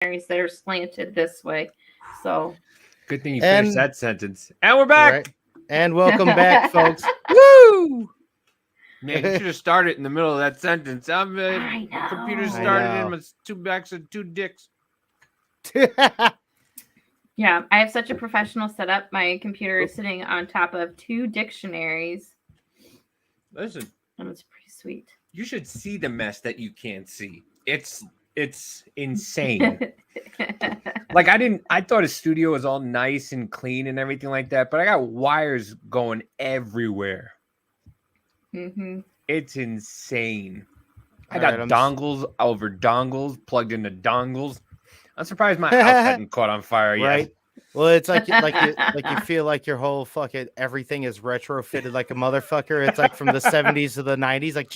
that are slanted this way. So Good thing you finished And- that sentence. And we're back. Right. And welcome back, folks. Woo! Man, you should have started in the middle of that sentence. I The computer know. started I in know. with two backs and two dicks. yeah, I have such a professional setup. My computer is sitting on top of 2 dictionaries, Listen, and it's pretty sweet. you should see the mess that you can't see. It's insane. Like I thought his studio was all nice and clean and everything like that, but I got wires going everywhere. hmm It's insane. I All got right, I'm dongles over dongles plugged into dongles. I'm surprised my house hadn't caught on fire yet. Right. Well, it's like you feel like your whole fucking everything is retrofitted like a motherfucker. It's like from the 70s to the 90s, like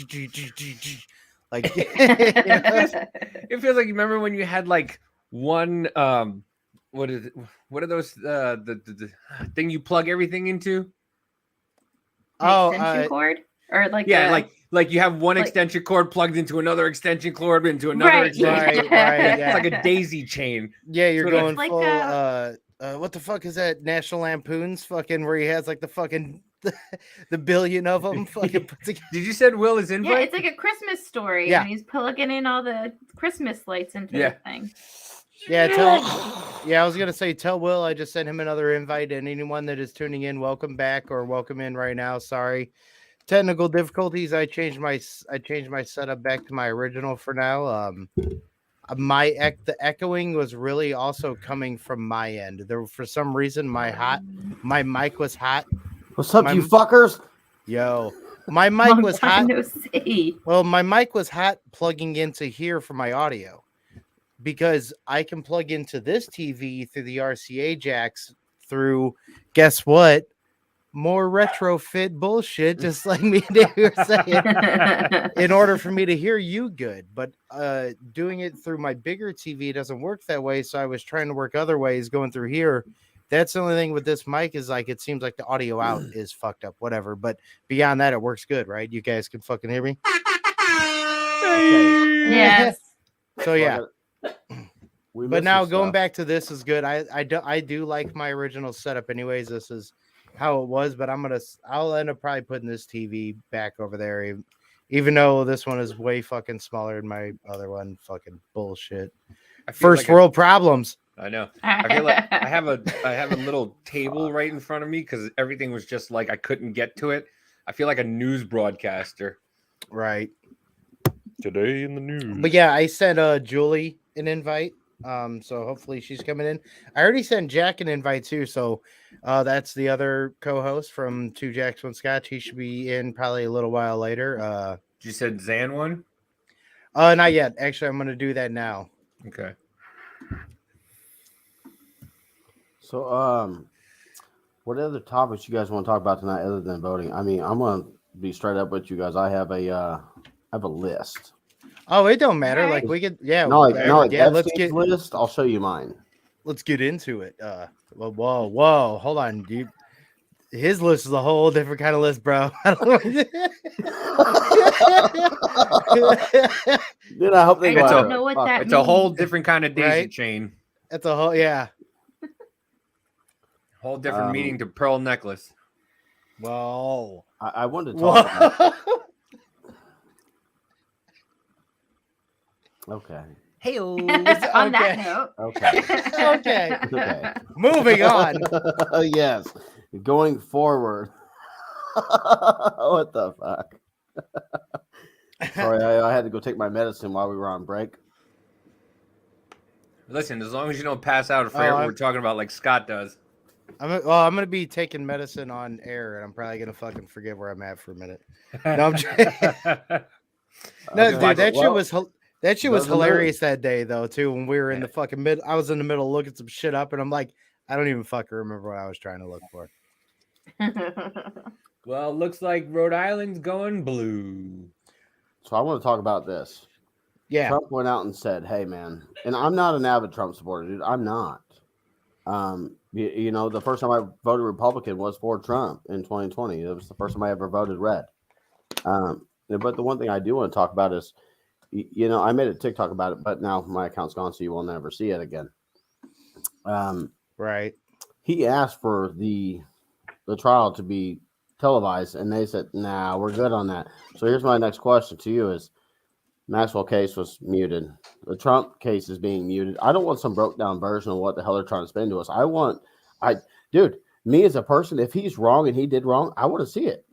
like you know? It feels like you remember when you had like one what is it? What are those the thing you plug everything into? Extension cord, or like Yeah, like you have one like- extension cord plugged into another extension cord into another Right, extension. right, yeah. It's like a daisy chain. Yeah, you're It's going like full what the fuck is that National Lampoon's fucking where he has like the fucking the billion of them fucking put together. Did you send Will his invite? yeah, it's like a Christmas story, Yeah. and he's plugging in all the Christmas lights into Yeah. the thing. Yeah, I was gonna say tell Will I just sent him another invite, and anyone that is tuning in, welcome back or welcome in right now. Sorry. Technical difficulties. I changed my setup back to my original for now. The echoing was really also coming from my end. There for some reason my mic was hot. What's up, My- you fuckers? Yo, my mic Long was time hot. no see. Well, my mic was hot plugging into here for my audio because I can plug into this TV through the RCA jacks through, guess what? More retrofit bullshit, just like me and Dave were saying, in order for me to hear you good. But doing it through my bigger TV doesn't work that way. So I was trying to work other ways going through here. That's the only thing with this mic is like it seems like the audio out is fucked up, whatever. But beyond that, it works good, right? You guys can fucking hear me. Okay. yes. So yeah. We But missed now some going stuff. back to this is good. I do like my original setup. Anyways, this is how it was. But I'll end up probably putting this TV back over there, even though this one is way fucking smaller than my other one. Fucking bullshit. I feel First like I- world problems. I know. I feel like I have a little table right in front of me because everything was just like I couldn't get to it. I feel like a news broadcaster. Right. Today in the news. But yeah, I sent Julie an invite. So hopefully she's coming in. I already sent Jack an invite too. So that's the other co-host from Two Jacks One Scotch. He should be in probably a little while later. You said Zan one? Not yet. Actually, I'm gonna do that now. Okay. So, what other topics you guys want to talk about tonight other than voting? I mean, I'm gonna be straight up with you guys. I have a list. Oh, it don't matter. Alright. Like we could, yeah, No, like yeah. Let's Epstein's get list. I'll show you mine. let's get into it. Whoa, hold on, dude. His list is a whole different kind of list, bro. Dude, I hope they I go don't after know it. what Fuck. that It's a whole means. different kind of daisy Right? chain. That's a whole, yeah. Whole different Um, meaning to pearl necklace. Whoa. I wanted to talk about. Whoa. Okay. Hey, On that note. Okay. Okay. Okay. Moving on. Yes. Going forward. What the fuck? Sorry, I had to go take my medicine while we were on break. Listen, as long as you don't pass out or forget what we're talking about like Scott does. I'm gonna be taking medicine on air, and I'm probably gonna fucking forget where I'm at for a minute. No, I'm No, Okay. dude, that shit Well, was that shit was doesn't matter. hilarious that day though too. When we were in the fucking mid, I was in the middle looking some shit up, and I'm like, I don't even fucking remember what I was trying to look for. Well, looks like Rhode Island's going blue. So I want to talk about this. Yeah, Trump went out and said, "Hey, man," and I'm not an avid Trump supporter, dude. I'm not. You know, the first time I voted Republican was for Trump in 2020. It was the first time I ever voted red. But the one thing I do want to talk about is you know, I made a TikTok about it, but now my account's gone, so you will never see it again. Right. He asked for the trial to be televised, and they said, "Nah, we're good on that." So here's my next question to you: Is Maxwell case was muted? The Trump case is being muted. I don't want some broke down version of what the hell they're trying to spin to us. Dude, me as a person, if he's wrong and he did wrong, I want to see it.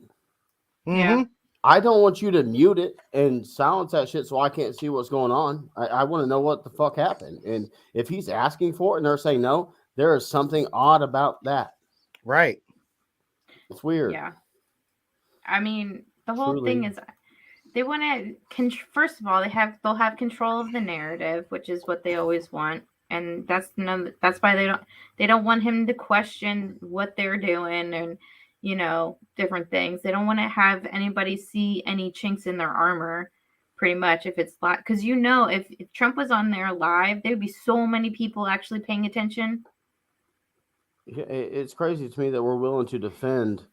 Yeah. Mhm. I don't want you to mute it and silence that shit so I can't see what's going on. I want to know what the fuck happened. And if he's asking for it and they're saying no, there is something odd about that. Right. It's weird. Yeah. I mean, the whole Truly. thing is they want to first of all, they'll have control of the narrative, which is what they always want. And that's why they don't want him to question what they're doing and, you know, different things. They don't want to have anybody see any chinks in their armor, pretty much, if it's live. Because, you know, if Trump was on there live, there'd be so many people actually paying attention. It's crazy to me that we're willing to defend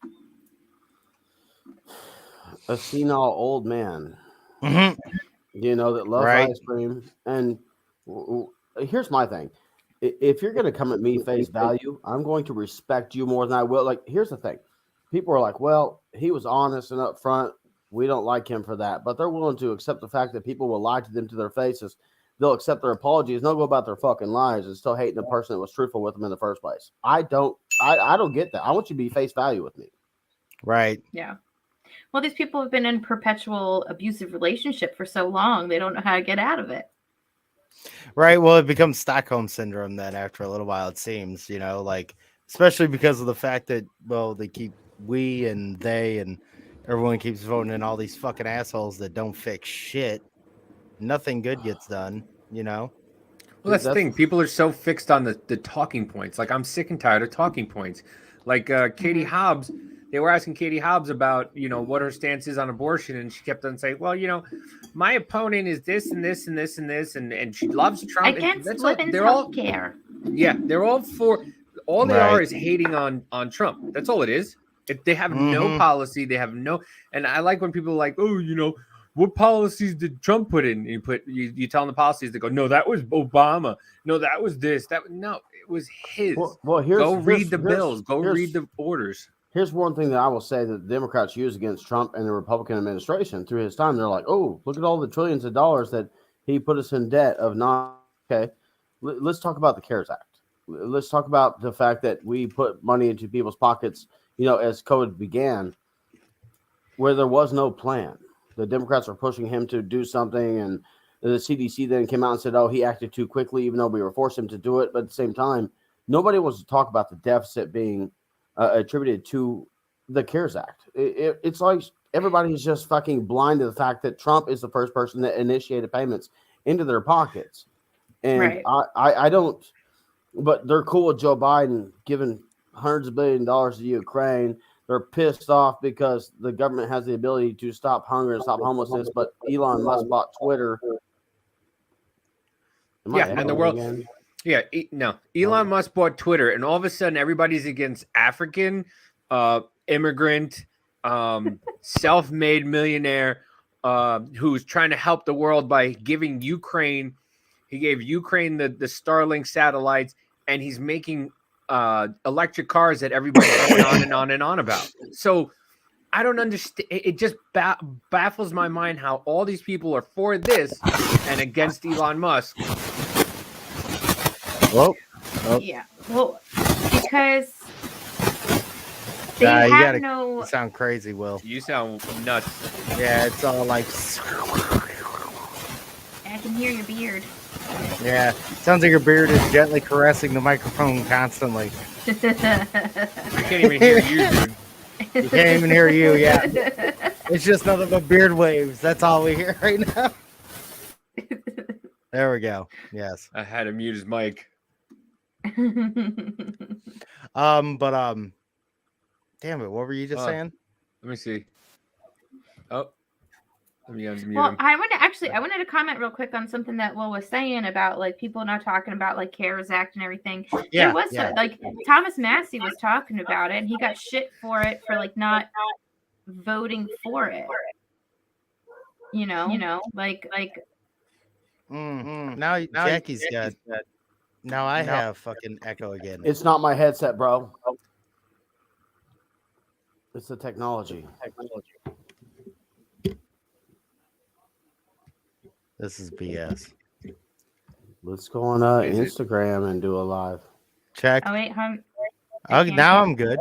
a senile old man, Mhm. you know, that loves Right. ice cream. And here's my thing. If you're going to come at me face value, I'm going to respect you more than I will. Like, here's the thing. People are like, well, he was honest and upfront. We don't like him for that. But they're willing to accept the fact that people will lie to them to their faces. They'll accept their apologies. They'll go about their fucking lives and still hating the person that was truthful with them in the first place. I don't get that. I want you to be face value with me. Right. Yeah. Well, these people have been in perpetual abusive relationship for so long, they don't know how to get out of it. Right. Well, it becomes Stockholm syndrome then after a little while, it seems, you know, like, especially because of the fact that, well, they keep we and they and everyone keeps voting in all these fucking assholes that don't fix shit. Nothing good gets done, you know? Well, that's the thing. People are so fixed on the talking points. Like, I'm sick and tired of talking points. Like Katie Hobbs, they were asking Katie Hobbs about, you know, what her stance is on abortion. And she kept on saying, well, you know, my opponent is this and this and this and this. And she loves Trump. Against That's all, women's they're all, health care. yeah, they're all for, all they Right. are is hating on Trump. That's all it is. If they have no Mhm. policy, they have no, and I like when people are like, oh, you know, what policies did Trump put in? You tell them the policies, they go, no, that was Obama. No, that was this. No, it was his. Well, Go read the bills. Go read the orders. Here's one thing that I will say that the Democrats use against Trump and the Republican administration through his time. They're like, oh, look at all the trillions of dollars that he put us in debt of not. Okay, let's talk about the CARES Act. Let's talk about the fact that we put money into people's pockets, you know, as COVID began, where there was no plan. The Democrats were pushing him to do something, and the CDC then came out and said, oh, he acted too quickly, even though we were forcing him to do it. But at the same time, nobody wants to talk about the deficit being attributed to the CARES Act. It's like everybody's just fucking blind to the fact that Trump is the first person that initiated payments into their pockets. And Right. I don't, but they're cool with Joe Biden giving hundreds of $billions to Ukraine. They're pissed off because the government has the ability to stop hunger and stop homelessness, but Elon Musk bought Twitter. Am I Yeah, and the echoing world. again? Yeah, no. Elon Musk bought Twitter, and all of a sudden, everybody's against African, immigrant, self-made millionaire who's trying to help the world by giving Ukraine. He gave Ukraine the Starlink satellites, and he's making electric cars that everybody's going on and on and on about. So I don't understand. It just baffles my mind how all these people are for this and against Elon Musk. Well, Yeah. Well, because they Nah, you have gotta- no. you sound crazy, Will. You sound nuts. Yeah, it's all like, I can hear your beard. yeah, sounds like your beard is gently caressing the microphone constantly. I can't even hear you, dude. You can't even hear you. Yeah, it's just nothing but beard waves. That's all we hear right now. There we go. Yes. I had to mute his mic. Damn it, what were you just saying? Let me see. Oh, let me unmute Well, him. I wanted to comment real quick on something that Will was saying about like people not talking about like CARES Act and everything. Yeah, There was like Thomas Massey was talking about it, and he got shit for it for like not voting for it. You know, like Now Jackie's got. Now I have fucking echo again. It's not my headset, bro. It's the technology. This is BS. Let's go on Instagram and do a live. Check. Oh wait, hon. Okay, now I'm good.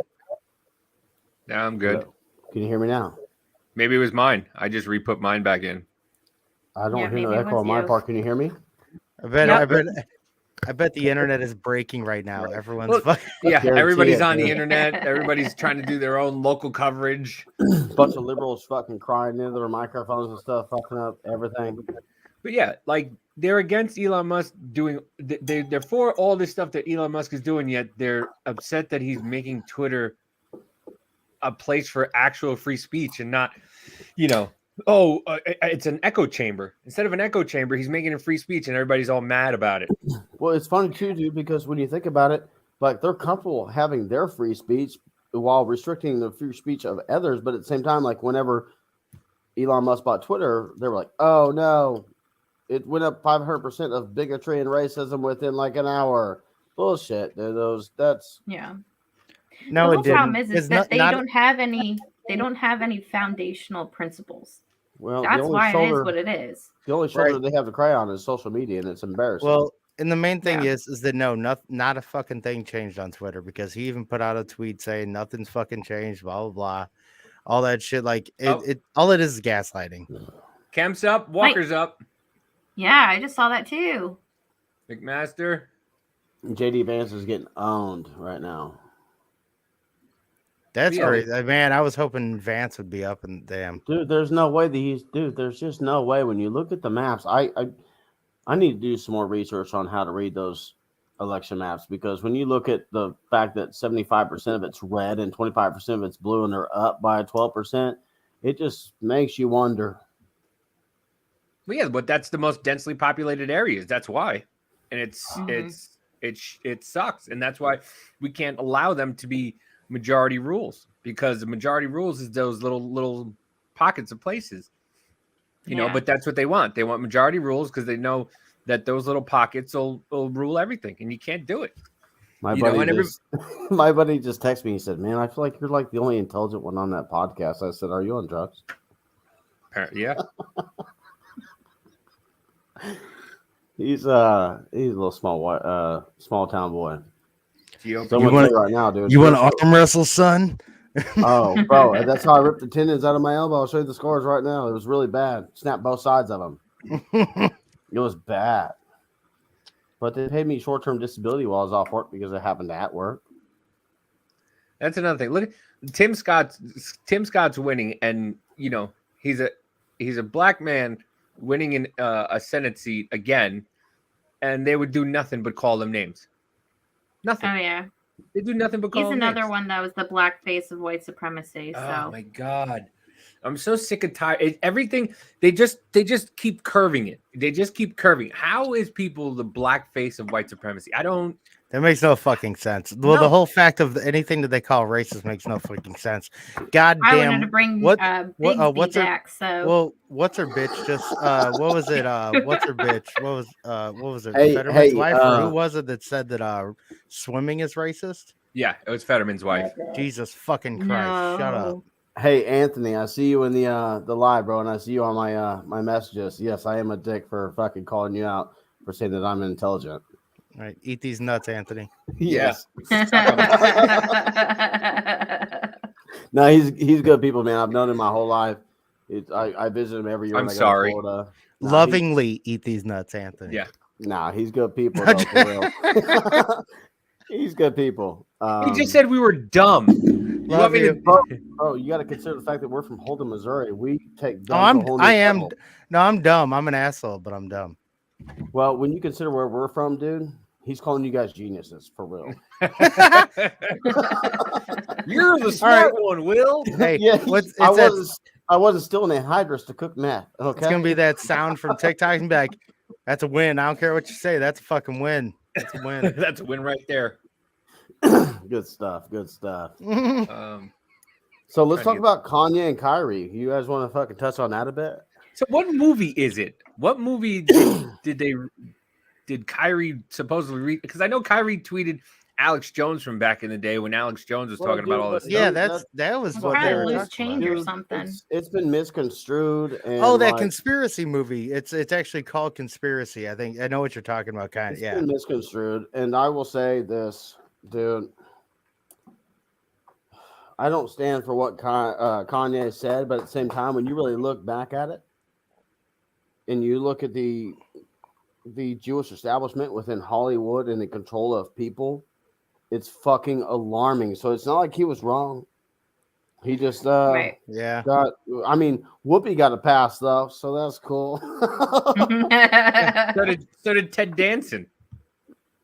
Now I'm good. Can you hear me now? Maybe it was mine. I just re-put mine back in. I don't Yeah, hear no maybe it echo was on my you. part. Can you hear me? I bet the internet is breaking right now. Everyone's Well, fucking. Yeah, Guarantee everybody's it, on the dude. internet. Everybody's trying to do their own local coverage. Bunch of liberals fucking crying into their microphones and stuff, fucking up everything. But yeah, like they're against Elon Musk doing. They're for all this stuff that Elon Musk is doing. Yet they're upset that he's making Twitter a place for actual free speech and not, it's an echo chamber. Instead of an echo chamber, he's making it free speech, and everybody's all mad about it. Well, it's funny too, dude, because when you think about it, like they're comfortable having their free speech while restricting the free speech of others. But at the same time, like whenever Elon Musk bought Twitter, they were like, "Oh no, it went up 500% of bigotry and racism within like an hour." Bullshit, dude. That's Yeah. No, the it whole didn't. problem is It's that not- they not- don't have any. They don't have any foundational principles. well, That's the only why it shoulder, is what it is. the only shoulder Right. they have to cry on is social media, and it's embarrassing. Well, and the main thing Yeah. is that not a fucking thing changed on Twitter because he even put out a tweet saying nothing's fucking changed, blah blah blah, all that shit. Like it all it is gaslighting. Camp's up, Walker's up. Yeah, I just saw that too. McMaster. JD Vance is getting owned right now. That's Yeah. great, man. I was hoping Vance would be up and damn. Dude, there's no way there's just no way. When you look at the maps, I need to do some more research on how to read those election maps, because when you look at the fact that 75% of it's red and 25% of it's blue and they're up by 12%, it just makes you wonder. Well, yeah, but that's the most densely populated areas. That's why, and it sucks, and that's why we can't allow them to be majority rules, because the majority rules is those little pockets of places, Yeah. But that's what they want. They want majority rules because they know that those little pockets will rule everything, and you can't do it. My You know, buddy and just my buddy just texted me. He said, "Man, I feel like you're like the only intelligent one on that podcast." I said, "Are you on drugs?" Yeah, He's a little small town boy. GOP. So I'm gonna tell you right now, dude. You want to arm wrestle, son? Oh, bro, that's how I ripped the tendons out of my elbow. I'll show you the scars right now. It was really bad. Snapped both sides of them. It was bad. But they paid me short-term disability while I was off work because it happened at work. That's another thing. Look at Tim Scott's winning, and he's a black man winning in a Senate seat again, and they would do nothing but call them names. Nothing. Oh yeah, They do nothing but call he's them another names. one that was the black face of white supremacy. Oh So my god, I'm so sick and tired. Everything they just keep curving it. They just keep curving. How is people the black face of white supremacy? I don't. That makes no fucking sense. Well, No. the whole fact of anything that they call racist makes no fucking sense. God I wanted to damn. bring what- Bigsby what's her- back. So Well, what's her bitch? Just what was it? What's her bitch? What was it? Hey, Fetterman's hey, wife, or who was it that said that swimming is racist? Yeah, it was Fetterman's wife. Jesus fucking Christ! Shut up. no. Hey, Anthony, I see you in the live, bro, and I see you on my messages. Yes, I am a dick for fucking calling you out for saying that I'm intelligent. All right, eat these nuts, Anthony. Yes. No, he's good people, man. I've known him my whole life. I visit him every year. I'm when I go sorry. To Florida. Nah, Lovingly eat these nuts, Anthony. Yeah. he's good people. Though, for real. He's good people. He just said we were dumb. You Love want me you. to? "Bro, you got to consider the fact that we're from Holden, Missouri. We take Oh, dumb to a whole new I am. level." No, I'm dumb. I'm an asshole, but I'm dumb. Well, when you consider where we're from, dude, he's calling you guys geniuses for real. You're the smart one, Will. Hey, Yeah, what's I wasn't still in anhydrous to cook meth. Okay, It's gonna be that sound from TikTok and be like, "That's a win." I don't care what you say. That's a fucking win. That's a win. That's a win right there. good stuff. Good stuff. Um, So let's Trying talk to about Kanye and Kyrie. You guys want to fucking touch on that a bit? so what movie is it? What movie did did Kyrie supposedly because I know Kyrie tweeted Alex Jones from back in the day when Alex Jones was Well, talking about dude, all this but- stuff. Yeah, That- that was It's what they probably were loose talking about. change or Dude, something. It's been misconstrued. And Oh, that like, conspiracy movie. It's actually called Conspiracy. I think I know what you're talking about. Kind of, it's yeah. been misconstrued. And I will say this, dude. I don't stand for what Kanye said, but at the same time, when you really look back at it, and you look at the Jewish establishment within Hollywood and the control of people, it's fucking alarming. So it's not like he was wrong. He just Right. Yeah. got. I mean, Whoopi got a pass though, so that's cool. So did Ted Danson.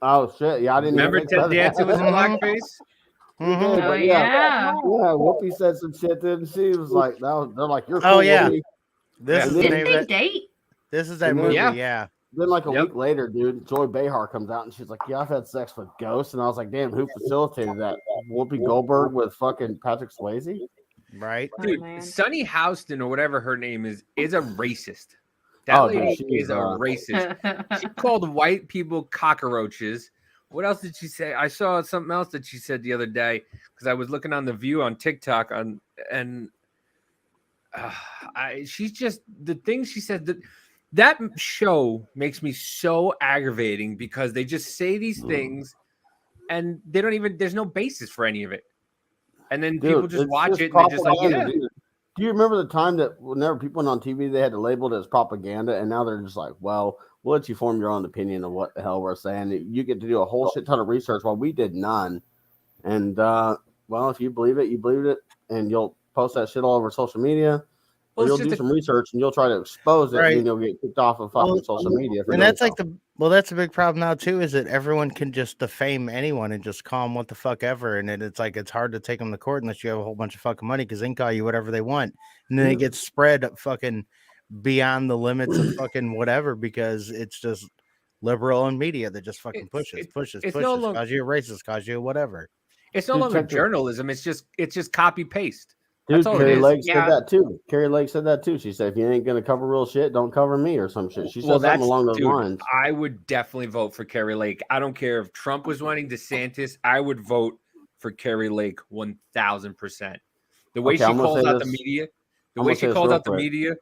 Oh shit! Yeah, I didn't Remember even think Ted about Danson was in Mhm. blackface? He Mhm. did, Oh but yeah. Whoopi said some shit, didn't she? It was like they're like, "You're cool, Oh, yeah. Whoopi." This Yeah. is the Didn't name they of that. date? This is that And then- movie. Yeah. Yeah. Then like a Yep. week later, dude, Joy Behar comes out and she's like, "Yeah, I've had sex with ghosts," and I was like, "Damn, who facilitated that? Whoopi Goldberg with fucking Patrick Swayze?" Right. Oh, Dude, man. Sunny Houston or whatever her name is a racist. That Oh, dude, lady she is is, a racist. She called white people cockroaches. What else did she say? I saw something else that she said the other day because I was looking on the View on TikTok and she's just the things she said that show makes me so aggravating because they just say these things and they don't even there's no basis for any of it. And then people Dude, just it's watch it and they're just like, propaganda, yeah. dude. Do you remember the time that whenever people went on TV, they had to label it as propaganda, and now they're just like, "Well, we'll let you form your own opinion of what the hell we're saying." You get to do a whole shit ton of research while we did none. And well, if you believe it, you believe it, and you'll post that shit all over social media, or Well, you'll it's do just some research and you'll try to expose it, Right. and then you'll get kicked off of fucking Well, social media. For And doing that's like so. that's a big problem now too, is that everyone can just defame anyone and just call them what the fuck ever, and then it's like it's hard to take them to court unless you have a whole bunch of fucking money because they can call you whatever they want, and then it Yeah. gets spread fucking beyond the limits of fucking whatever because it's just liberal and media that just fucking pushes, it's no longer- cause you a racist, cause you whatever. It's no Dude, longer check this. journalism. It's just copy paste. Dude, That's all it Carrie is. Lake Yeah. said that too. Carrie Lake said that too. She said, "If you ain't gonna cover real shit, don't cover me," or some shit. She said something along those dude, lines. I would definitely vote for Carrie Lake. I don't care if Trump was running DeSantis. I would vote for Carrie Lake 1000%. The way Okay, she I'm gonna calls say out the this- media, the I'm way gonna she say this calls real out the quick. media,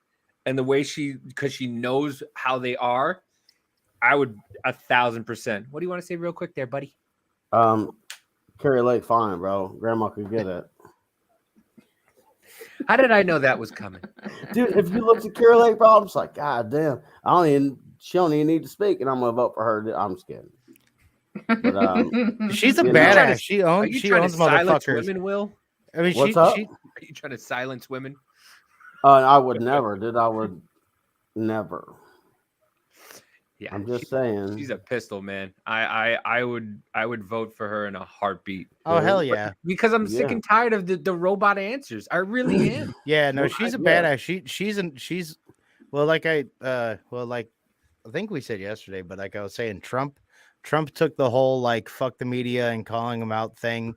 and the way because she knows how they are, I would 1000%. What do you want to say real quick there, buddy? Carrie Lake, fine, bro. Grandma could get it. How did I know that was coming? Dude, if you look at Carrie Lake, bro, I'm just like, God damn, she don't even need to speak, and I'm gonna vote for her. I'm just kidding. But She's a You know- badass. She Are owns you she trying owns to silence motherfuckers. women, Will? I mean, What's up? she Are you trying to silence women? I would never, dude. I would never. Yeah, I'm just saying. she's a pistol, man. I would vote for her in a heartbeat oh hell yeah. because I'm sick Yeah. and tired of the robot answers. I really am. Yeah, no, Well, she's a yeah. badass. She's well, like I think we said yesterday, but like I was saying, Trump took the whole like fuck the media and calling them out thing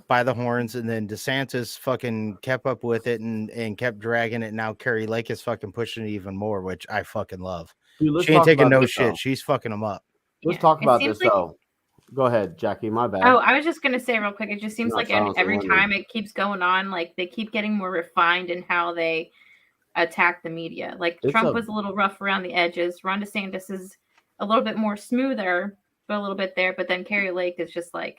by the horns, and then DeSantis fucking kept up with it and kept dragging it. Now Carrie Lake is fucking pushing it even more, which I fucking love. Dude, let's She ain't talk taking about no this, shit. though. She's fucking them up. Let's Yeah, talk it about seems this like- though. Go ahead, Jackie. My bad. Oh, I was just gonna say real quick. It just seems Not like silencing every women. time it keeps going on, like they keep getting more refined in how they attack the media. Like It's Trump a- was a little rough around the edges. Ron DeSantis is a little bit more smoother, but a little bit there. But then Carrie Lake is just like,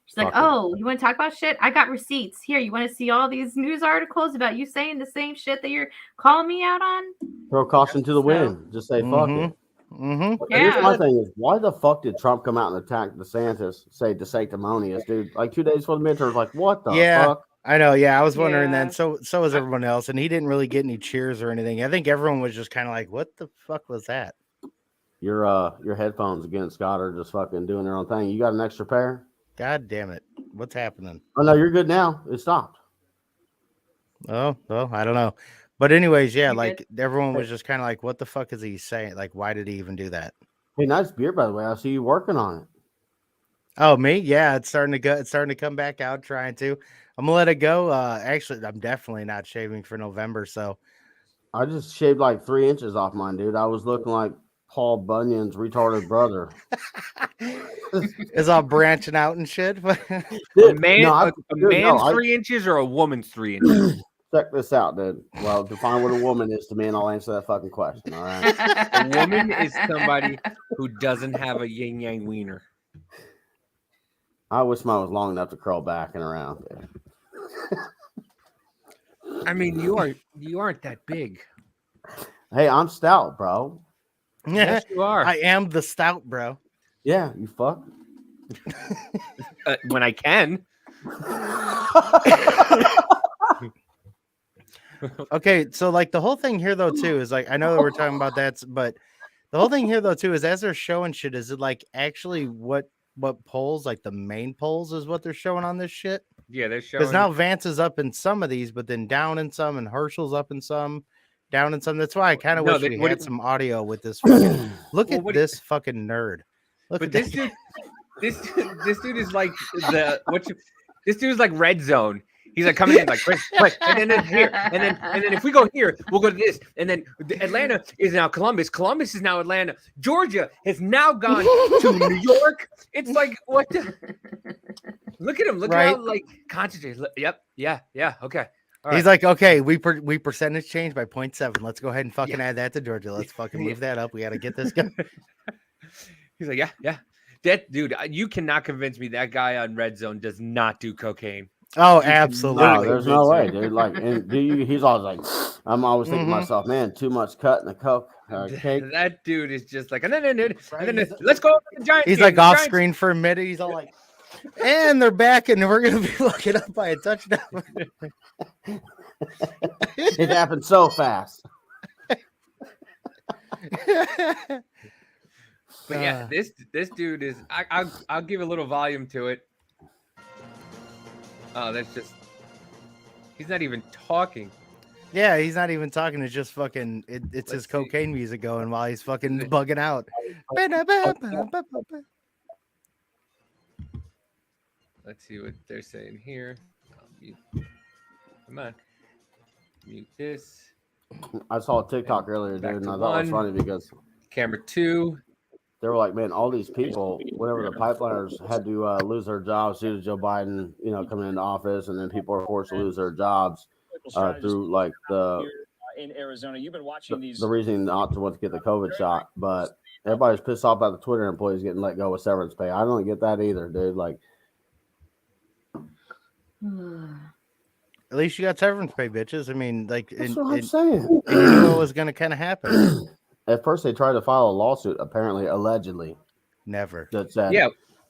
she's like, Fuck it. "Oh, you want to talk about shit? I got receipts here. You want to see all these news articles about you saying the same shit that you're calling me out on?" Throw caution to the So- wind. Just say fuck it. Mm-hmm. Here's my Yeah. thing: is why the fuck did Trump come out and attack DeSantis? Say de sanctimonious, dude. Like 2 days before the midterms. Like what the Yeah. fuck? I know, yeah. I was wondering Yeah. then. So was everyone else, and he didn't really get any cheers or anything. I think everyone was just kind of like, "What the fuck was that?" Your headphones again, Scott, are just fucking doing their own thing. You got an extra pair? God damn it! What's happening? Oh no, you're good now. It stopped. Oh, well, I don't know. But anyways, yeah, You're like everyone was just kind of like, "What the fuck is he saying? Like, why did he even do that?" Hey, nice beer, by the way. I see you working on it. Oh, me? Yeah, it's starting to go. It's starting to come back out. Trying to. I'm gonna let it go. Actually, I'm definitely not shaving for November, so I just shaved like 3 inches off mine, dude. I was looking like Paul Bunyan's retarded brother. It's all branching out and shit. A Dude, man, no, a man's I 3 inches or a woman's 3 inches? check this out, dude. Well, define what a woman is to me, and I'll answer that fucking question. All right. A woman is somebody who doesn't have a yin yang wiener. I wish mine was long enough to curl back and around. Dude. I mean, you aren't that big. Hey, I'm stout, bro. Yeah, Yes, you are. I am the stout, bro. Yeah, you fuck. When I can. Okay, so like the whole thing here though too is like I know that we're talking about that, but the whole thing here though too is as they're showing shit, is it like actually what polls, like the main polls is what they're showing on this shit? Yeah, they're showing. Because now Vance is up in some of these, but then down in some, and Herschel's up in some, down in some. That's why I kind of No, wish we what had it- some audio with this. Fucking, look Well, at what- this fucking nerd. Look But at this that. dude, this dude is like this dude is like Red Zone. He's like coming in like Chris, and then here, and then if we go here, we'll go to this, and then Atlanta is now Columbus. Columbus is now Atlanta. Georgia has now gone to New York. It's like what? Look at him. Look at how like concentrated. Yep. Yeah. Okay. All He's right. like, okay, we percentage change by 0.7. Let's go ahead and fucking add that to Georgia. Let's fucking move that up. We got to get this guy. He's like, yeah. That dude, you cannot convince me that guy on Red Zone does not do cocaine. Oh, You absolutely. No, cannot there's no way, convince me. dude. Like, and he's always like, I'm always thinking to Mhm. myself, man, too much cut in the coke cake. That dude is just like, and then let's go over the Giants. He's game. like The off Giants- screen for a minute. He's all like, and they're back, and we're gonna be looking up by a touchdown. It happened so fast. But yeah, this dude is. I'll give a little volume to it. Oh, that's just. He's not even talking. Yeah, he's not even talking. It's just fucking. It's Let's his see. cocaine music going while he's fucking bugging out. Let's see what they're saying here. I'll mute. Come on, mute this. I saw a TikTok earlier, Back dude, and to I thought it was one. funny because Camera 2. they were like, man, all these people, whenever the pipeliners had to lose their jobs due to Joe Biden, coming into office, and then people are forced to lose their jobs through like in Arizona. You've been watching these. the reason not to want to get the COVID shot, but everybody's pissed off about the Twitter employees getting let go with severance pay. I don't get that either, dude. Like, At least you got severance pay, bitches. I mean, like, that's and what I'm you saying. knew it was gonna kind of happen. At first, they tried to file a lawsuit, apparently, allegedly, Never. that said, Yeah,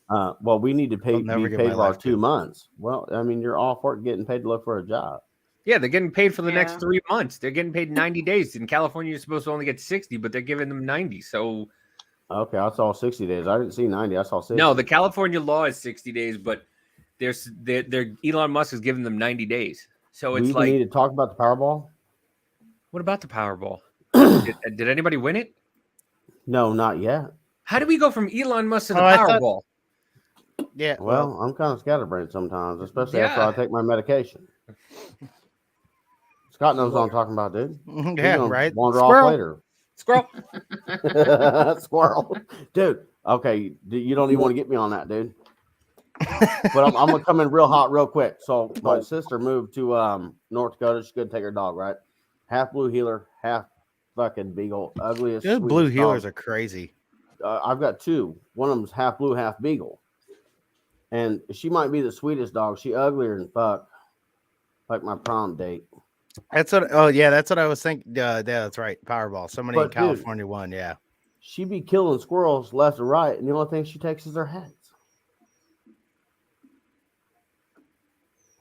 well, we need to I'll be never get paid my for our life 2 back. months. Well, I mean, you're all for getting paid to look for a job. yeah, they're getting paid for the next Yeah. 3 months. They're getting paid 90 days. In California, you're supposed to only get 60, but they're giving them 90. So Okay, I saw 60 days. I didn't see 90. I saw 60. no, the California law is 60 days, but they're Elon Musk is giving them 90 days. So Do it's we even like, need to talk about the Powerball? what about the Powerball? did anybody win it? No, not yet. How do we go from Elon Musk to the Oh, I thought- Powerball? Yeah. Well, I'm kind of scatterbrained sometimes, especially after Yeah. I take my medication. Scott knows what I'm talking about, dude. He's yeah. gonna Right. Wander Squirrel. off later. Squirrel. Squirrel, dude. Okay, you don't even want to get me on that, dude. But I'm gonna come in real hot, real quick. So my sister moved to North Dakota. She's gonna take her dog, right? Half blue heeler, half fucking beagle, ugliest. Those blue sweetest healers dog. are crazy. I've got two. One of them's half blue, half beagle, and she might be the sweetest dog. She uglier than fuck, like my prom date. That's what. Oh yeah, that's what I was thinking. Yeah, that's right. Powerball. Somebody in But, dude, California won. Yeah. She be killing squirrels left and right, and the only thing she takes is their heads.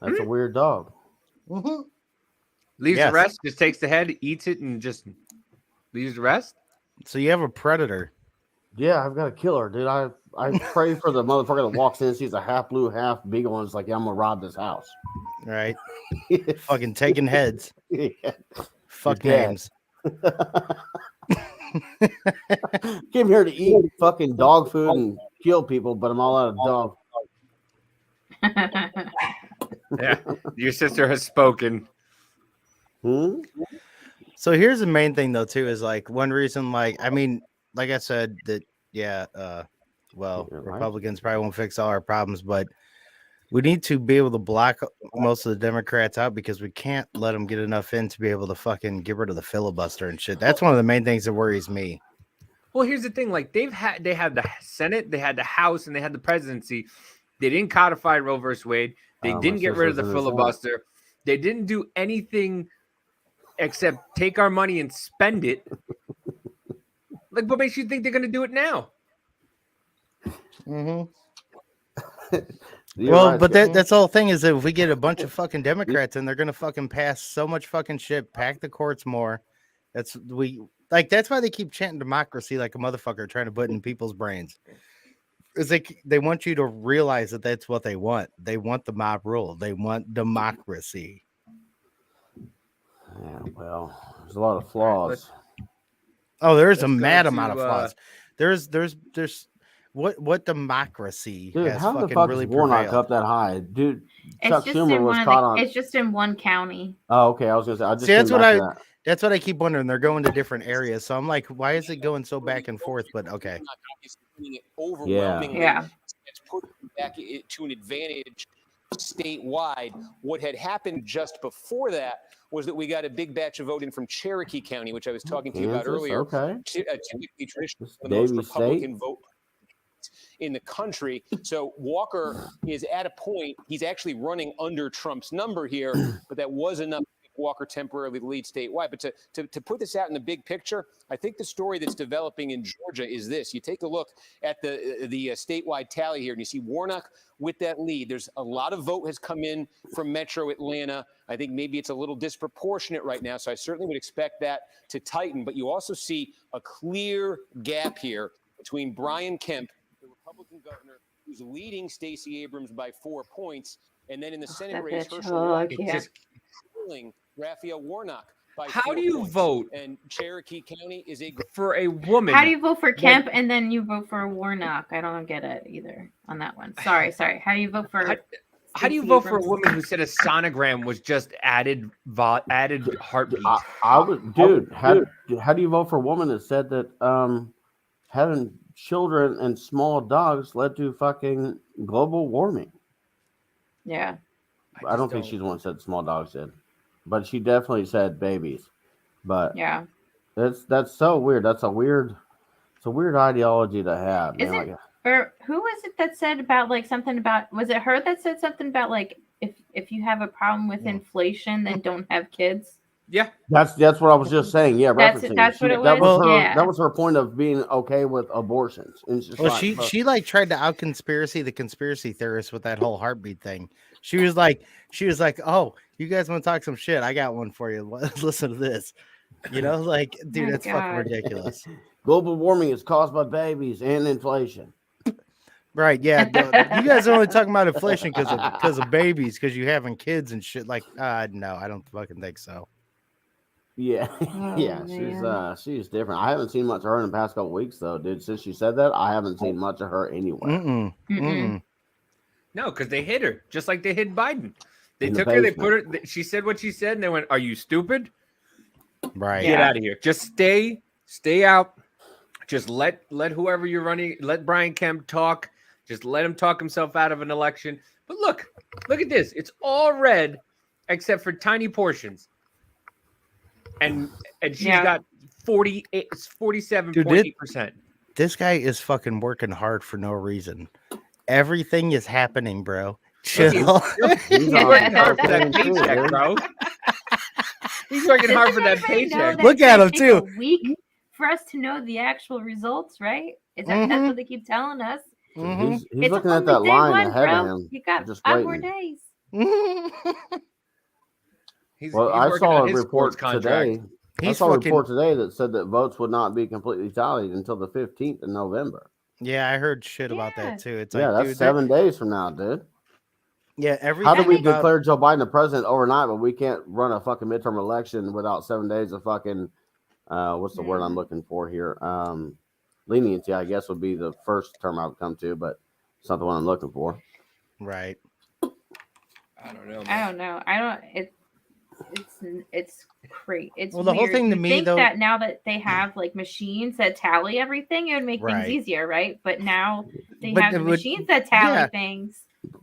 That's a weird dog. Leaves Yes. the rest, just takes the head, eats it, and just leaves the rest. So you have a predator. Yeah, I've got to kill her, dude. I pray for the motherfucker that walks in, sees a half blue, half beagle, and is like, yeah, I'm gonna rob this house. Right. Fucking taking heads. Yeah. Fuck dead. names. Came here to eat fucking dog food and kill people, but I'm all out of dog. Yeah, your sister has spoken. Hmm? So here's the main thing though too is like one reason like I mean like I said that well You're right. Republicans probably won't fix all our problems, but we need to be able to block most of the Democrats out because we can't let them get enough in to be able to fucking get rid of the filibuster and shit. That's one of the main things that worries me. Well, here's the thing: like they had the Senate, they had the House, and they had the presidency. They didn't codify Roe versus Wade. They My didn't get rid of the sister's in the Senate. filibuster. They didn't do anything except take our money and spend it. Like, what makes you think they're going to do it now? Mm-hmm. You're Well, right, but Skip. that's the whole thing is that if we get a bunch of fucking Democrats in, they're gonna fucking pass so much fucking shit, pack the courts more. That's why they keep chanting democracy like a motherfucker, trying to put it in people's brains. Is they want you to realize that that's what they want. They want the mob rule. They want democracy. Yeah, well, there's a lot of flaws. Oh, there's Let's a go mad amount of to, flaws. There's what democracy Dude, has how the fucking fuck really is Warnock prevailed. up that high? Dude, It's Chuck just Schumer in was one caught of on. the, it's just in one county. Oh, okay. I was gonna say. I just See, that's came what back I- to that. That's what I keep wondering. They're going to different areas, so I'm like, why is it going so back and forth? But okay. Overwhelmingly, Yeah. it's put back to an advantage statewide. What had happened just before that was that we got a big batch of voting from Cherokee County, which I was talking to you about Kansas, earlier. okay. Typically, traditionally, This the most Davie Republican vote in the country. So Walker is at a point, he's actually running under Trump's number here, but that was enough to make Walker temporarily lead statewide. But to put this out in the big picture, I think the story that's developing in Georgia is this. You take a look at the statewide tally here, and you see Warnock with that lead. There's a lot of vote has come in from Metro Atlanta. I think maybe it's a little disproportionate right now, so I certainly would expect that to tighten. But you also see a clear gap here between Brian Kemp, the Republican governor, who's leading Stacey Abrams by 4 points, and then in the Senate that race, bitch. Herschel Oh, Walker yeah. is trailing Raphael Warnock by How 4 do you points. vote And Cherokee County is a for a woman? How do you vote for Kemp and then you vote for Warnock? I don't get it either on that one. Sorry. How do you vote for? How do you Stacey vote for a Abrams? woman who said a sonogram was just added heartbeat? I would, dude. How do you vote for a woman that said that having children and small dogs led to fucking global warming? Yeah. I don't think she's the one that said small dogs did, but she definitely said babies. But Yeah. that's so weird. It's a weird ideology to have. Man. Isn't- Like, Or who was it that said about like something about? Was it her that said something about like if you have a problem with inflation, then don't have kids? Yeah, that's what I was just saying. Yeah, That's- referencing. that's what it That was? was her. Yeah. That was her point of being okay with abortions. And it's just Well, like, she like tried to out conspiracy the conspiracy theorists with that whole heartbeat thing. She was like, oh, you guys want to talk some shit? I got one for you. Listen to this. You know, like, dude, My that's fucking God. ridiculous. global warming is caused by babies and inflation. Right? Yeah. You guys are only talking about inflation because of babies, because you having kids and shit. Like, no, I don't fucking think so. Yeah, Oh, yeah, man. she's different. I haven't seen much of her in the past couple weeks though, dude. Since she said that, I haven't seen much of her anywhere. Mm-mm. Mm-mm. no, because they hit her just like they hit Biden. They In the took her, they basement. put her. She said what she said, and they went, "Are you stupid? Right. Get Yeah. out of here. Just stay out. Just let whoever you're running. Let Brian Kemp talk. Just let him talk himself out of an election." But look at this. It's all red except for tiny portions. And she's Yeah. got 47.8%. This guy is fucking working hard for no reason. Everything is happening, bro. Chill. He's He's on working hard for that campaign too, paycheck, dude. bro. He's working hard for that Doesn't everybody know paycheck. that Look it's at gonna him, take too. A week for us to know the actual results, right? Is that that's Mhm. what they keep telling us? Mhm. He's It's looking only at that day line one, ahead bro. of him. You got just 5 more waiting. days. He's Well, I working saw on a his report sports contract. today. I He's saw a fucking. report today that said that votes would not be completely tallied until the 15th of November. Yeah, I heard shit about Yeah. that too. It's Yeah, like, that's dude, 7 days from now, dude. yeah, every. How do we Everything- declare Joe Biden the president overnight, but we can't run a fucking midterm election without 7 days of fucking what's the word I'm looking for here? Leniency, I guess, would be the first term I would come to, but it's not the one I'm looking for. Right. I don't know. I don't know. it's great. It's Well, the whole weird. thing to You'd me, think though- that now that they have like machines that tally everything, it would make Right. things easier, right? But now they But have it the would- machines that tally yeah. things.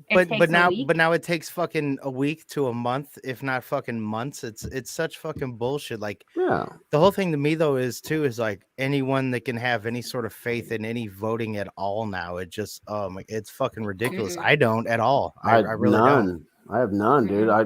It takes But now a week. it takes fucking a week to a month, if not fucking months. It's such fucking bullshit. Like Yeah. the whole thing to me though is like anyone that can have any sort of faith in any voting at all now. It just it's fucking ridiculous. Mm-mm. I don't at all. I really none. don't. I have none, dude. I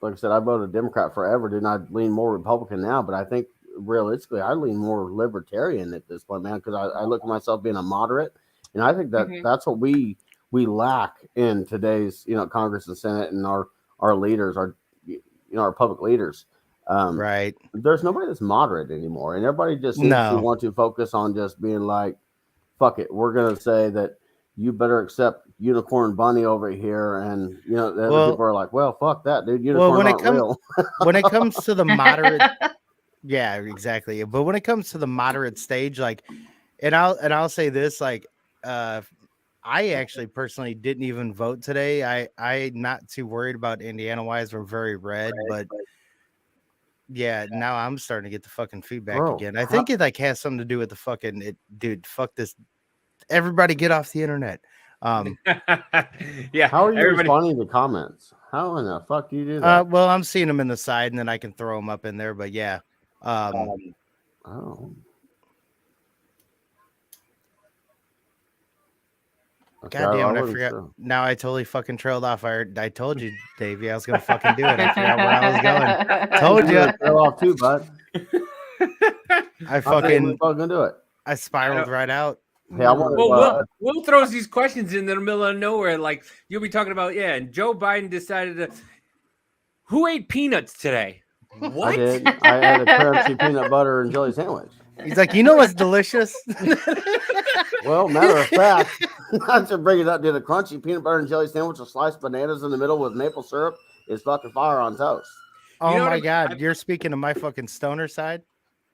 like I said, I voted Democrat forever, dude. And I lean more Republican now, but I think realistically, I lean more libertarian at this point, man, because I look at myself being a moderate, and I think that Mhm. that's what we lack in today's Congress and Senate and our leaders, our public leaders. Right. There's nobody that's moderate anymore, and everybody just seems to No. want to focus on just being like, fuck it, we're gonna say that you better accept Unicorn Bunny over here, and the other Well- people are like, well, fuck that, dude. Unicorns when it aren't comes- real. When it comes to the moderate, yeah, exactly. But when it comes to the moderate stage, like, and I'll say this, like, I actually personally didn't even vote today. I'm not too worried about Indiana wise. We're very red, but yeah, now I'm starting to get the fucking feedback Bro, again. I think it like has something to do with the fucking dude. Fuck this. Everybody get off the internet. Yeah. How are you everybody- responding to comments? How in the fuck do you do that? Well, I'm seeing them in the side, and then I can throw them up in there. But yeah, Oh. Okay, God damn it, I wasn't forgot. sure. Now I totally fucking trailed off. I told you, Davey, I was gonna fucking do it. I forgot where I was going. Told You ya. fell off too, bud. I I thought you fucking were fucking do it. I spiraled right out. Hey, I want Well, Will throws these questions in the middle of nowhere. Like you'll be talking about, yeah, and Joe Biden decided to. Who ate peanuts today? I What? did. I had a crunchy peanut butter and jelly sandwich. He's like, you know what's delicious? Well, matter of fact, not to bring it up, did a crunchy peanut butter and jelly sandwich with sliced bananas in the middle with maple syrup is fucking fire on toast. Oh know what my I'm- god, I'm- you're speaking to my fucking stoner side.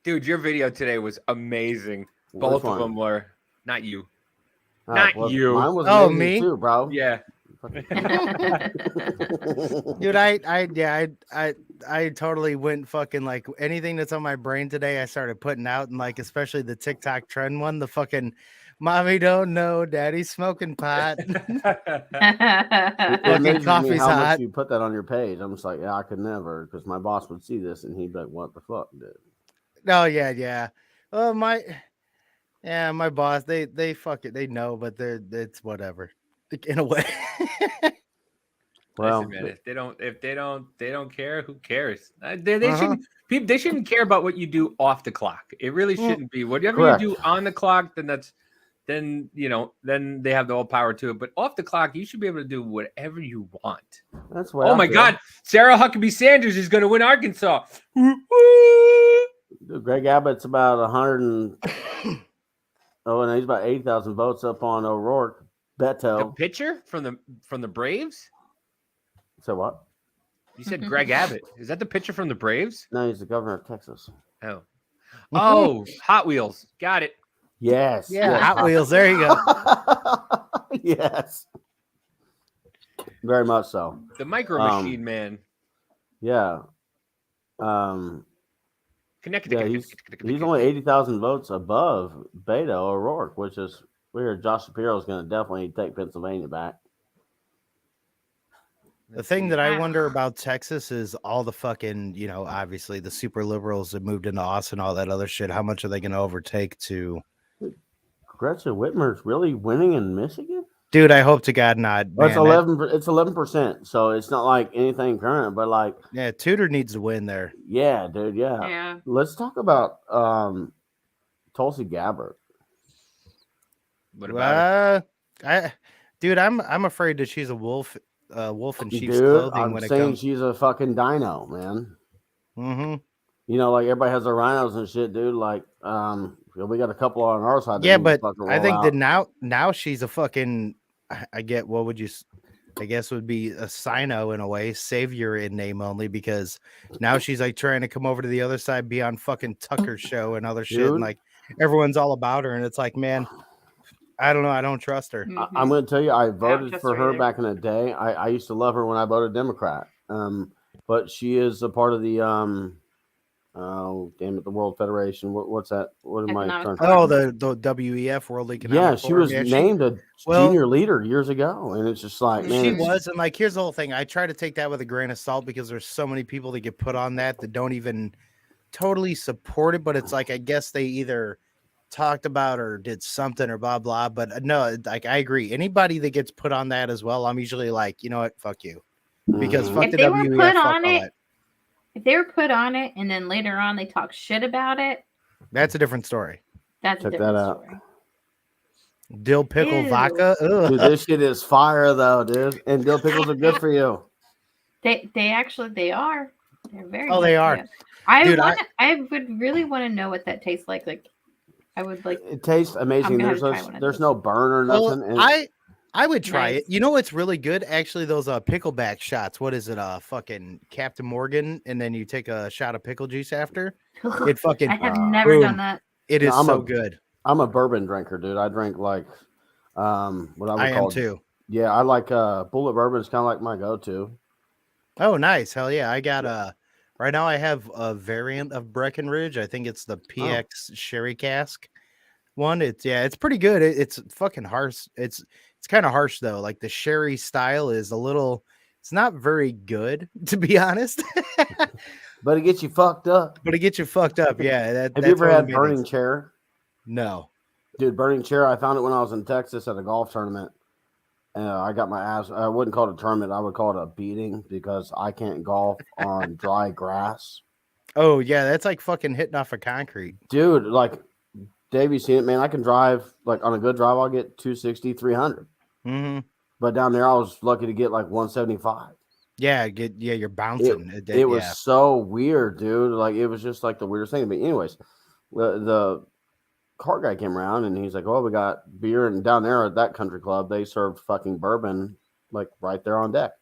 Dude, your video today was amazing. Which Both of one? them were not you. Oh, Not well, you. Mine was Oh, amazing me? too, bro. Yeah. Dude, I totally went fucking like anything that's on my brain today. I started putting out, and like especially the TikTok trend one, the fucking mommy don't know, daddy's smoking pot. It Fucking amazes me coffee's how hot. much you put that on your page. I'm just like, yeah, I could never, because my boss would see this and he'd be like, "What the fuck, dude?" Oh yeah. Well, my boss, they fuck it, they know, but it's whatever. In a way. Well, Listen, man, if they don't care, who cares? They Uh-huh. shouldn't. People, they shouldn't care about what you do off the clock. It really Well, shouldn't be. Whatever correct. you do on the clock, then then they have the whole power to it. But off the clock, you should be able to do whatever you want. that's what. Oh my God, Sarah Huckabee Sanders is going to win Arkansas. Dude, Greg Abbott's about 100 and oh, and he's about 80,000 votes up on O'Rourke. The Beto. pitcher from the Braves. So what? You said Greg Abbott. Is that the pitcher from the Braves? No, he's the governor of Texas. Oh, Hot Wheels. Got it. Yes. Yeah, yes. Hot Wheels. There you go. Yes. Very much so. The Micro Machine Man. Yeah. Connect. Yeah, he's only 80,000 votes above Beto O'Rourke, which is weird. Josh Shapiro is going to definitely take Pennsylvania back. The thing that I Wow. wonder about Texas is all the fucking, obviously the super liberals that moved into Austin, all that other shit. How much are they going to overtake to? Gretchen Whitmer's really winning in Michigan? Dude, I hope to God not. Well, it's man. 11. It's 11%. So it's not like anything current, but like, Yeah, Tudor needs to win there. yeah, dude, yeah. Yeah. Let's talk about Tulsi Gabbard. What about her? I'm afraid that she's a wolf in sheep's Dude, clothing I'm when it saying comes. she's a fucking dino, man. Mm-hmm. Like everybody has their rhinos and shit, dude. Like, we got a couple on our side. that Yeah, need to but fucking I roll think out. that now she's a fucking. I get what would you? I guess would be a Sino in a way, savior in name only, because now she's like trying to come over to the other side, be on fucking Tucker's show and other shit, Dude. and like everyone's all about her, and it's like, man, I don't know, I don't trust her. Mhm. I'm going to tell you, I voted trust for her her either. back in the day. I used to love her when I voted Democrat. But but she is a part of the oh damn it, the World Federation. What's that? What am I Economic trying? Oh, the WEF, World Economic Yeah, she Forum. was Yeah, named a well- junior leader years ago, and it's just like, man, She it's- was, and like, here's the whole thing. I try to take that with a grain of salt because there's so many people that get put on that don't even totally support it. But it's like, I guess they either talked about or did something or blah blah. But no, like, I agree. Anybody that gets put on that as well, I'm usually like, you know what, fuck you, because Mhm. fuck If the they were WEF, put fuck on all it- that. If they were put on it and then later on they talk shit about it, That's a different story. that's a Check that different out. story. Dill pickle Ew. vodka. Ugh. Dude, this shit is fire though, dude. And dill pickles are good for you. They actually they are. They're very. Oh, they good for are. you. I Dude, I would really want to know what that tastes like. Like, I would like. It tastes amazing. gonna have There's to try one of there's those. no burn or nothing. Well, and I would try Nice. it. You know what's really good? Actually, those pickleback shots. What is it? Fucking Captain Morgan, and then you take a shot of pickle juice after. It fucking I have uh, never boom. done that. it is I'm so a- good. I'm a bourbon drinker, dude. I drink like what I would I call am too. Yeah, I like bullet bourbon is kind of like my go-to. Oh, nice. Hell yeah. I got right now I have a variant of Breckenridge. I think it's the PX Sherry Cask one. It's pretty good. It's fucking harsh. It's kind of harsh though. Like the sherry style is it's not very good, to be honest. But it gets you fucked up. But it gets you fucked up. Yeah. Have That's you ever one of had the burning things. chair? No. Dude, burning chair. I found it when I was in Texas at a golf tournament. I got my ass. I wouldn't call it a tournament. I would call it a beating because I can't golf on dry grass. Oh yeah, that's like fucking hitting off of concrete. Dude, like, Dave, you seen it, man? I can drive, like, on a good drive, I'll get 260, 300. Mm-hmm. But down there, I was lucky to get like 175. Yeah, you're bouncing. It was so weird, dude. Like, it was just like the weirdest thing. But anyways, the car guy came around and he's like, "Oh, we got beer." And down there at that country club, they served fucking bourbon like right there on deck.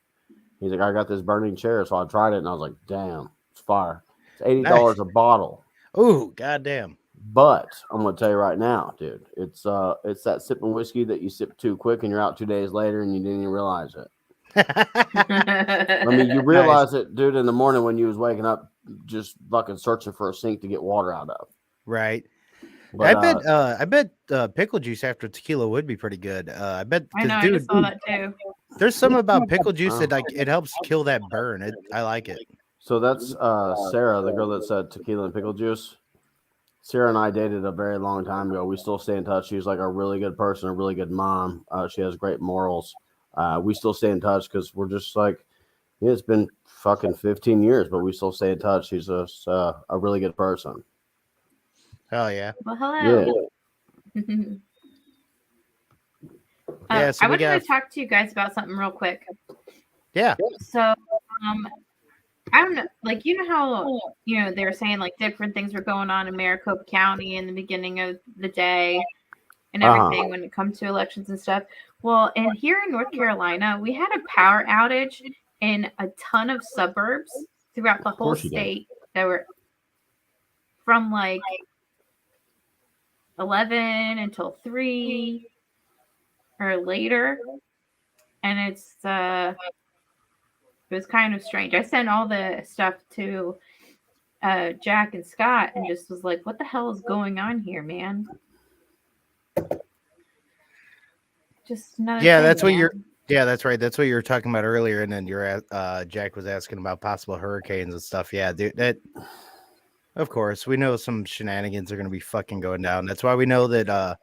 He's like, "I got this burning chair," so I tried it and I was like, "Damn, it's fire." It's $80 a bottle. Oh, goddamn. But I'm gonna tell you right now, dude, it's that sipping whiskey that you sip too quick and you're out 2 days later and you didn't even realize it. I mean, you realize it, dude, in the morning when you was waking up, just fucking searching for a sink to get water out of. Right. But, I bet pickle juice after tequila would be pretty good. I bet, I know. I dude, just saw that too. there's something about pickle juice that like it helps kill that burn. I like it. So that's Sarah, the girl that said tequila and pickle juice. Sarah and I dated a very long time ago. We still stay in touch. She's like a really good person, a really good mom. She has great morals. We still stay in touch because we're just like, yeah, it's been fucking 15 years, but we still stay in touch. She's a really good person. Hell yeah. Well, hello. Yeah, so I we wanted got- to talk to you guys about something real quick. Yeah. So, I don't know, like, you know how, they were saying like different things were going on in Maricopa County in the beginning of the day and everything when it comes to elections and stuff. Well, and here in North Carolina, we had a power outage in a ton of suburbs throughout the whole course you did. state that were from like 11 until 3 or later. And it was kind of strange. I sent all the stuff to Jack and Scott and just was like, what the hell is going on here, man? Just another Yeah, thing, that's what man. you're. Yeah, that's right. That's what you were talking about earlier, and then Jack was asking about possible hurricanes and stuff. Yeah, dude. That, of course, we know some shenanigans are going to be fucking going down. That's why we know that.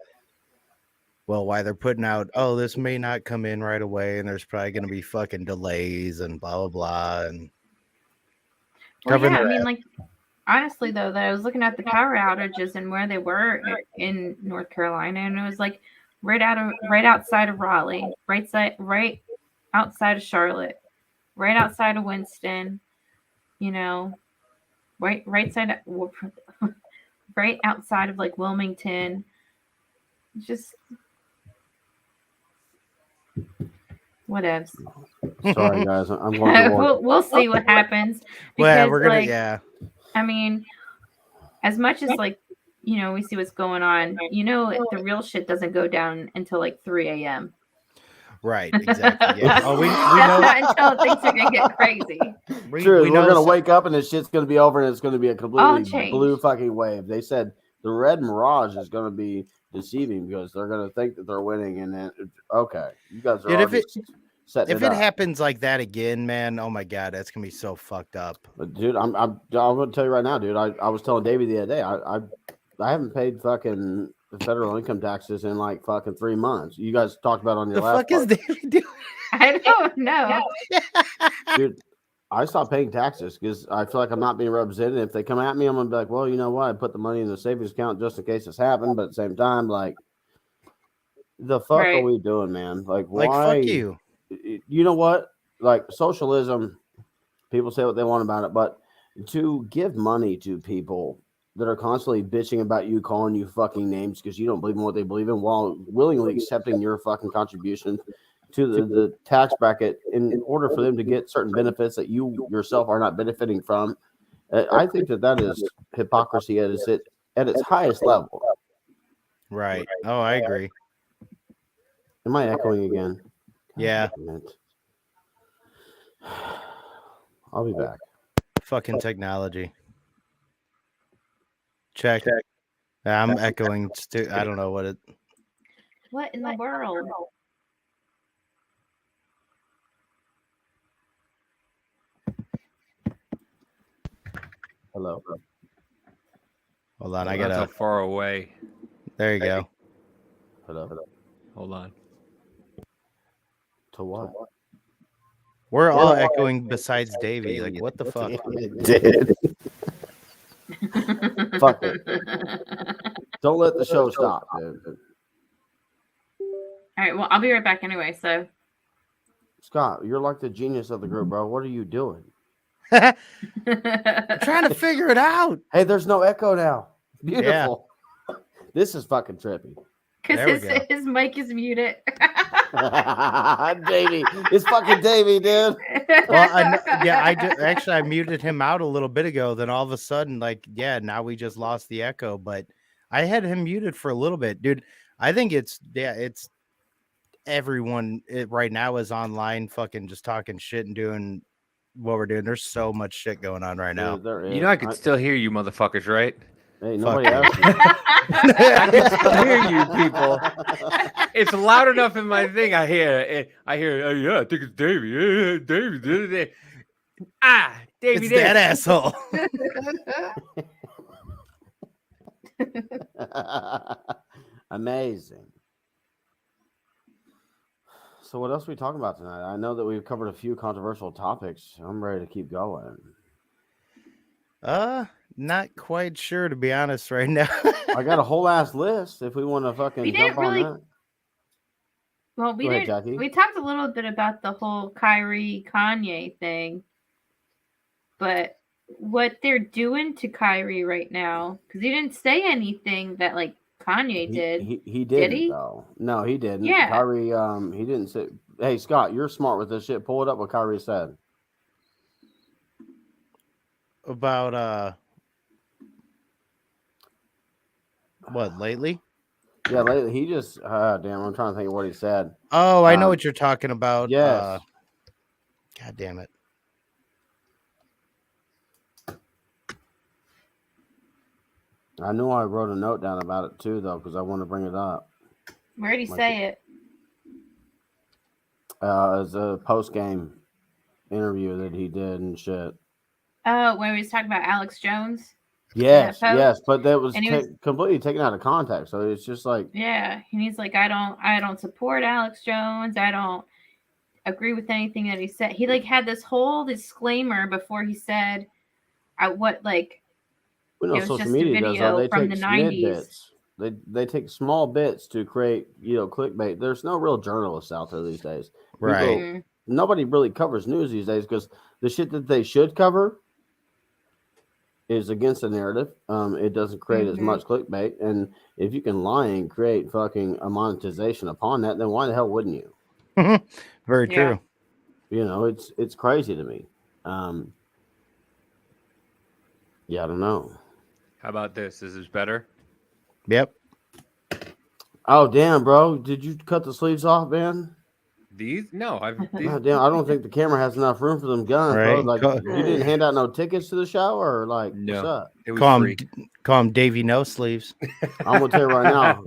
Why they're putting out, oh, this may not come in right away, and there's probably going to be fucking delays and blah blah blah. And Well, covering yeah, I their mean, ass. like, honestly, though, that I was looking at the power outages and where they were in North Carolina, and it was like right outside of Raleigh, right outside of Charlotte, right outside of Winston, right outside of like Wilmington. Just whatevs. Sorry, guys. I'm going to work. we'll see what happens. Well, Because, we're gonna. like, Yeah. I mean, as much as like, we see what's going on, the real shit doesn't go down until like 3 a.m. Right, exactly. Yeah. Oh, we That's know. not until things are gonna get crazy. True, We we're know gonna some- wake up and this shit's gonna be over and it's gonna be a completely change. blue fucking wave. They said the red mirage is gonna be deceiving because they're gonna think that they're winning and then okay, you guys are Dude, if already setting If it it up. happens like that again, man, oh my god, that's gonna be so fucked up. But dude, I'm gonna tell you right now, dude. I was telling Davey the other day, I haven't paid fucking the federal income taxes in like fucking 3 months. You guys talked about it on your The last fuck is David doing? I don't know. dude. I stopped paying taxes because I feel like I'm not being represented. If they come at me, I'm gonna be like, well, you know what? I put the money in the savings account just in case this happened. But at the same time, like, the fuck are Right. we doing, man? Like, why? Like, fuck you. You know what? Like socialism, people say what they want about it, but to give money to people that are constantly bitching about you, calling you fucking names because you don't believe in what they believe in, while willingly accepting your fucking contribution to the tax bracket in order for them to get certain benefits that you yourself are not benefiting from, I think that is hypocrisy at its highest level. Right. Oh, I agree. Am I echoing again? Yeah. Damn it. I'll be back. Fucking technology. Check. Yeah, I'm echoing. I don't know what it. What in the world? Hello. Hold on, I Not so gotta. far away. There you go. Hello. Hold on. To what? We're all echoing besides Davey. Like, what the fuck? It did. Fuck it. Don't let the show stop, dude. All right, well, I'll be right back anyway. So, Scott, you're like the genius of the group, bro. What are you doing? I'm trying to figure it out. Hey, there's no echo now. Beautiful. This is fucking trippy. There we because go. his mic is muted. Davey. It's fucking Davey, dude. Well, I muted him out a little bit ago. Then all of a sudden, like, yeah, now we just lost the echo. But I had him muted for a little bit, dude. I think it's everyone right now is online, fucking just talking shit and doing what we're doing. There's so much shit going on right now. Dude, there is. You know I can still hear you, motherfuckers, right? Hey, Fuck nobody you. asked you. I can still hear you, people. It's loud enough in my thing. I hear it. I hear. Yeah, I think it's Davey. Yeah, Davey did it. Davey It's did that it. asshole. Amazing. So what else are we talking about tonight? I know that we've covered a few controversial topics. I'm ready to keep going. Not quite sure to be honest right now. I got a whole ass list if we want to fucking We jump didn't on really- that. Well, we Go ahead, didn't. Jackie. We talked a little bit about the whole Kyrie Kanye thing, but what they're doing to Kyrie right now, because he didn't say anything that like Kanye did. He didn't he? though. No, he didn't. Yeah. Kyrie, he didn't say. Hey, Scott, you're smart with this shit. Pull it up what Kyrie said. About what lately? Yeah, lately he just damn. I'm trying to think of what he said. Oh, I know Um, what you're talking about. Yes. God damn it. I know I wrote a note down about it too, though, because I want to bring it up. Where'd he Like say it? As a post game interview that he did and shit. Oh, when he was talking about Alex Jones. Yes, post? yes, but that was And he was- completely taken out of context. So it's just like, Yeah, and he's like, I don't support Alex Jones. I don't agree with anything that he said. He like had this whole disclaimer before he said, what like we know it was social just a media does. video Though. They from take the 90s. bits. They take small bits to create clickbait. There's no real journalists out there these days. Right. Mm, Nobody really covers news these days because the shit that they should cover is against the narrative. It doesn't create as Mhm. much clickbait, and if you can lie and create fucking a monetization upon that, then why the hell wouldn't you? Very Yeah. true. It's crazy to me. Yeah, I don't know. How about this? Is this better? Yep. Oh damn, bro! Did you cut the sleeves off, man? These? No, these, God damn, I don't think the camera has enough room for them guns, bro. Right. Like, you didn't hand out no tickets to the show, or like, what's No. up? it was Call free. him Davey No Sleeves. I'm gonna tell you right now,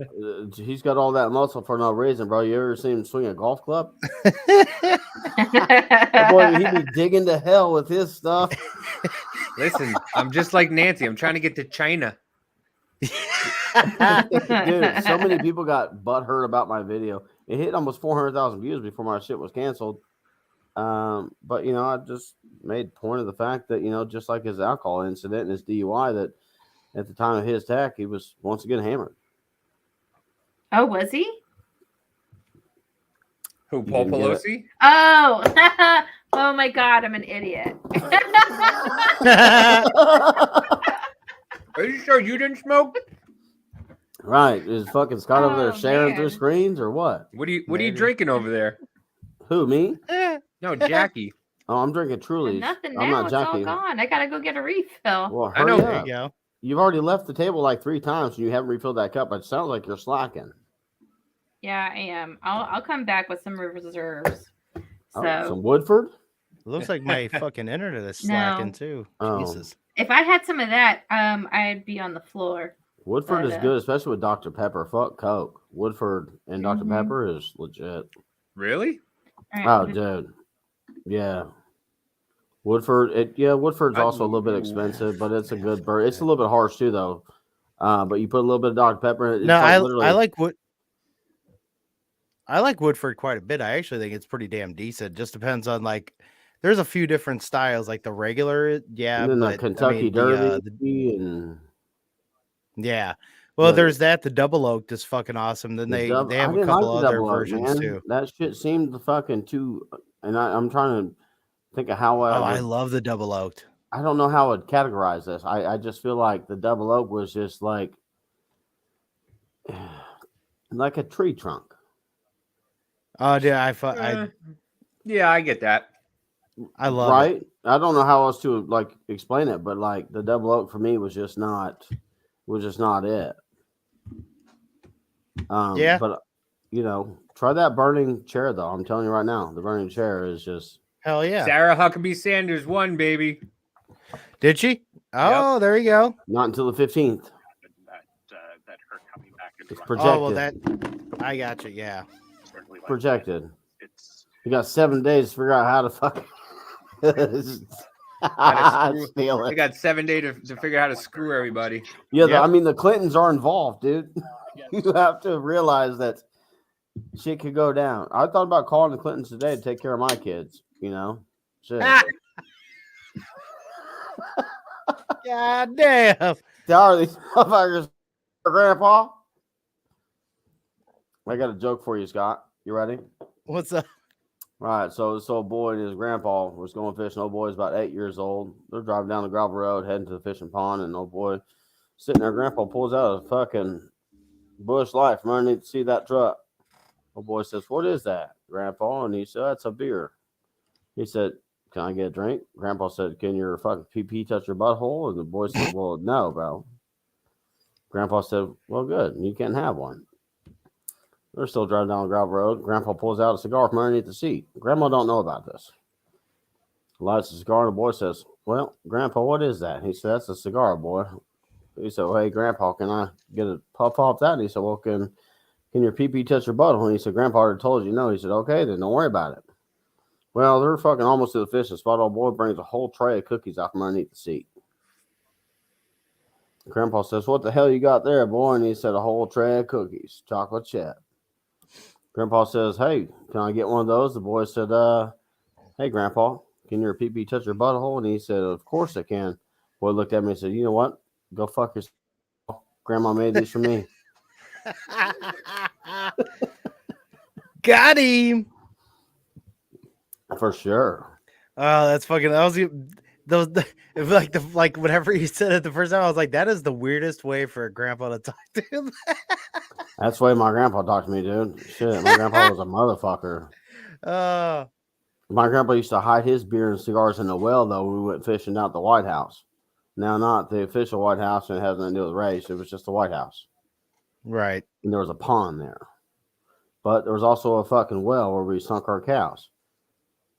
he's got all that muscle for no reason, bro. You ever seen him swing a golf club? That boy, he be digging to hell with his stuff. Listen, I'm just like Nancy. I'm trying to get to China. Dude, so many people got butthurt about my video. It hit almost 400,000 views before my shit was canceled. But you know, I just made point of the fact that, you know, just like his alcohol incident and his DUI, that at the time of his attack, he was once again hammered. Oh, was he? Who, Paul didn't get it? Pelosi? Oh, oh my God, I'm an idiot. Are you sure you didn't smoke? Right. Is fucking Scott over there Oh, sharing through man. screens or what? What are you Maybe. drinking over there? Who, me? No, Jackie. Oh, I'm drinking Truly's. Nothing I'm now. not It's all Jackie. gone. I gotta go get a refill. Well, I know. hurry There up. you go. You've already left the table like 3 times and you haven't refilled that cup. It sounds like you're slacking. Yeah, I am. I'll come back with some reserves. So Oh, some Woodford? Looks like my fucking internet is No. slacking too. Oh. Jesus. if I had some of that, I'd be on the floor. Woodford is But, good, especially with Dr. Pepper. Fuck Coke. Woodford and Dr. Mhm. Pepper is legit. Really? All Oh, right. dude. Yeah. Woodford, Woodford's also a little bit expensive, but it's a good bird. It's a little bit harsh too, though. But you put a little bit of Dr. Pepper in it. It's No, like I literally- like Woodford quite a bit. I actually think it's pretty damn decent. Just depends on like there's a few different styles, like the regular, yeah, and then but the Kentucky I mean, Derby and yeah. Well, But- there's that. The double oak is fucking awesome. Then the they dub- they I have a didn't couple like the other double oak, versions man. too. That shit seemed fucking too. And I'm trying to think of how Oh, I would- love the double oaked. I don't know how I'd categorize this. I just feel like the double oak was just like a tree trunk. Oh, dude, I Yeah, I get that. love it. Right? I don't know how else to like explain it, but like the double oak for me was just not it. Yeah. But you know, try that burning chair though. I'm telling you right now, the burning chair is just Hell yeah. Sarah Huckabee Sanders won, baby. Did she? Oh, there you go. not until the 15th. That her coming back into It's running projected. Oh well, that I got you. Yeah. certainly like Projected. it's You got 7 days to figure out how to fuck. Gotta Steal They it. got 7 days to figure out how to screw everybody. Yeah, Yep. I mean the Clintons are involved, dude. You have to realize that shit could go down. I thought about calling the Clintons today to take care of my kids. You know, shit. God damn. Are these motherfuckers, Grandpa? I got a joke for you, Scott. You ready? What's up? All right, so this old boy and his grandpa was going fishing. Old boy's about 8 years old. They're driving down the gravel road, heading to the fishing pond, and old boy sitting there. Grandpa pulls out a fucking Bush Light from underneath to see that truck. Old boy says, "What is that, Grandpa?" And he said, "That's a beer." He said, "Can I get a drink?" Grandpa said, "Can your fucking PP touch your butthole?" And the boy said, "Well, no, bro." Grandpa said, "Well, good. You can't have one." They're still driving down the gravel road. Grandpa pulls out a cigar from underneath the seat. Grandma don't know about this. Lights the cigar, and the boy says, "Well, Grandpa, what is that?" He said, "That's a cigar, boy." He said, "Well, hey, Grandpa, can I get a puff off that?" And he said, "Well, can your pee-pee touch your butthole?" And he said, "Grandpa already told you no." He said, "Okay, then don't worry about it." Well, they're fucking almost to the fishing spot. Old boy brings a whole tray of cookies out from underneath the seat. Grandpa says, "What the hell you got there, boy?" And he said, "A whole tray of cookies, chocolate chip." Grandpa says, "Hey, can I get one of those?" The boy said, "Hey, Grandpa, can your pee-pee touch your butthole?" And he said, "Of course it can." Boy looked at me and said, "You know what? Go fuck yourself. Grandma made these for me." Got him. For sure. Oh, that's fucking. That was those like whatever you said it the first time. I was like, that is the weirdest way for a grandpa to talk to him. That's the way my grandpa talked to me, dude. Shit, my grandpa was a motherfucker. My grandpa used to hide his beer and cigars in the well, though, when we went fishing out the White House. Now, not the official White House, and it has nothing to do with race. It was just the White House. Right. And there was a pond there. but there was also a fucking well where we sunk our cows.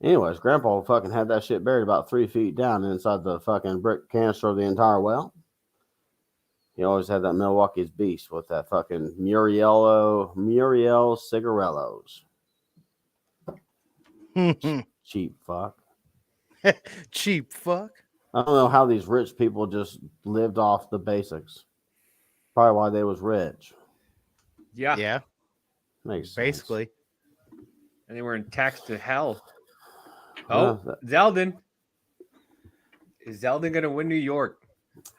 Anyways, Grandpa fucking had that shit buried about 3 feet down inside the fucking brick canister of the entire well. He always had that Milwaukee's Beast with that fucking Muriel cigarellos. Cheap fuck. Cheap fuck. I don't know how these rich people just lived off the basics. Probably why they was rich. Yeah. Yeah, Makes sense. basically. And they were in tax to hell. Yeah, Oh, that- Zeldin. Is Zeldin going to win New York?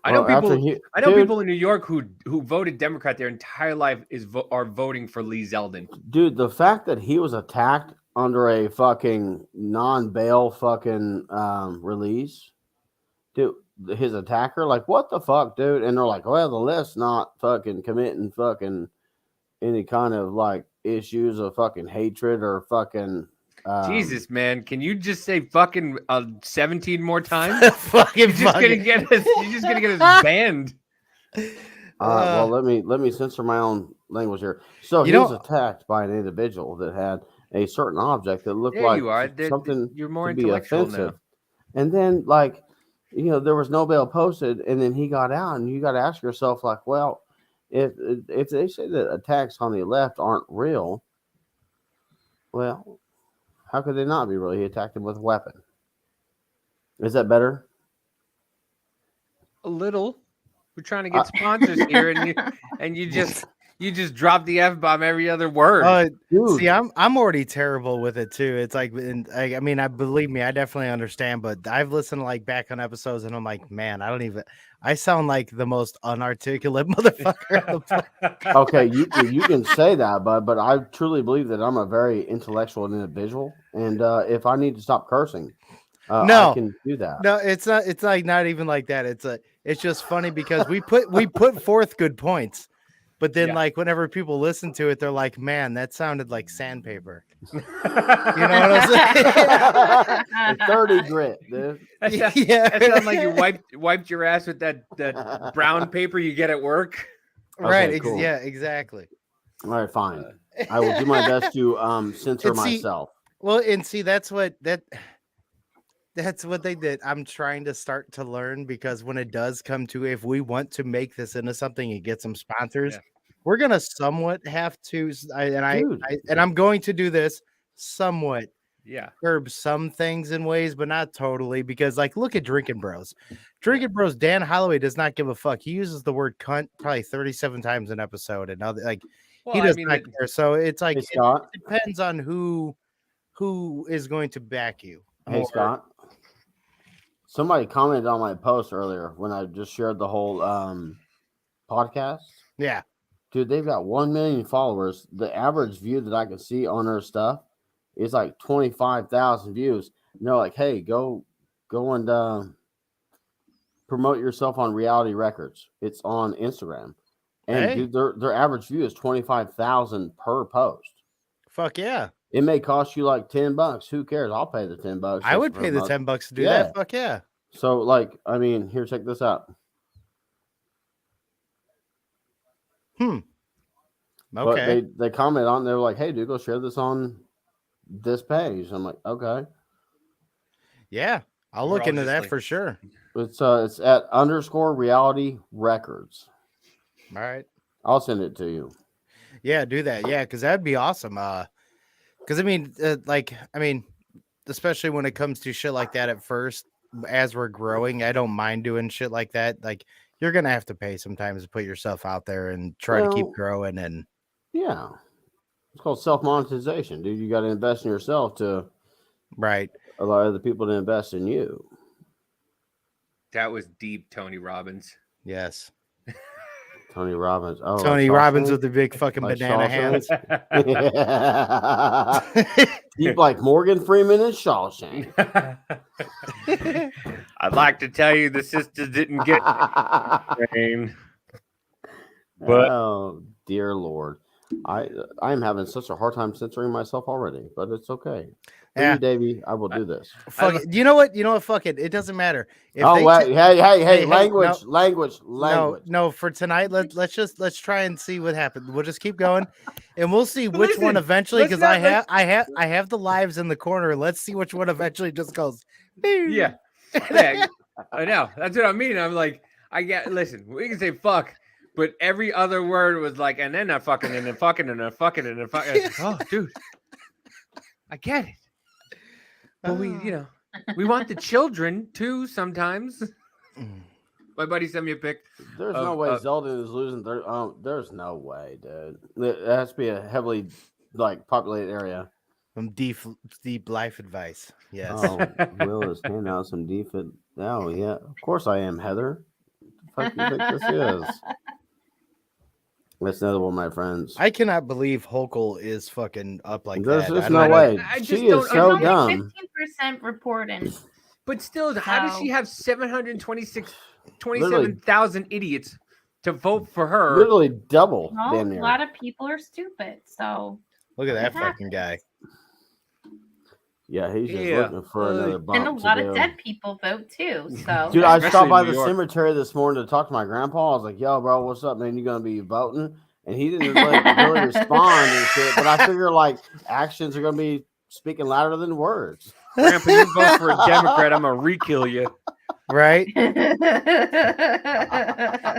I Well, know after people. he- I know dude, people in New York who voted Democrat their entire life are voting for Lee Zeldin. Dude, the fact that he was attacked under a fucking non-bail fucking release, dude, his attacker, like, what the fuck, dude? And they're like, well, the left's not fucking committing fucking any kind of like issues of fucking hatred or fucking Jesus, man, can you just say fucking 17 more times? Fucking You're just gonna get us. You're just gonna get us banned. well, let me censor my own language here. So You he was know- attacked by an individual that had a certain object that looked There like you are. something You're more to be intellectual offensive. now. And then, like, there was no bail posted, and then he got out, and you got to ask yourself, like, well, if they say that attacks on the left aren't real, well, how could they not be real? He attacked him with a weapon. Is that better? A little. We're trying to get sponsors here, and you just drop the F-bomb every other word. Dude, See, I'm already terrible with it too. It's like, I mean, I believe me, I definitely understand, but I've listened like back on episodes, and I'm like, man, I sound like the most unarticulate motherfucker. on the planet. okay, you can say that, but I truly believe that I'm a very intellectual individual, and if I need to stop cursing, No. I can do that. No, it's not. It's like not even like that. It's just funny because we put forth good points, but then Yeah. like whenever people listen to it, they're like, man, that sounded like sandpaper. You know what I'm saying? 30 grit, dude. That sounds, Yeah. that sounds like you wiped your ass with that brown paper you get at work. Right. Okay, cool. Yeah, exactly. All right, fine. I will do my best to censor And see- myself. Well, and see, that's what they did. I'm trying to start to learn because when it does come to, if we want to make this into something and get some sponsors, Yeah. we're gonna somewhat have to. Dude. I'm going to do this somewhat. Yeah. Curb some things in ways, but not totally. Because, like, look at Drinking Bros. Drinking Bros. Dan Holloway does not give a fuck. He uses the word "cunt" probably 37 times an episode, and other like Well, he I does mean, not it- care. So it's like Hey, Scott. it depends on who is going to back you. Hey, more. Scott. Somebody commented on my post earlier when I just shared the whole podcast. Yeah. Dude, they've got 1 million followers. The average view that I can see on their stuff is like 25,000 views. And they're like, hey, go and promote yourself on Reality Records. It's on Instagram. And Hey. dude, their average view is 25,000 per post. Fuck yeah. It may cost you like $10. Who cares? I'll pay the $10. I would just pay for the my- $10 to do Yeah. that. Fuck yeah. So, like, I mean, here, check this out. Okay. But they comment on. They were like, "Hey, dude, go share this on this page." I'm like, "Okay." Yeah. I'll We're look all into just that like- for sure. It's at _Reality Records. All right. I'll send it to you. Yeah, do that. Yeah, because that'd be awesome. Because I mean, especially when it comes to shit like that at first, as we're growing, I don't mind doing shit like that. Like, you're gonna have to pay sometimes to put yourself out there and try to keep Well- growing. And Yeah, it's called self monetization, dude. You got to invest in yourself to right. allow other people to invest in you. That was deep, Tony Robbins. Yes. Tony Robbins. Oh, like Tony Robbins Shawshank? with the big fucking Like banana hands. Deep like Morgan Freeman and Shawshank. I'd like to tell you the sisters didn't get trained. But- Oh dear Lord. I am having such a hard time censoring myself already, but it's okay. For Yeah. you, Davey, I will do this. Fuck it. You know what? Fuck it. It doesn't matter. If Oh they wait, ta- hey, hey, language, no. language. No, for tonight, let's try and see what happens. We'll just keep going, and we'll see which one Listen, eventually. let's Because not- I have the lives in the corner. Let's see which one eventually just goes. Yeah. Yeah, I know. That's what I mean. I'm like, listen, we can say fuck, but every other word was like, and then not fucking, and then fucking, and then fucking, and then fucking. It's like, oh, dude, I get it. But we want the children too sometimes. My buddy sent me a pic. There's no way Zelda is losing. There's no way, dude. It has to be a heavily populated area. Some deep life advice. Yes. Oh, Will is handing out some defense. Oh yeah, of course I am, Heather. What the fuck do you think this is? That's another one, my friends. I cannot believe Hochul is fucking up like There's that. just I no don't- way. I just She don't- is I so don't- dumb. 15% reporting. But still, how does she So- have 27,000 idiots to vote for her? Literally double. Well, damn a near. lot of people are stupid. So Look at that It fucking guy. Yeah, he's just Yeah. looking for another bump. and a to lot do. of dead people vote too. So Dude, I Especially stopped by in New the York. cemetery this morning to talk to my grandpa. I was like, "Yo, bro, what's up, man? You gonna be voting?" And he didn't really respond and shit. But I figure actions are gonna be speaking louder than words. Grandpa, you vote for a Democrat, I'm gonna re-kill you. Right?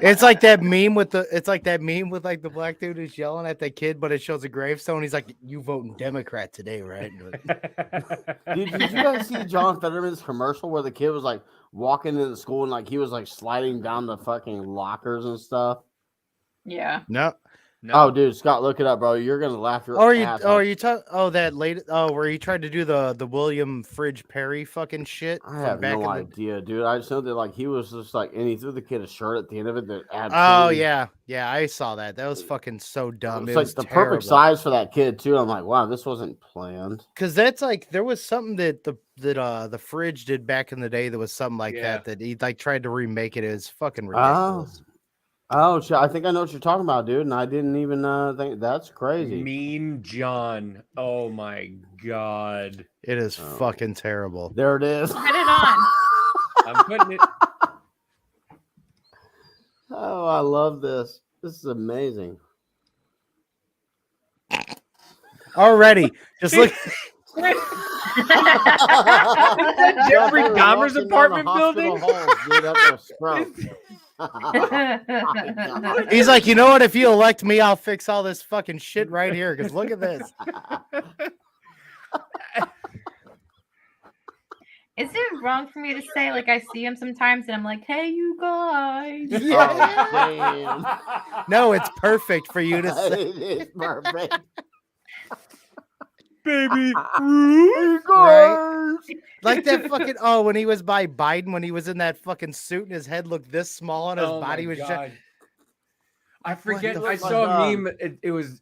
It's like that meme with the black dude who's yelling at the kid, but it shows a gravestone. He's like, "You voting Democrat today, right?" Dude, did you guys see John Fetterman's commercial where the kid was walking into school and he was sliding down the fucking lockers and stuff? yeah. No. No. Oh, dude, Scott, look it up, bro. You're gonna laugh your ass off. Are you talking? Oh, that late. Oh, where he tried to do the William Fridge Perry fucking shit. I from have back no in the- idea, dude. I just know that he was just and he threw the kid a shirt at the end of it. That Oh absolutely, yeah, I saw that. That was fucking so dumb. it's It was the perfect size for that kid too. I'm like, wow, this wasn't planned. Because that's there was something that the Fridge did back in the day. That was something like Yeah. that he tried to remake it. It was fucking ridiculous. Oh, shit, I think I know what you're talking about, dude. And I didn't even think that's crazy. Mean John. Oh my god. It is Oh. fucking terrible. There it is. Put it on. I'm putting it. Oh, I love this. This is amazing. Already, just look. Jeffrey Walking Dahmer's down the apartment hospital building? halls, dude, after a stroke. Oh, He's like, you know what? If you elect me, I'll fix all this fucking shit right here. Because look at this. Is it wrong for me to say I see him sometimes and I'm like, hey, you guys? Oh, damn. No, it's perfect for you to say. It is perfect. Baby. Right? Like that fucking when he was by Biden, when he was in that fucking suit and his head looked this small and his Oh body my was just God. I forget. the I fuck? saw a meme. It was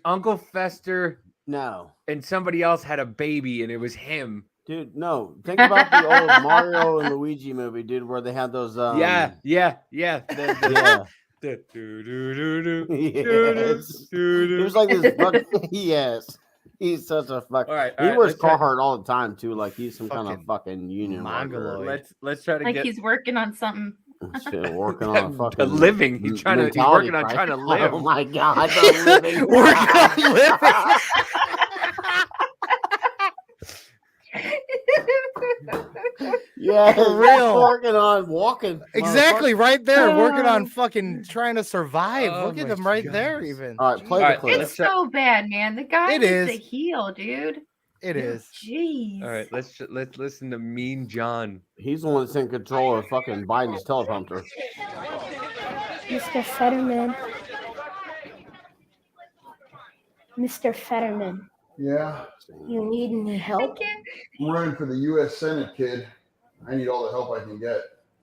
Uncle Fester No. and somebody else had a baby, and it was him. Dude, no. Think about the old Mario and Luigi movie, dude, where they had those. Yeah. Yeah. The do-do-do-do, Yes. do-do-do. It was like this. Yes. He's such a fuck. All right, He wears let's try- Carhartt all the time too. Like he's some kind of Fucking fucking union mongoloid. worker. Let's try to Like get he's working on something. Shit, working on a fucking a living. He's working on trying to live. Oh my god, the living. Working on living. Yeah, For real. working on walking. Exactly, right there, working on fucking trying to survive. Oh Look at my him right there, goodness. even. All right, play All the right, clip. let's It's try- so bad, man. The guy It needs is. to heal, dude. It is. Jeez. All right, let's listen to Mean John. He's the one that's in control of fucking Biden's teleprompter. Mr. Fetterman. Mr. Fetterman, Yeah, you need any help? I'm running for the U.S. Senate, kid. I need all the help I can get.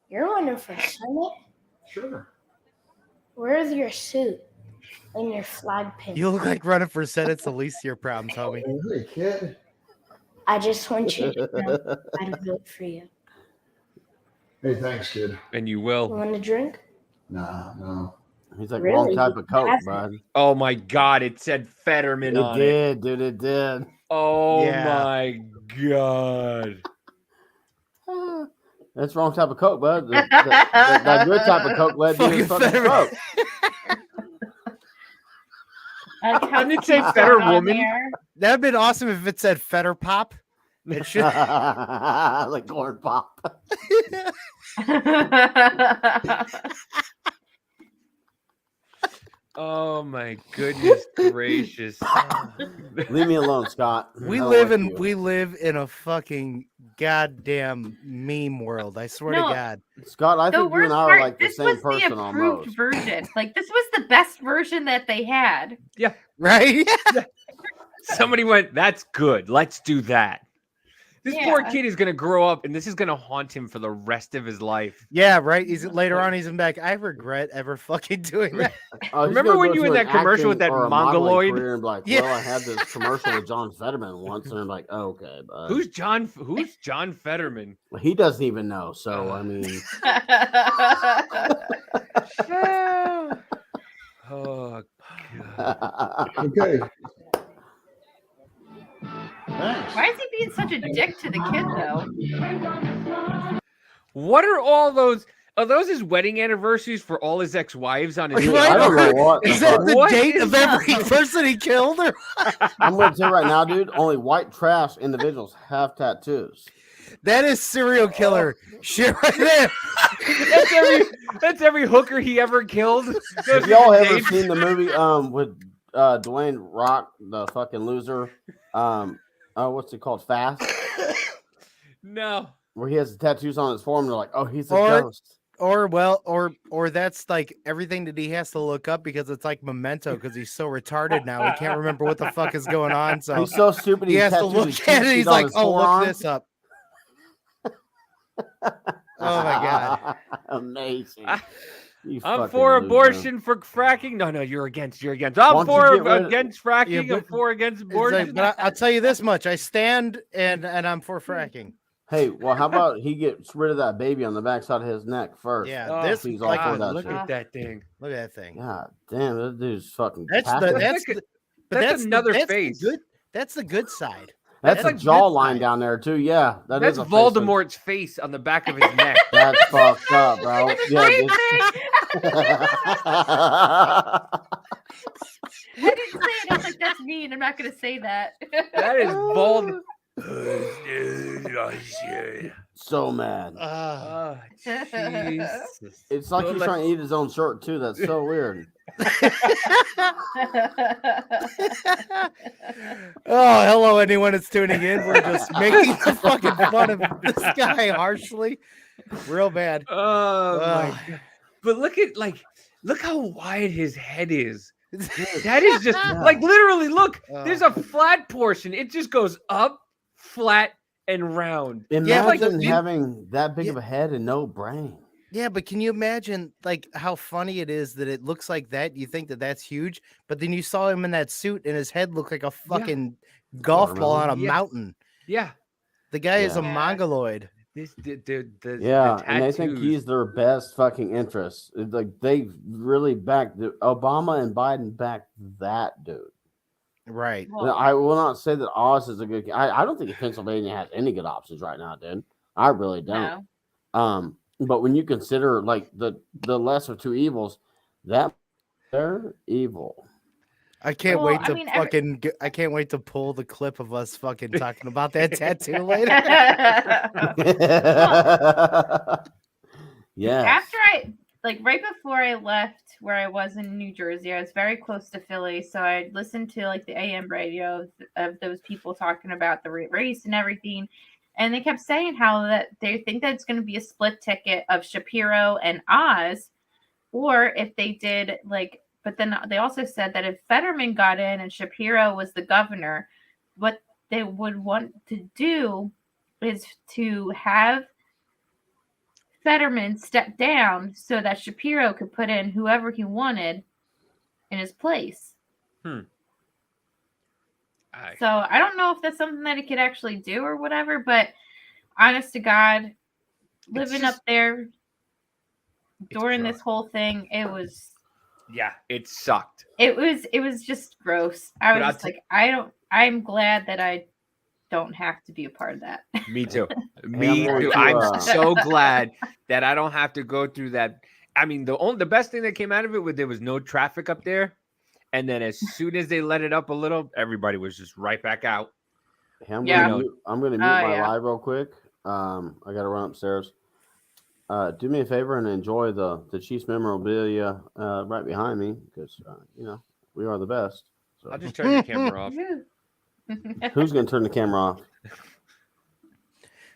You're running for Senate? Sure. Where's your suit and your flag pin? You look like running for Senate's the least of your problems, homie. Hey, kid. I just want you to know I'd vote for you. Hey, thanks, kid. And you You will. want a drink? Nah, no. He's like, wrong Really? type of coke, That's- bud. Oh my God! It said Fetterman It on it. did, dude. It did. Oh Yeah. my God! That's the wrong type of coke, bud. That good type of coke led to his Fucking fucking Fetterman. stroke. Didn't it say Fetter Woman? That'd have been awesome if it said Fetter Pop. It should. Like corn pop. Oh my goodness gracious! Leave me alone, Scott. We I don't live like in you. we live in a fucking goddamn meme world. I swear No. to God. Scott, I The think you worst and I are part, like the this same was the person approved almost. version. Like this was the best version that they had. Right? Somebody went, "That's good. Let's do that." This poor Yeah. kid is gonna grow up, and this is gonna haunt him for the rest of his life. Yeah, right. He's later on. He's in back. I regret ever fucking doing that. He's Remember gonna when go you to in an that commercial with acting that or a modeling mongoloid? career and be like, Yeah. well, I had this commercial with John Fetterman once, and I'm like, okay, bud. Who's John Fetterman? He doesn't even know. So I mean, Oh God. Okay. Thanks. Why is he being such a dick to the kid though? What are all those? Are those his wedding anniversaries for all his ex-wives on his? Right. I don't know what. the Is that fuck. the What date is of every person he killed? Or I'm going to tell you right now, dude. Only white trash individuals have tattoos. that is serial killer shit right there. That's every hooker he ever killed. Those Have are y'all the ever dates. seen the movie with Dwayne Rock, the fucking loser? What's it called? Fast, No. where he has the tattoos on his forearm. They're like, oh, he's a Or- ghost. Or that's like everything that he has to look up because it's like Memento because he's so retarded now he can't remember what the fuck is going on. So He's so stupid. he has to tattoos look his at it. cheat He's on like, his "Oh, forearm." look this up." Oh my god! Amazing. I- You I'm fucking for loser. abortion, for fracking. No, you're against. You're against. Why I'm don't you for get rid of- against fracking. Yeah, I'm but- for against It's abortion. like, but I'll tell you this much: I stand and I'm for fracking. Hey, well, how about he gets rid of that baby on the backside of his neck first? Yeah, Oh, this he's is all like for God, that look shit. at that thing. look at that thing. God damn, that dude's fucking. That's the tapping. that's like the, but that's the- another that's the face. good. That's the good side. That's that's a a good jawline side. down there too. Yeah, That's is a face of- Voldemort's face on the back of his neck. That's fucked up, bro. Yeah, Same this- thing. I didn't say it. I was like, that's mean. I'm not gonna say that. That is Vold. so mad. Oh, Jesus. It's like So he's like- trying to eat his own shirt too. That's so weird. Oh, hello, anyone that's tuning in. We're just making the fucking fun of this guy harshly, real bad. Oh my Ugh. God. But look how wide his head is. That is just Yeah. like literally look, Oh. there's a flat portion. It just goes up, flat, and round. Imagine like, having that big Yeah. of a head and no brain. Yeah, but can you imagine like how funny it is that it looks like that? You think that that's huge, but then you saw him in that suit and his head looked like a fucking golf ball on a Watermelon? Yeah. mountain. Yeah. The guy is a Yeah. mongoloid. This the Yeah, the and they think tattoos. he's their best fucking interest. It's like they really backed Obama and Biden backed that dude. Right. Now, I will not say that Oz is a good. I don't think Pennsylvania has any good options right now, dude. I really don't. No. But when you consider like the lesser of two evils, that they're evil. I can't Well, wait I to mean, I can't wait to pull the clip of us fucking talking about that tattoo later. Yeah. After right before I left where I was in New Jersey, I was very close to Philly, so I listened to like the AM radio of those people talking about the race and everything, and they kept saying how that they think that it's going to be a split ticket of Shapiro and Oz, or if they did like. But then they also said that if Fetterman got in and Shapiro was the governor, what they would want to do is to have Fetterman step down so that Shapiro could put in whoever he wanted in his place. So I don't know if that's something that he could actually do or whatever, but honest to God, living just- up there It's during rough. this whole thing, it was Yeah, it sucked. It was just gross. I But was I'll just like, I'm glad that I don't have to be a part of that. Me too. I'm Me going too. to, I'm so glad that I don't have to go through that. I mean, the best thing that came out of it was there was no traffic up there, and then as soon as they let it up a little, everybody was just right back out. Hey, I'm Yeah. gonna mute, I'm gonna mute Oh, my yeah. live real quick. I gotta run upstairs. Do me a favor and enjoy the Chiefs memorabilia right behind me because we are the best. So I'll just turn your camera off. who's gonna turn the camera off?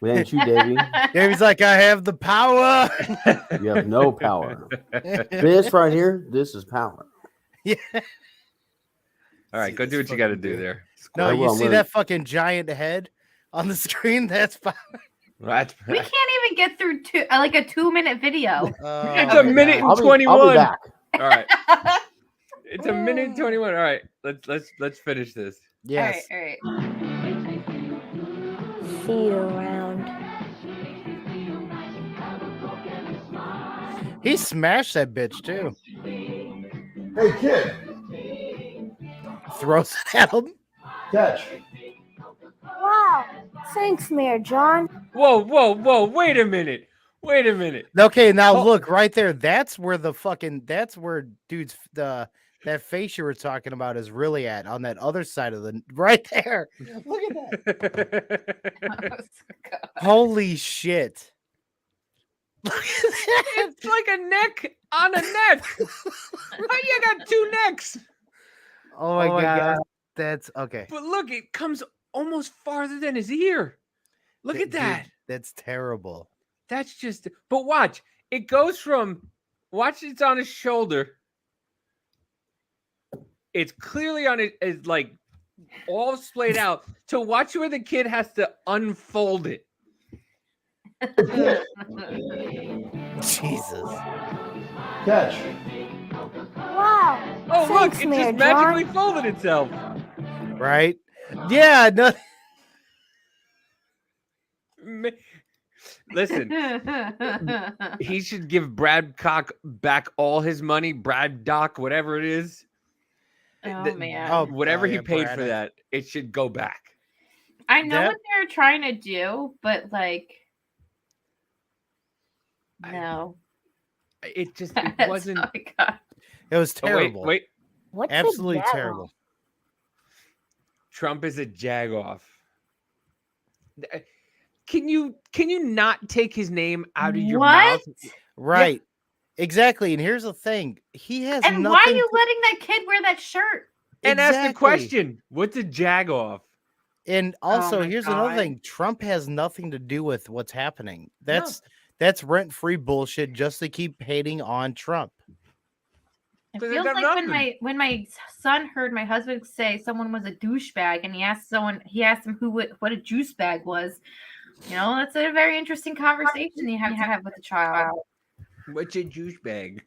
It ain't you, Davey. Davey's like, I have the power. You have no power. This right here, this is power. Yeah. All right, go do what you got to do there. No, I you will, see I'm that fucking giant head on the screen? That's power. That's, We can't even get through like a 2-minute video. It's a minute I'll and be 21. back. All right, it's a minute and 21. All right, let's finish this. Yes. All right. See you around. He smashed that bitch too. Hey, kid, Throws it at him. catch. Wow. Thanks, Mayor John. Whoa! Wait a minute. Okay, now Oh. look right there. That's where dude's that face you were talking about is really at on that other side of the right there. Look at that. Holy shit. Look at that. It's like a neck on a neck. How you got two necks? Oh my god. That's okay. But look, it comes almost farther than his ear. Look at Dude, that. that's terrible. That's just. But watch, it goes from. Watch, it's on his shoulder. It's clearly on it, it's like all splayed out. To watch where the kid has to unfold it. Jesus. Catch. Wow. Oh, Thanks, look, it Mayor just magically John. folded itself. Right? Yeah, no. Listen, he should give Brad Cock back all his money, Brad Doc, whatever it is. Oh man. Oh, Whatever he yeah, paid Brad, for that, it should go back. I know that- what they're trying to do, but like I- no. It just That's it wasn't. all I got. It was Oh, terrible. wait. What's Absolutely a ghetto? terrible. Trump is a jagoff. Can you not take his name out of your What? mouth? Right. Exactly. And here's the thing. He has And nothing why are you to- letting that kid wear that shirt? And ask the Exactly. question: what's a jagoff? And also, my here's another God. thing. Trump has nothing to do with what's happening. That's rent-free bullshit just to keep hating on Trump. It But they feels got like nothing. when my son heard my husband say someone was a douchebag, and he asked him what a juice bag was. You know, that's a very interesting conversation you have to have with a child. What's a juice bag?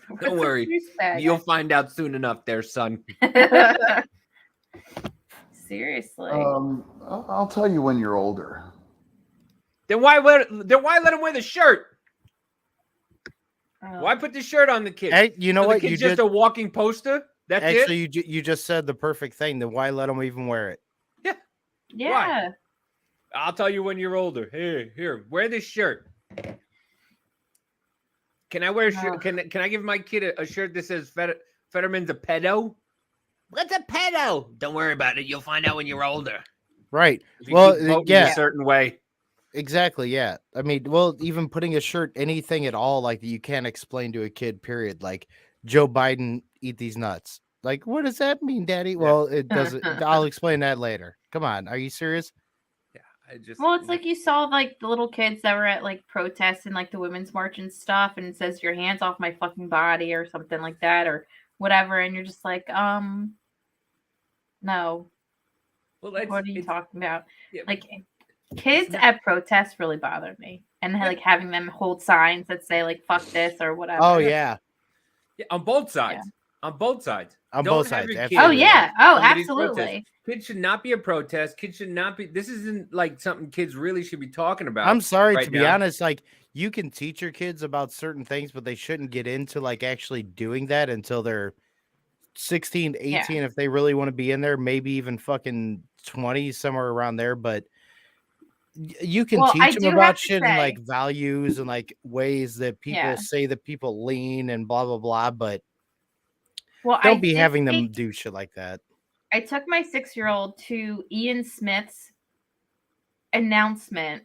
What's Don't a worry, juice bag? you'll find out soon enough, there, son. Seriously. I'll tell you when you're older. Then why let him wear the shirt? Oh. Why put the shirt on the kid? Hey, you know So what? The You kid's just a walking poster. That's actually it. you just said the perfect thing. Then why let him even wear it? Yeah. I'll tell you when you're older. Here, wear this shirt. Can I wear a shirt? Oh. Can I give my kid a shirt that says Fetterman's a pedo? What's a pedo? Don't worry about it. You'll find out when you're older. Right. If you Well, keep voting yeah. a certain way. Exactly. Yeah. I mean, well, even putting a shirt, anything at all, like you can't explain to a kid. Period. Like Joe Biden eat these nuts. Like, what does that mean, Daddy? Well, it doesn't. I'll explain that later. Come on. Are you serious? Well, it's like you saw like the little kids that were at like protests and like the women's march and stuff, and it says your hands off my fucking body or something like that or whatever, and you're just like, no. Well, What are you talking about? yeah, Like kids at protests really bothered me, and like having them hold signs that say like "fuck this" or whatever. Oh yeah. on both sides. On both sides. On Don't both have sides, your absolutely. Oh kids yeah. Oh, come to these absolutely. protests. Kids should not be a protest. Kids should not be. This isn't like something kids really should be talking about. I'm sorry right to be now. honest. Like, you can teach your kids about certain things, but they shouldn't get into like actually doing that until they're 16, 18. If they really want to be in there, maybe even fucking 20, somewhere around there. But you can Well, I teach them do have about to shit and like say- values and like ways that people Yeah. say that people lean and blah blah blah. But Well, don't I be did having them take- do shit like that. I took my 6-year-old to Ian Smith's announcement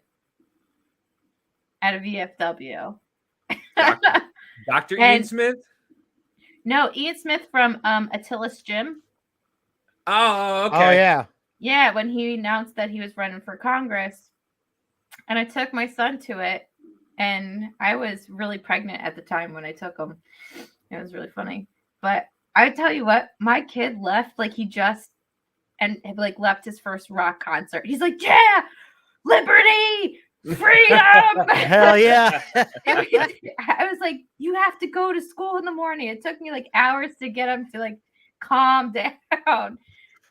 at a VFW. Dr. Ian And- Smith? No, Ian Smith from Attila's Gym. Oh, okay. Oh yeah. Yeah, when he announced that he was running for Congress. And I took my son to it. And I was really pregnant at the time when I took him. It was really funny. But I tell you what, my kid left like he just and had like left his first rock concert. He's like, yeah, liberty, freedom. Hell yeah. I was like, you have to go to school in the morning. It took me like hours to get him to like calm down.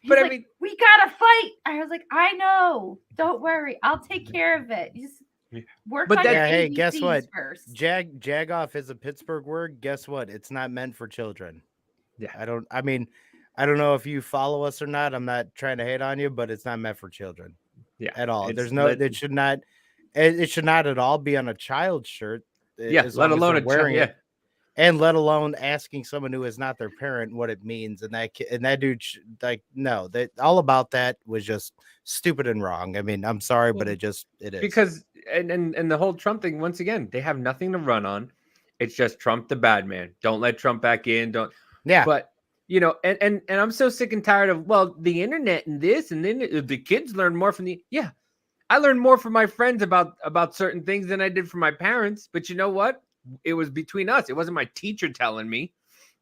He's But I like, mean- we gotta fight. I was like, I know. Don't worry. I'll take care of it. You just work But on that- your Yeah, hey, guess ABCs what? first. Jagoff is a Pittsburgh word. Guess what? It's not meant for children. Yeah. I don't know if you follow us or not. I'm not trying to hate on you, but it's not meant for children. Yeah, At all. it's There's no lit- it should not at all be on a child's shirt. Yeah, as let long as alone they're a wearing child. it. And let alone asking someone who is not their parent what it means. And that dude, like, no, that all about that was just stupid and wrong. I mean, I'm sorry, but it is. Because and the whole Trump thing, once again, they have nothing to run on. It's just Trump the bad man. Don't let Trump back in. Don't. Yeah. But you know, and I'm so sick and tired of, well, the internet and this, and then the kids learn more from the. Yeah, I learned more from my friends about certain things than I did from my parents. But you know what? It was between us. It wasn't my teacher telling me.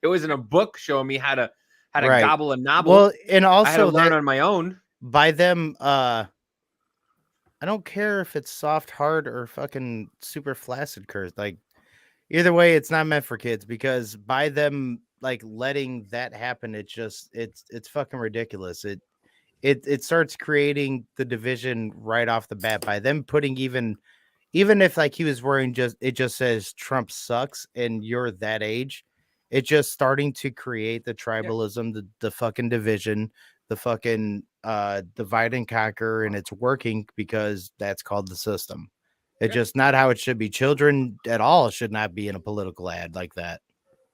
It wasn't a book showing me how to Right. gobble a novel. Well, and I had to also learn that on my own. by them, I don't care if it's soft, hard, or fucking super flaccid curse. Like, either way, it's not meant for kids, because by them like letting that happen, it's fucking ridiculous. It starts creating the division right off the bat by them putting even if like he was wearing it just says Trump sucks and you're that age, it's just starting to create the tribalism, the fucking division, the fucking divide and conquer, and it's working because that's called the system. It's just not how it should be. Children at all should not be in a political ad like that.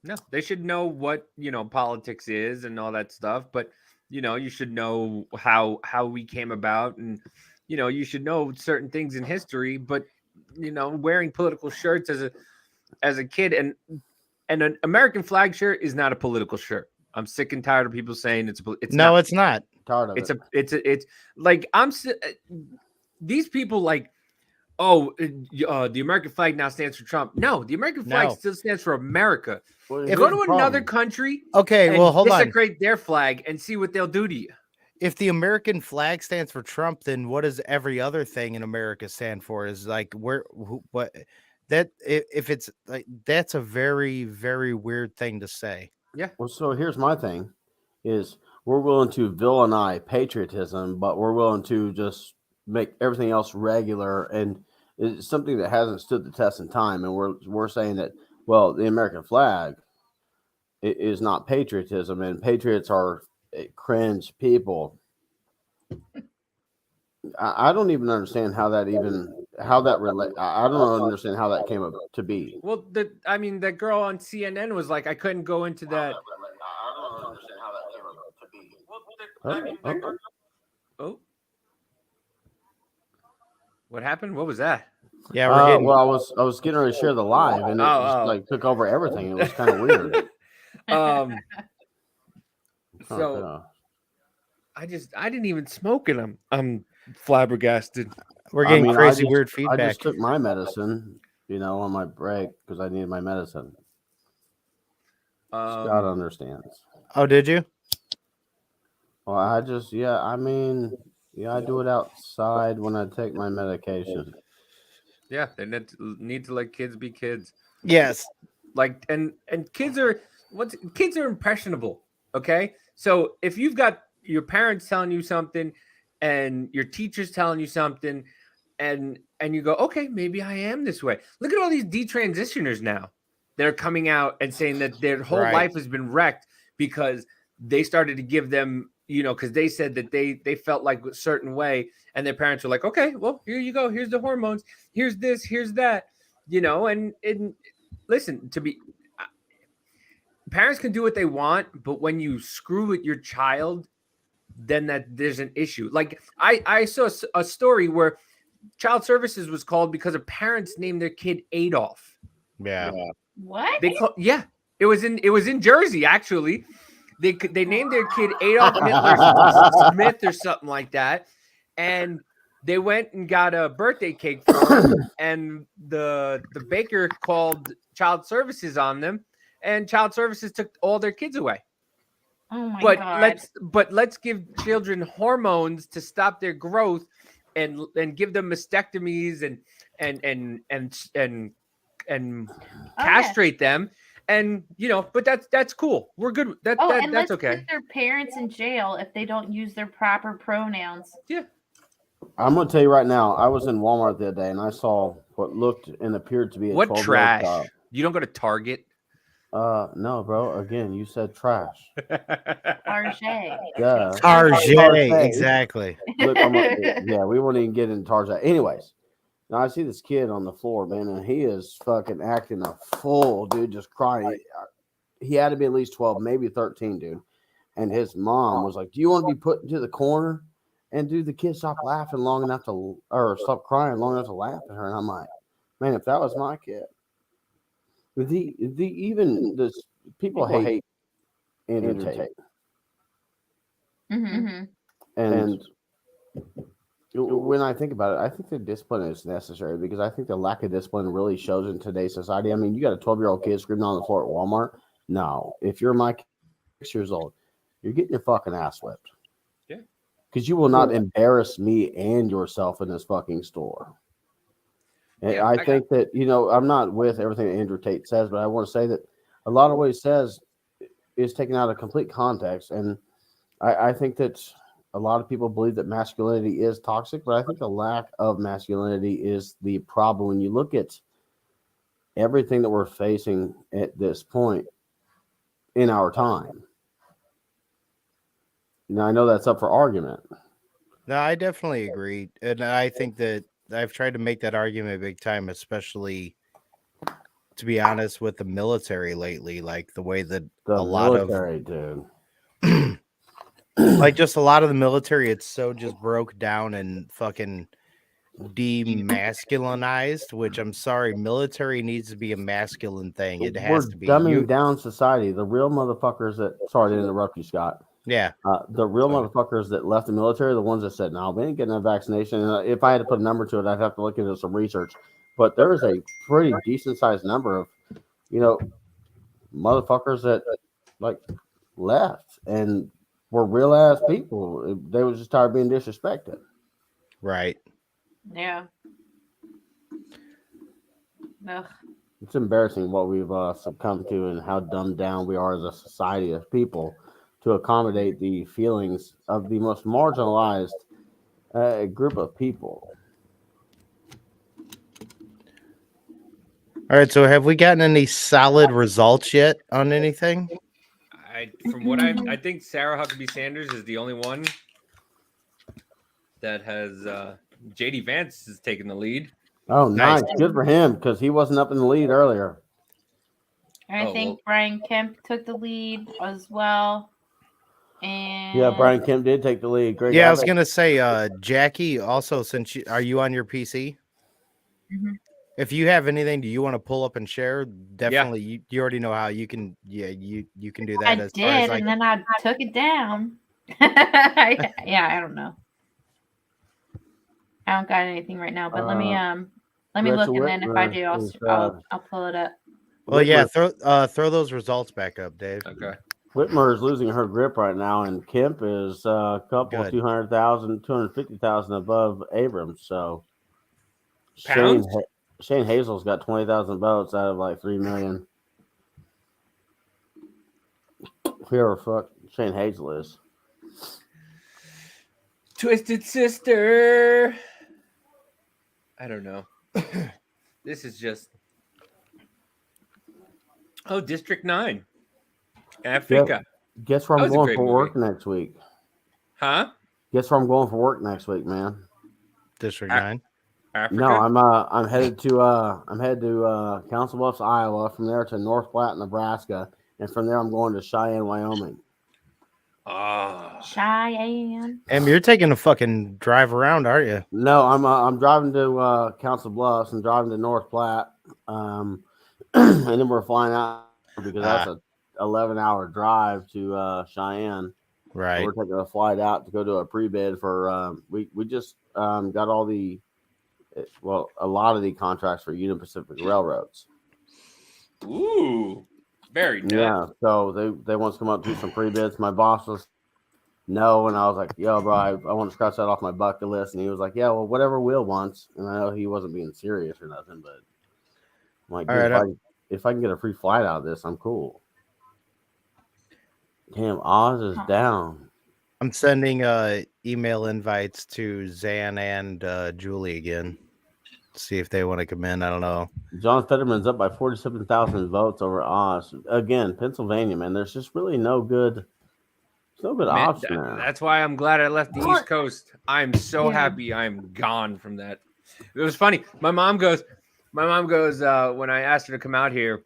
No, they should know what, politics is and all that stuff. But, you should know how we came about, and, you should know certain things in history. But, wearing political shirts as a kid and an American flag shirt is not a political shirt. I'm sick and tired of people saying it's No, not. it's not. Tired of it. It's like these people like, the American flag now stands for Trump. No, the American flag No. still stands for America. Well, If here's Go the to another problem. country Okay, and well, hold on. desecrate their flag and see what they'll do to you. If the American flag stands for Trump, then what does every other thing in America stand for? Is like what that if it's like that's a very, very weird thing to say. Well, so here's my thing: is we're willing to villainize patriotism, but we're willing to just make everything else regular, and it's something that hasn't stood the test in time. And we're saying that, well, the American flag is not patriotism, and patriots are cringe people. I don't even understand how that relate. I don't understand how that came up to be. Well, that girl on CNN was like, I couldn't go into that. I don't understand how that came up to be. Oh, what happened? What was that? Yeah, we're getting Well, I was getting ready to share the live, and it just like took over everything. It was kind of weird. So I didn't even smoke, and I'm flabbergasted. we're getting I crazy just- weird I feedback. just took my medicine, on my break because I needed my medicine. Scott understands. Oh, did you? Well, I do it outside when I take my medication. Yeah, they need to let kids be kids. Yes. Like, and kids are kids are impressionable. Okay, so if you've got your parents telling you something, and your teachers telling you something, and you go, okay, maybe I am this way. Look at all these detransitioners now. They're coming out and saying that their whole Right. life has been wrecked because they started to give them, because they said that they felt like a certain way, and their parents were like, okay, well, here you go. Here's the hormones. Here's this. Here's that. And listen, parents can do what they want, but when you screw with your child, then there's an issue. Like I saw a story where child services was called because a parents named their kid Adolf. Yeah. What? It was in Jersey actually. They named their kid Adolf Hitler Smith or something like that, and they went and got a birthday cake for him, and the baker called child services on them, and child services took all their kids away. Oh my But God. let's give children hormones to stop their growth, and give them mastectomies and castrate them, and but that's cool. We're good. and That's let's okay. put their parents in jail if they don't use their proper pronouns. Yeah. I'm going to tell you right now, I was in Walmart the other day and I saw what looked and appeared to be a What 12-year-old trash? child. You don't go to Target. No, bro. Again, you said trash. Target. Yeah. Target, exactly. Look, yeah, we won't even get into Target. Anyways, now I see this kid on the floor, man, and he is fucking acting a fool, dude, just crying. He had to be at least 12, maybe 13, dude. And his mom was like, "Do you want to be put into the corner?" And dude, the kid stopped laughing long enough stop crying long enough to laugh at her. And I'm like, man, if that was my kid. People hate Andrew Tate. Mm-hmm. And when I think about it, I think the discipline is necessary because I think the lack of discipline really shows in today's society. I mean, you got a 12-year-old kid screaming on the floor at Walmart. No, if you're my kid, 6 years old, you're getting your fucking ass whipped. Yeah. Because you will not embarrass me and yourself in this fucking store. And Yeah, I think that, I'm not with everything that Andrew Tate says, but I want to say that a lot of what he says is taken out of complete context. And I think that a lot of people believe that masculinity is toxic, but I think the lack of masculinity is the problem. When you look at everything that we're facing at this point in our time. Now, I know that's up for argument. No, I definitely agree. And I think that I've tried to make that argument big time, especially, to be honest, with the military lately, like the way that Dude. like just a lot of the military, it's so just broke down and fucking demasculinized, which I'm sorry, military needs to be a masculine thing. It has to be. We're dumbing down society. The real motherfuckers that, sorry to interrupt you, Scott. Yeah. The real motherfuckers that left the military are the ones that said, no, we ain't getting a vaccination. And if I had to put a number to it, I'd have to look into some research. But there is a pretty decent sized number of, motherfuckers that like left and were real ass people. They were just tired of being disrespected. Right. Yeah. Ugh. It's embarrassing what we've succumbed to and how dumbed down we are as a society of people to accommodate the feelings of the most marginalized group of people. All right. So have we gotten any solid results yet on anything? From what I think Sarah Huckabee Sanders is the only one that has JD Vance has taken the lead. Oh, nice. Good for him because he wasn't up in the lead earlier. I think Brian Kemp took the lead as well. And yeah, Brian Kemp did take the lead. Great. Yeah, I was gonna say, Jackie. Also, are you on your PC? Mm-hmm. If you have anything, do you want to pull up and share? Definitely, you already know how you can. Yeah, you can do that. I did, and then I took it down. I don't know. I don't got anything right now, but let me look, and then if I do, I'll pull it up. Well, yeah, throw those results back up, Dave. Okay. Whitmer is losing her grip right now, and Kemp is a couple of 200,000, 250,000 above Abrams. So Shane Hazel's got 20,000 votes out of like 3 million. Whoever fuck Shane Hazel is. Twisted Sister. I don't know. This is just. Oh, District 9. Africa. Guess where That I'm was a going great for movie. work next week? Huh? Guess where I'm going for work next week, man? District I- 9. Africa? No, I'm headed to Council Bluffs, Iowa. From there to North Platte, Nebraska, and from there I'm going to Cheyenne, Wyoming. Oh. Cheyenne. And you're taking a fucking drive around, aren't you? No, I'm driving to Council Bluffs and driving to North Platte, and then we're flying out because that's a 11-hour drive to Cheyenne. Right. We're taking a flight out to go to a pre-bid for we just got all the a lot of the contracts for Union Pacific Railroads. Ooh. Very nice. Yeah, so they want to come up do some pre-bids. My boss was no, and I was like, yo, bro, I want to scratch that off my bucket list. And he was like, yeah, well, whatever Will wants. And I know he wasn't being serious or nothing, but I'm like, All dude, right, if I can get a free flight out of this, I'm cool. Damn, Oz is down. I'm sending email invites to Zan and Julie again. See if they want to come in. I don't know. John Fetterman's up by 47,000 votes over Oz. Again, Pennsylvania, man. There's just really no good Man, option there. that's why I'm glad I left the Well, East Coast. I'm so yeah. happy I'm gone from that. It was funny. My mom goes, when I asked her to come out here,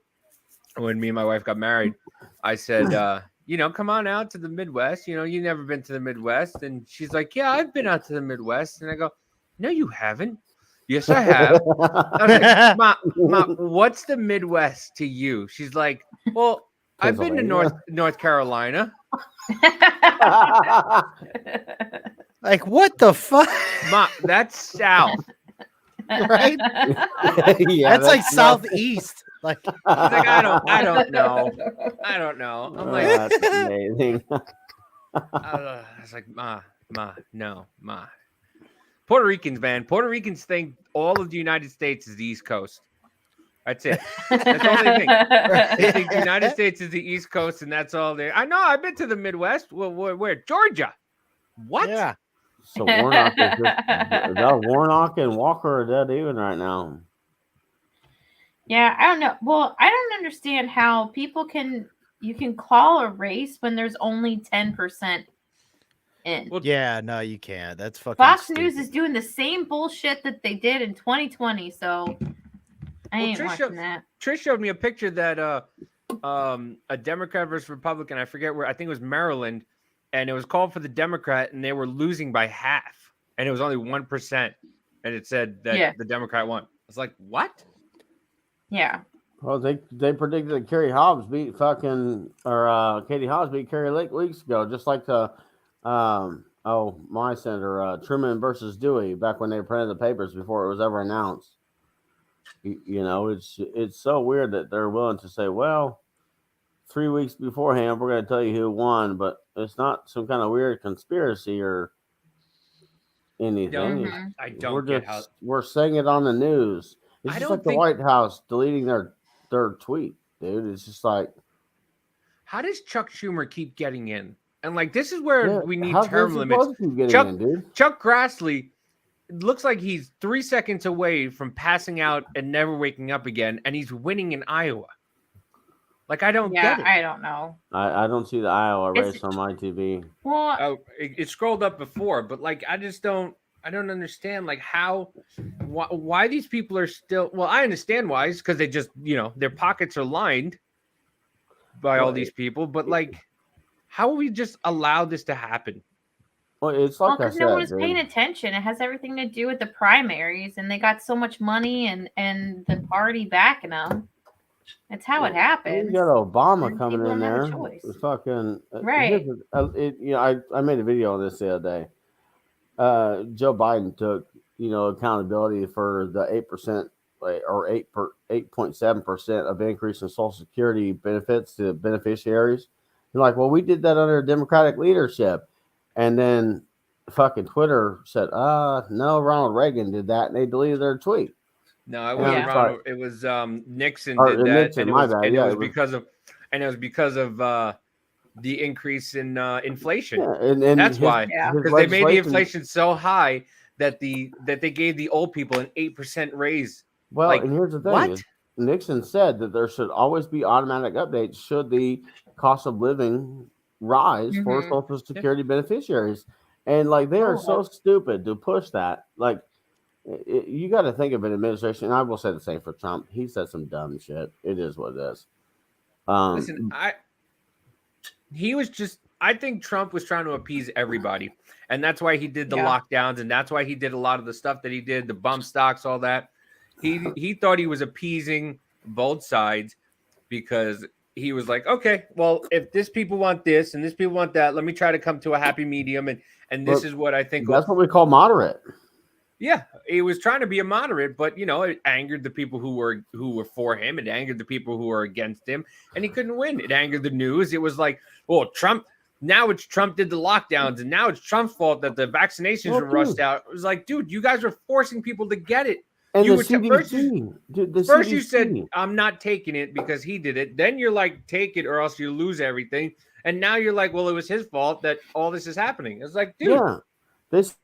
when me and my wife got married, I said, come on out to the Midwest. You've never been to the Midwest. And she's like, yeah, I've been out to the Midwest. And I go, no, you haven't. Yes, I have. I was like, Ma, what's the Midwest to you? She's like, well, I've been to North Carolina. Like, what the fuck? Ma, that's south. Right? Yeah, That's like not- southeast. Like, She's like, I don't know. I don't know. I'm like, that's amazing. I was like, Ma, no, Ma. Puerto Ricans, man. Puerto Ricans think all of the United States is the East Coast. That's it. That's all they think. They think the United States is the East Coast, and that's all they. I know. I've been to the Midwest. Well, where? Georgia. What? yeah. So Warnock Warnock and Walker are dead even right now. Yeah, I don't know. Well, I don't understand how you can call a race when there's only 10% in. Well, Yeah, no, you can't. That's fucking Fox stupid. News is doing the same bullshit that they did in 2020, so I ain't watching that. Trish showed me a picture that a Democrat versus Republican, I forget where, I think it was Maryland, and it was called for the Democrat, and they were losing by half, and it was only 1%, and it said that the Democrat won. I was like, what? Yeah. Well, they predicted that Katie Hobbs beat Carrie Lake weeks ago, just like the my senator Truman versus Dewey back when they printed the papers before it was ever announced. It's so weird that they're willing to say, well, 3 weeks beforehand we're going to tell you who won, but it's not some kind of weird conspiracy or anything. I don't get how. We're saying it on the news. It's I just don't like the think- White House deleting their tweet, dude. It's just like, How does Chuck Schumer keep getting in? And like, this is where we need how's term he limits. supposed to keep getting Chuck- in, dude? Chuck Grassley looks like he's 3 seconds away from passing out and never waking up again, and he's winning in Iowa. Like, I don't Yeah, get it. I don't know. I don't see the Iowa It's- race on my TV. Well, Oh, it scrolled up before, but like, I don't understand like why these people are still. Well, I understand why. It's because they just their pockets are lined by all Well, these people. But like, how will we just allow this to happen? Well, it's like I because said, no one is dude. paying attention. It has everything to do with the primaries, and they got so much money and the party backing them. That's how it You happens. got Obama And coming people in don't have a there. choice. It's fucking Right. I made a video on this the other day. Joe Biden took accountability for the 8% or 8.7% of increase in Social Security benefits to beneficiaries. You're like, well, we did that under Democratic leadership, and then fucking Twitter said, no, Ronald Reagan did that, and they deleted their tweet. No, it Yeah. wasn't Yeah. Ronald. It was Nixon Or did that, Nixon, and it my was, bad. and Yeah, it was it was- because of the increase in inflation. Yeah, and That's why, Yeah. because they made the inflation so high that they gave the old people an 8% raise. Well, like, and here's the thing: what? is Nixon said that there should always be automatic updates should the cost of living rise for Mhm. Social Security beneficiaries, and like they are so stupid to push that. Like, you got to think of an administration. And I will say the same for Trump. He said some dumb shit. It is what it is. Listen, I think Trump was trying to appease everybody. And that's why he did the lockdowns, and that's why he did a lot of the stuff that he did, the bump stocks, all that. He thought he was appeasing both sides because he was like, okay, well, if this people want this and this people want that, let me try to come to a happy medium. And this is what I think. That's what we call moderate. Yeah, he was trying to be a moderate, but it angered the people who were for him. It angered the people who were against him, and he couldn't win. It angered the news. It was like, well, Trump. Now it's Trump did the lockdowns, and now it's Trump's fault that the vaccinations were rushed out. It was like, dude, you guys were forcing people to get it. And you the were CDC, first you said I'm not taking it because he did it. Then you're like, take it or else you lose everything. And now you're like, well, it was his fault that all this is happening. It's like, dude, this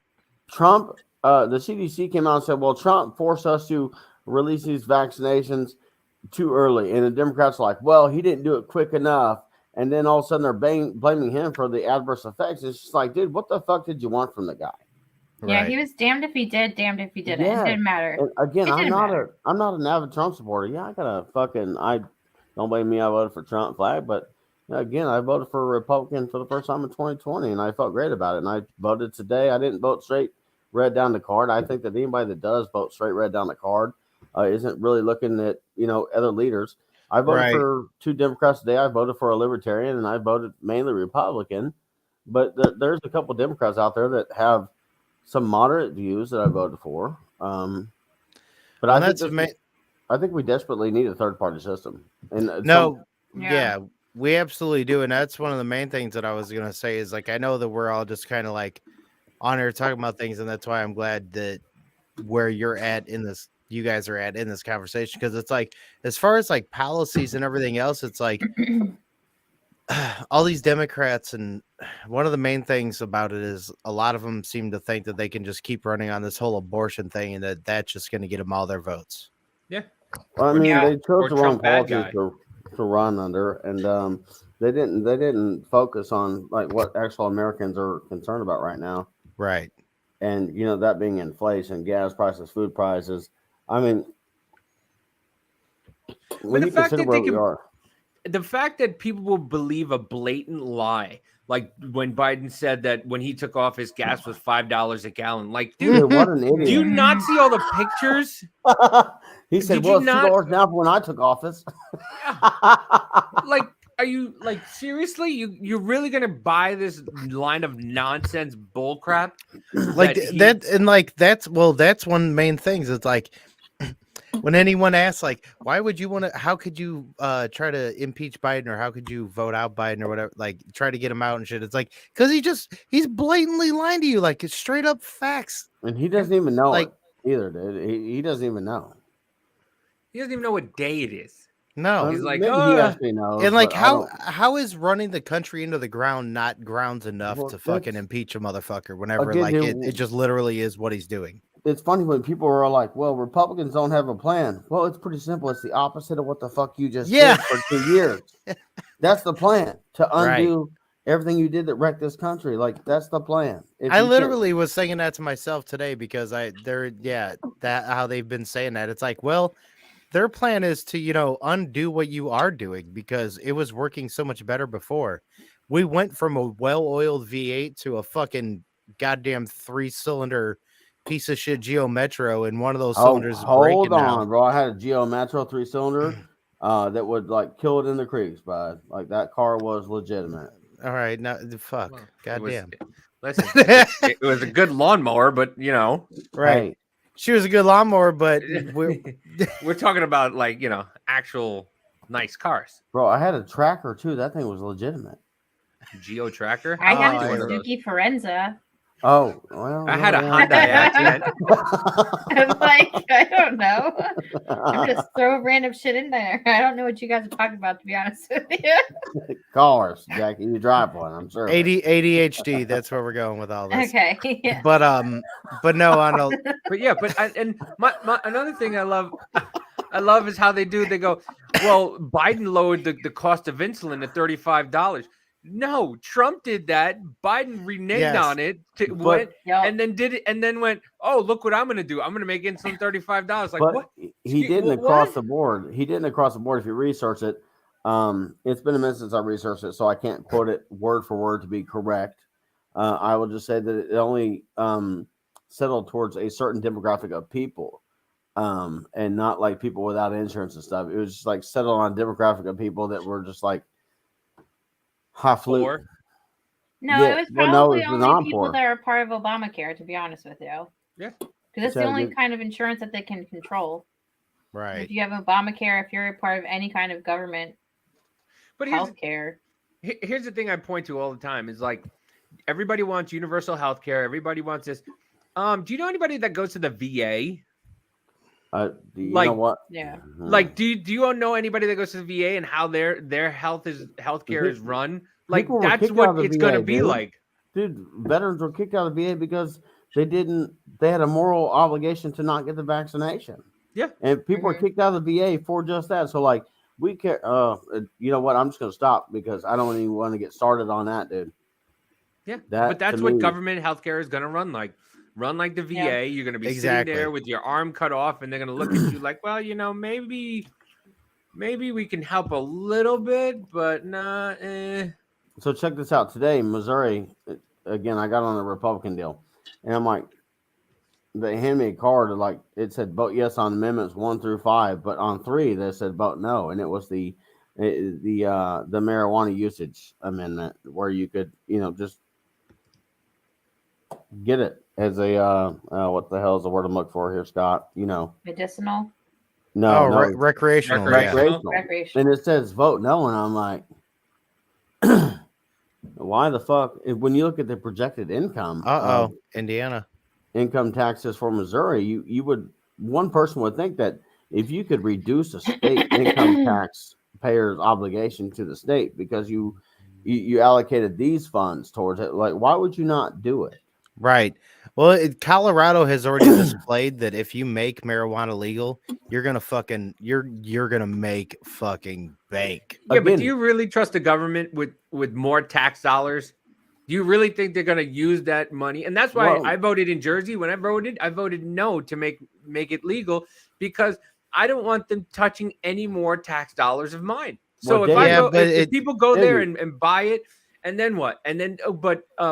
Trump. The CDC came out and said, well, Trump forced us to release these vaccinations too early. And the Democrats are like, well, he didn't do it quick enough. And then all of a sudden they're blaming him for the adverse effects. It's just like, dude, what the fuck did you want from the guy? Yeah, he was damned if he did, damned if he didn't. Yeah. It didn't matter. And again, I'm not an avid Trump supporter. Yeah, I don't blame me. I voted for Trump flag, but again, I voted for a Republican for the first time in 2020, and I felt great about it. And I voted today. I didn't vote straight red down the card. I think that anybody that does vote straight red down the card isn't really looking at other leaders. I voted for 2 Democrats today. I voted for a Libertarian, and I voted mainly Republican. But there's a couple Democrats out there that have some moderate views that I voted for. But I think we desperately need a third party system. And we absolutely do. And that's one of the main things that I was going to say is like, I know that we're all just kind of like on here talking about things. And that's why I'm glad that where you're at in this, you guys are at in this conversation. Cause it's like, as far as like policies and everything else, it's like all these Democrats. And one of the main things about it is a lot of them seem to think that they can just keep running on this whole abortion thing and that's just going to get them all their votes. Yeah. Well, I mean, they chose the wrong policies to run under, and they didn't focus on like what actual Americans are concerned about right now. Right. And that being inflation, gas prices, food prices. I mean, when you consider where we are. The fact that people will believe a blatant lie, like when Biden said that when he took office, gas was $5 a gallon. Like, dude, what an idiot! Do you not see all the pictures? He said, "Well, it's $2 now for when I took office." Like, are you like seriously? You're really gonna buy this line of nonsense bullcrap? Like that, and like that's one main thing. It's like when anyone asks, like, why would you want to? How could you try to impeach Biden, or how could you vote out Biden, or whatever? Like, try to get him out and shit. It's like because he's blatantly lying to you, like it's straight up facts, and he doesn't even know it either, dude. He doesn't even know. He doesn't even know what day it is. No, he's like, he actually knows. And like, how is running the country into the ground not grounds enough to fucking impeach a motherfucker? Whenever it just literally is what he's doing. It's funny when people are like, "Well, Republicans don't have a plan." Well, it's pretty simple. It's the opposite of what the fuck you just did for 2 years. That's the plan, to undo everything you did that wrecked this country. Like that's the plan. I literally was saying that to myself today because how they've been saying that. It's like, well, their plan is to, undo what you are doing because it was working so much better before. We went from a well-oiled V8 to a fucking goddamn 3-cylinder piece of shit Geo Metro, and one of those cylinders is breaking now. Bro. I had a Geo Metro 3-cylinder that would like kill it in the creeks, but like that car was legitimate. All right, now fuck, well, goddamn. Listen, it was a good lawnmower, but right. Hey. She was a good lawnmower, but we're talking about like actual nice cars. Bro, I had a Tracker too. That thing was legitimate. Geo Tracker. I had a Suzuki Forenza. Oh, well, I had a no, Hyundai accent. I'm like, I don't know. I'm just throw random shit in there. I don't know what you guys are talking about, to be honest with you. Cars, Jackie. You drive one, I'm sure. ADHD. That's where we're going with all this. Okay. Yeah. But no, on a But yeah, but my another thing I love is how they go, well, Biden lowered the cost of insulin to $35. No, Trump did that. Biden reneged Yes. on it, But- and then did it, and then went, oh, look what I'm gonna do. I'm gonna make insulin $35. Like but what? he Excuse- didn't what? across the board. He didn't across the board. If you research it, it's been a minute since I researched it, so I can't quote it word for word to be correct. I will just say that it only settled towards a certain demographic of people, and not like people without insurance and stuff. It was just like settled on a demographic of people that were just like high flu. Poor. No, Yeah, it was well, no, probably it was only people non-poor. that are part of Obamacare, to be honest with you. Yeah. Because it's the So only did- kind of insurance that they can control. right. If you have Obamacare, if you're a part of any kind of government But here's health care. here's the thing I point to all the time is like everybody wants universal health care. Everybody wants this. Do you know anybody that goes to the VA? You Like- know what? Yeah. Like, do you know anybody that goes to the VA and how their healthcare is run? Like People were that's kicked out what of the it's gonna VA, be dude. like. Dude, veterans were kicked out of the VA because they had a moral obligation to not get the vaccination. Yeah. And people Mhm. were kicked out of the VA for just that. So like we care you know what, I'm just gonna stop because I don't even want to get started on that, dude. Yeah, That, but that's to what me- government healthcare is gonna run like. Run like the VA. Yeah. You're gonna be Exactly. sitting there with your arm cut off, and they're gonna look at you like, well, maybe we can help a little bit, but nah. So check this out. Today, Missouri, again, I got on a Republican deal, and I'm like, they handed me a card that like it said vote yes on amendments 1 through 5, but on 3 they said vote no, and it was the marijuana usage amendment where you could just get it as a what the hell is the word I'm looking for here, Scott? Medicinal, No, no, Recreational. Recreational. Yeah. recreational. recreation. And it says vote no, and I'm like, why the fuck? When you look at the projected income, Indiana. income taxes for Missouri, you would one person would think that if you could reduce a state income tax payer's obligation to the state because you allocated these funds towards it, like why would you not do it? Right. Well, Colorado has already displayed that if you make marijuana legal, you're gonna you're gonna make fucking bank. Yeah, but Again- do you really trust the government with more tax dollars? Do you really think they're going to use that money? And that's why Well- I voted in Jersey. When I voted no to make it legal because I don't want them touching any more tax dollars of mine. So Well, if I David- go, Yeah, but if people go there David- and buy it, and then what? And then,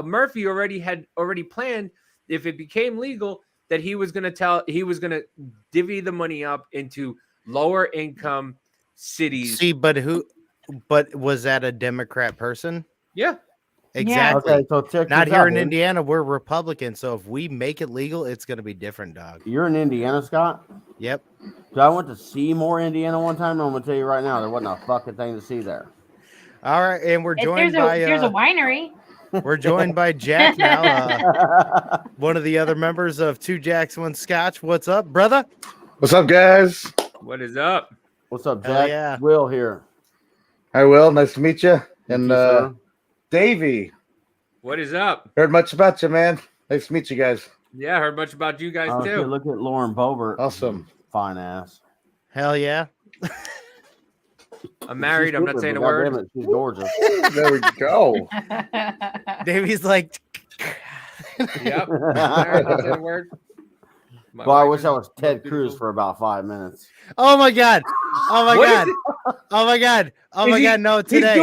Murphy had already planned if it became legal that he was going to divvy the money up into lower income cities. See, but was that a Democrat person? Yeah. Exactly. Okay, so check Not this here out, in dude. Indiana. We're Republican, so if we make it legal, it's gonna be different, dog. You're in Indiana, Scott. Yep. So I went to Seymour, Indiana one time. And I'm gonna tell you right now, there wasn't a fucking thing to see there. All right, and we're joined There's a by winery. we're joined by Jack now, one of the other members of Two Jacks One Scotch. What's up, brother? What's up, guys? What is up? What's up, Hell Jack? yeah. Will here. Hi, Will. Nice to meet you. And Thank you, sir. Davey, What is up? heard much about you, man. Nice to meet you guys. Yeah, I heard much about you guys Okay, too. look at Lauren Boebert. Awesome. Fine ass. Hell yeah. I'm married. She's I'm not stupid, saying a but word. goddamn it, she's gorgeous. There we go. Davey's like, Yep. Married, not saying a word. My Well, I wife wish is I was Ted beautiful. Cruz for about 5 minutes. oh my god, oh my What is god, oh my god, oh Is my he- god, no, He's today.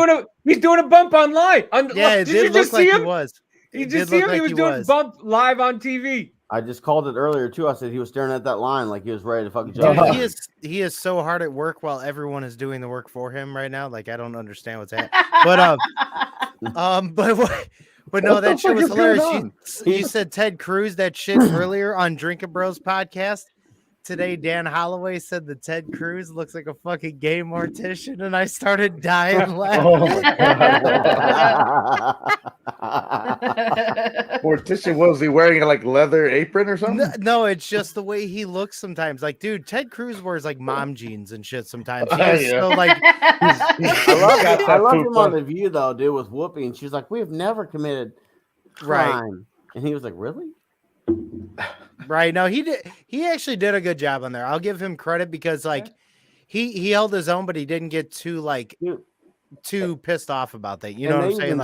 doing a bump online. Yeah, it did you did just look like see he him? was. You It just did see look him? like He was he doing was. bump live on TV. I just called it earlier too. I said he was staring at that line like he was ready to fucking Dude, jump. Uh-huh. he is so hard at work while everyone is doing the work for him right now. Like I don't understand what's happening. But no, What the that shit fuck was is going hilarious. You said Ted Cruz that shit earlier on Drinking Bros podcast. today Dan Holloway said that Ted Cruz looks like a fucking gay mortician, and I started dying Oh laughing. my Mortician, was he wearing like leather apron or something? No, it's just the way he looks sometimes. Like, dude, Ted Cruz wears like mom jeans and shit sometimes. He is Yeah. so like, I love him on The View though, dude, with Whoopi, and she's like, "We have never committed right, crime," and he was like, "Really?" right. No, he did. He actually did a good job on there. I'll give him credit because like he held his own, but he didn't get too like Dude, too pissed off about that. You and know what they I'm saying? even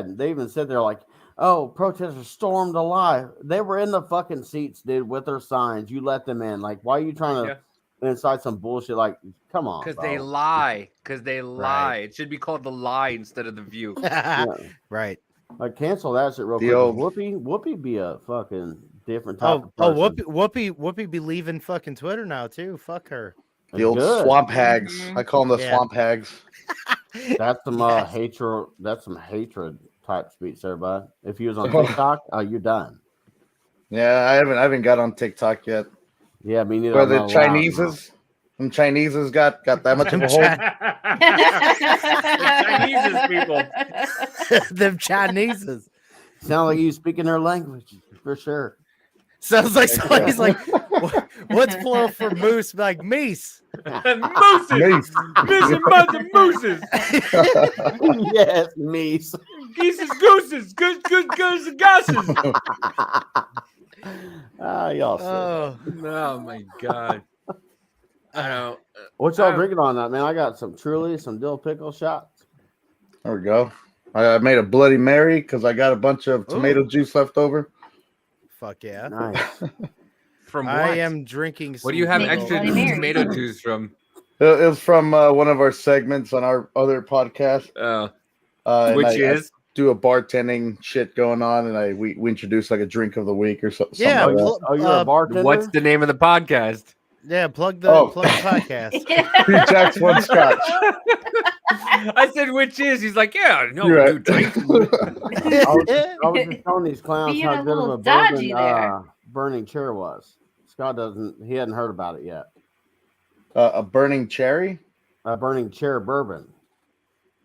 Like, they even said they're like, "Oh, protesters stormed alive. They were in the fucking seats, dude, with their signs. You let them in. Like, why are you trying to incite some bullshit? Like, come on, Because bro." they lie. Because they lie. It should be called The Lie instead of The View. Yeah. right. Like, cancel that shit real The quick. old- Whoopi be a fucking different type Oh, of person. Whoopi be leaving fucking Twitter now too. Fuck her. The old Good. swamp hags. Mhm. I call them the Yeah. swamp hags. That's some Yes. hatred. That's some hatred type speech, there, bud. If you was on TikTok, you're done. Yeah, I haven't got on TikTok yet. Yeah, me neither. Where I'm the not allowed, Chineses, and Chineses got that much of a hold. Chineses people. Them Chineses. Sound like you speaking their language for sure. Sounds like somebody's like, what's plural for moose? Like meese. Mooses. Mace. Miss and buds and mooses. Yes, me. Geeses, gooses. Goose, goose, goose, and gosses. Y'all. Sick. Oh, Oh my god. I don't. What y'all drinking on that, man? I got some Truly, some dill pickle shots. There we go. I made a Bloody Mary because I got a bunch of tomato juice left over. fuck yeah. Nice. From what? I am drinking. What do you have Make extra Bloody Mary. tomato juice from? It was from one of our segments on our other podcast. And Which I is? do a bartending shit going on, and we introduce like a drink of the week or something. Yeah, like that. pl- Oh, you're a bartender? What's the name of the podcast? Yeah, plug the Oh. podcast. Two Jacks, one Scotch. I said which is. He's like, yeah, no, You're dude, drink. I was just telling these clowns Being how a good of little a dodgy bourbon there. burning chair was. Scott he hadn't heard about it yet. A burning cherry, Burning chair bourbon.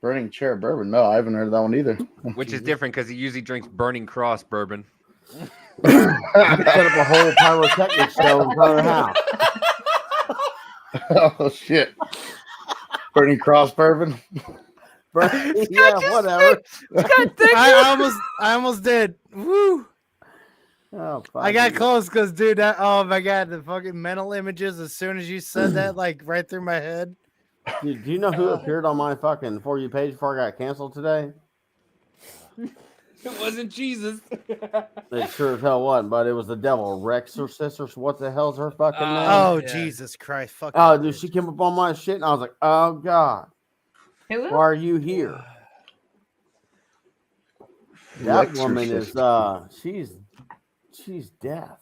burning chair bourbon. No, I haven't heard of that one either. Which is different because he usually drinks Burning Cross bourbon. You set up a whole pyrotechnic show in front of the house. Oh shit! Burning cross bourbon. Yeah, whatever. I almost did. Woo! Oh, I got fuck. close because, dude, oh my god, the fucking mental images. As soon as you said that, like right through my head. Dude, do you know who appeared on my fucking For You page before I got canceled today? It wasn't Jesus. It sure as hell wasn't, but it was the devil. Rex or sister. What the hell's her fucking name? Oh yeah. Jesus Christ! Fuck. Oh, that dude, bitch. she came up on my shit, and I was like, "Oh God, Who? why are you here?" That Rex woman is Exorcist. she's death.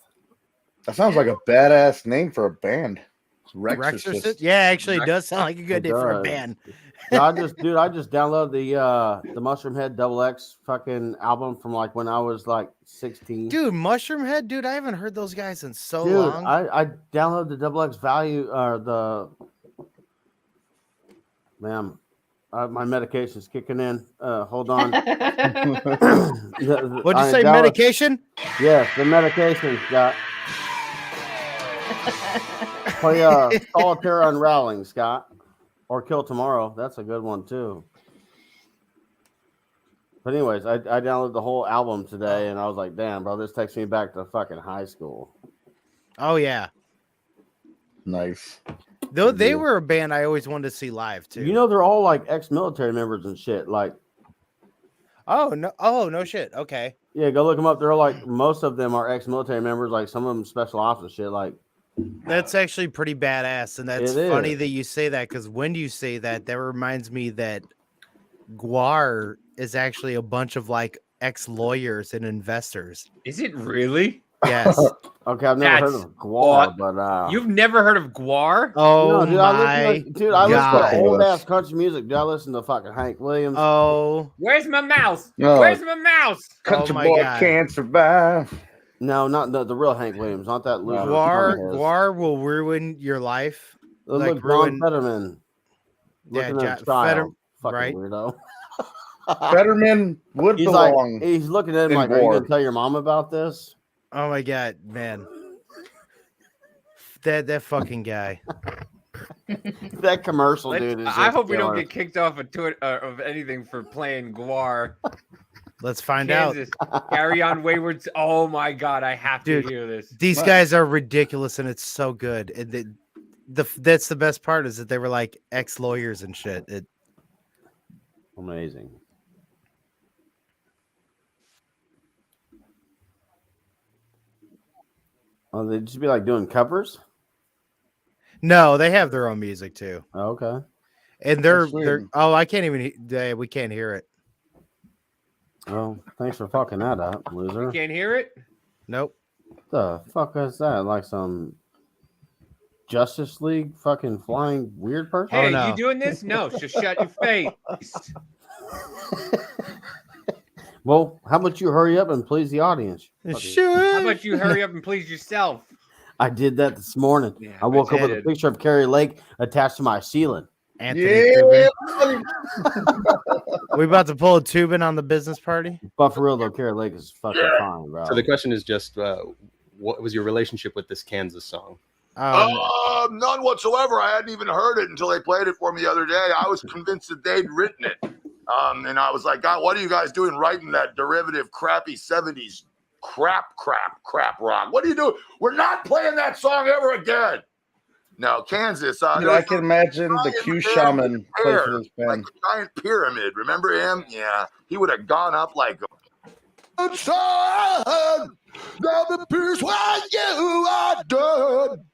That sounds like a badass name for a band. Rexorcist? Rexorcist. Yeah, actually, it does sound like a good It name for a does. band. No, I just downloaded the Mushroom Head Double X fucking album from like when I was like 16. Dude, Mushroom Head, dude, I haven't heard those guys in so Dude, long. I downloaded the Double X value my medication's kicking in. Hold on. What'd you say, medication? Yes, the medication got. Play Solitaire Unraveling, Scott. Or Kill Tomorrow. That's a good one too. But anyways, I downloaded the whole album today and I was like, damn, bro, this takes me back to fucking high school. Oh yeah, Nice. though they were a band I always wanted to see live too. You know, they're all like ex-military members and shit. Like, Oh no shit. Okay. yeah, go look them up. They're like, most of them are ex-military members. Like, some of them special ops and shit. Like, That's actually pretty badass, and that's It funny is. that you say that because when you say that, that reminds me that Guar is actually a bunch of like ex-lawyers and investors. Is it really? Yes. okay, I've never heard That's of Guar, but You've never heard of Guar? Oh no, dude, my I listen God. to old ass country music. Dude, I listen to fucking Hank Williams. Oh, Where's my mouse? No. Where's my mouse? Country my boy God. can't survive. No, not the real Hank Williams, not that loser. Guar will ruin your life. Look, like John ruin- Fetterman. Yeah, Looking at John style. Fetterman, Fucking right? weirdo. Fetterman would He's belong. like, he's looking at him in like, are you war. gonna tell your mom about this? Oh my god, man. That fucking guy. That commercial, dude. Is I just hope we don't killer. get kicked off of Twitter of anything for playing Guar. Let's find Kansas. Carry on Wayward. Oh my god, I have to Dude, hear this. These guys are ridiculous, and it's so good. And that's the best part is that they were like ex-lawyers and shit. Amazing. Oh, they just be like doing covers. No, they have their own music too, Oh, okay. and they're I can't even. We can't hear it. Well, thanks for fucking that up, loser. Can't hear it. Nope. The fuck is that? Like some Justice League fucking flying weird person? Hey, no. you doing this? No, just shut your face. Well, how about you hurry up and please the audience? How about you hurry up and please yourself? I did that this morning. Yeah, I woke up with a did. picture of Carrie Lake attached to my ceiling. Anthony Yeah. Tubin. We about to pull a Tubin on the business party? But for real though, Carrie Lake is fucking fine, bro. So the question is just, what was your relationship with this Kansas song? None whatsoever. I hadn't even heard it until they played it for me the other day. I was convinced that they'd written it. And I was like, God, what are you guys doing writing that derivative crappy 70s crap rock? What are you doing? We're not playing that song ever again. No, Kansas. Dude, I can imagine the Q Shaman play for this like band. a giant pyramid. Remember him? Yeah. He would have gone up like a son. Now the pierce when you are done.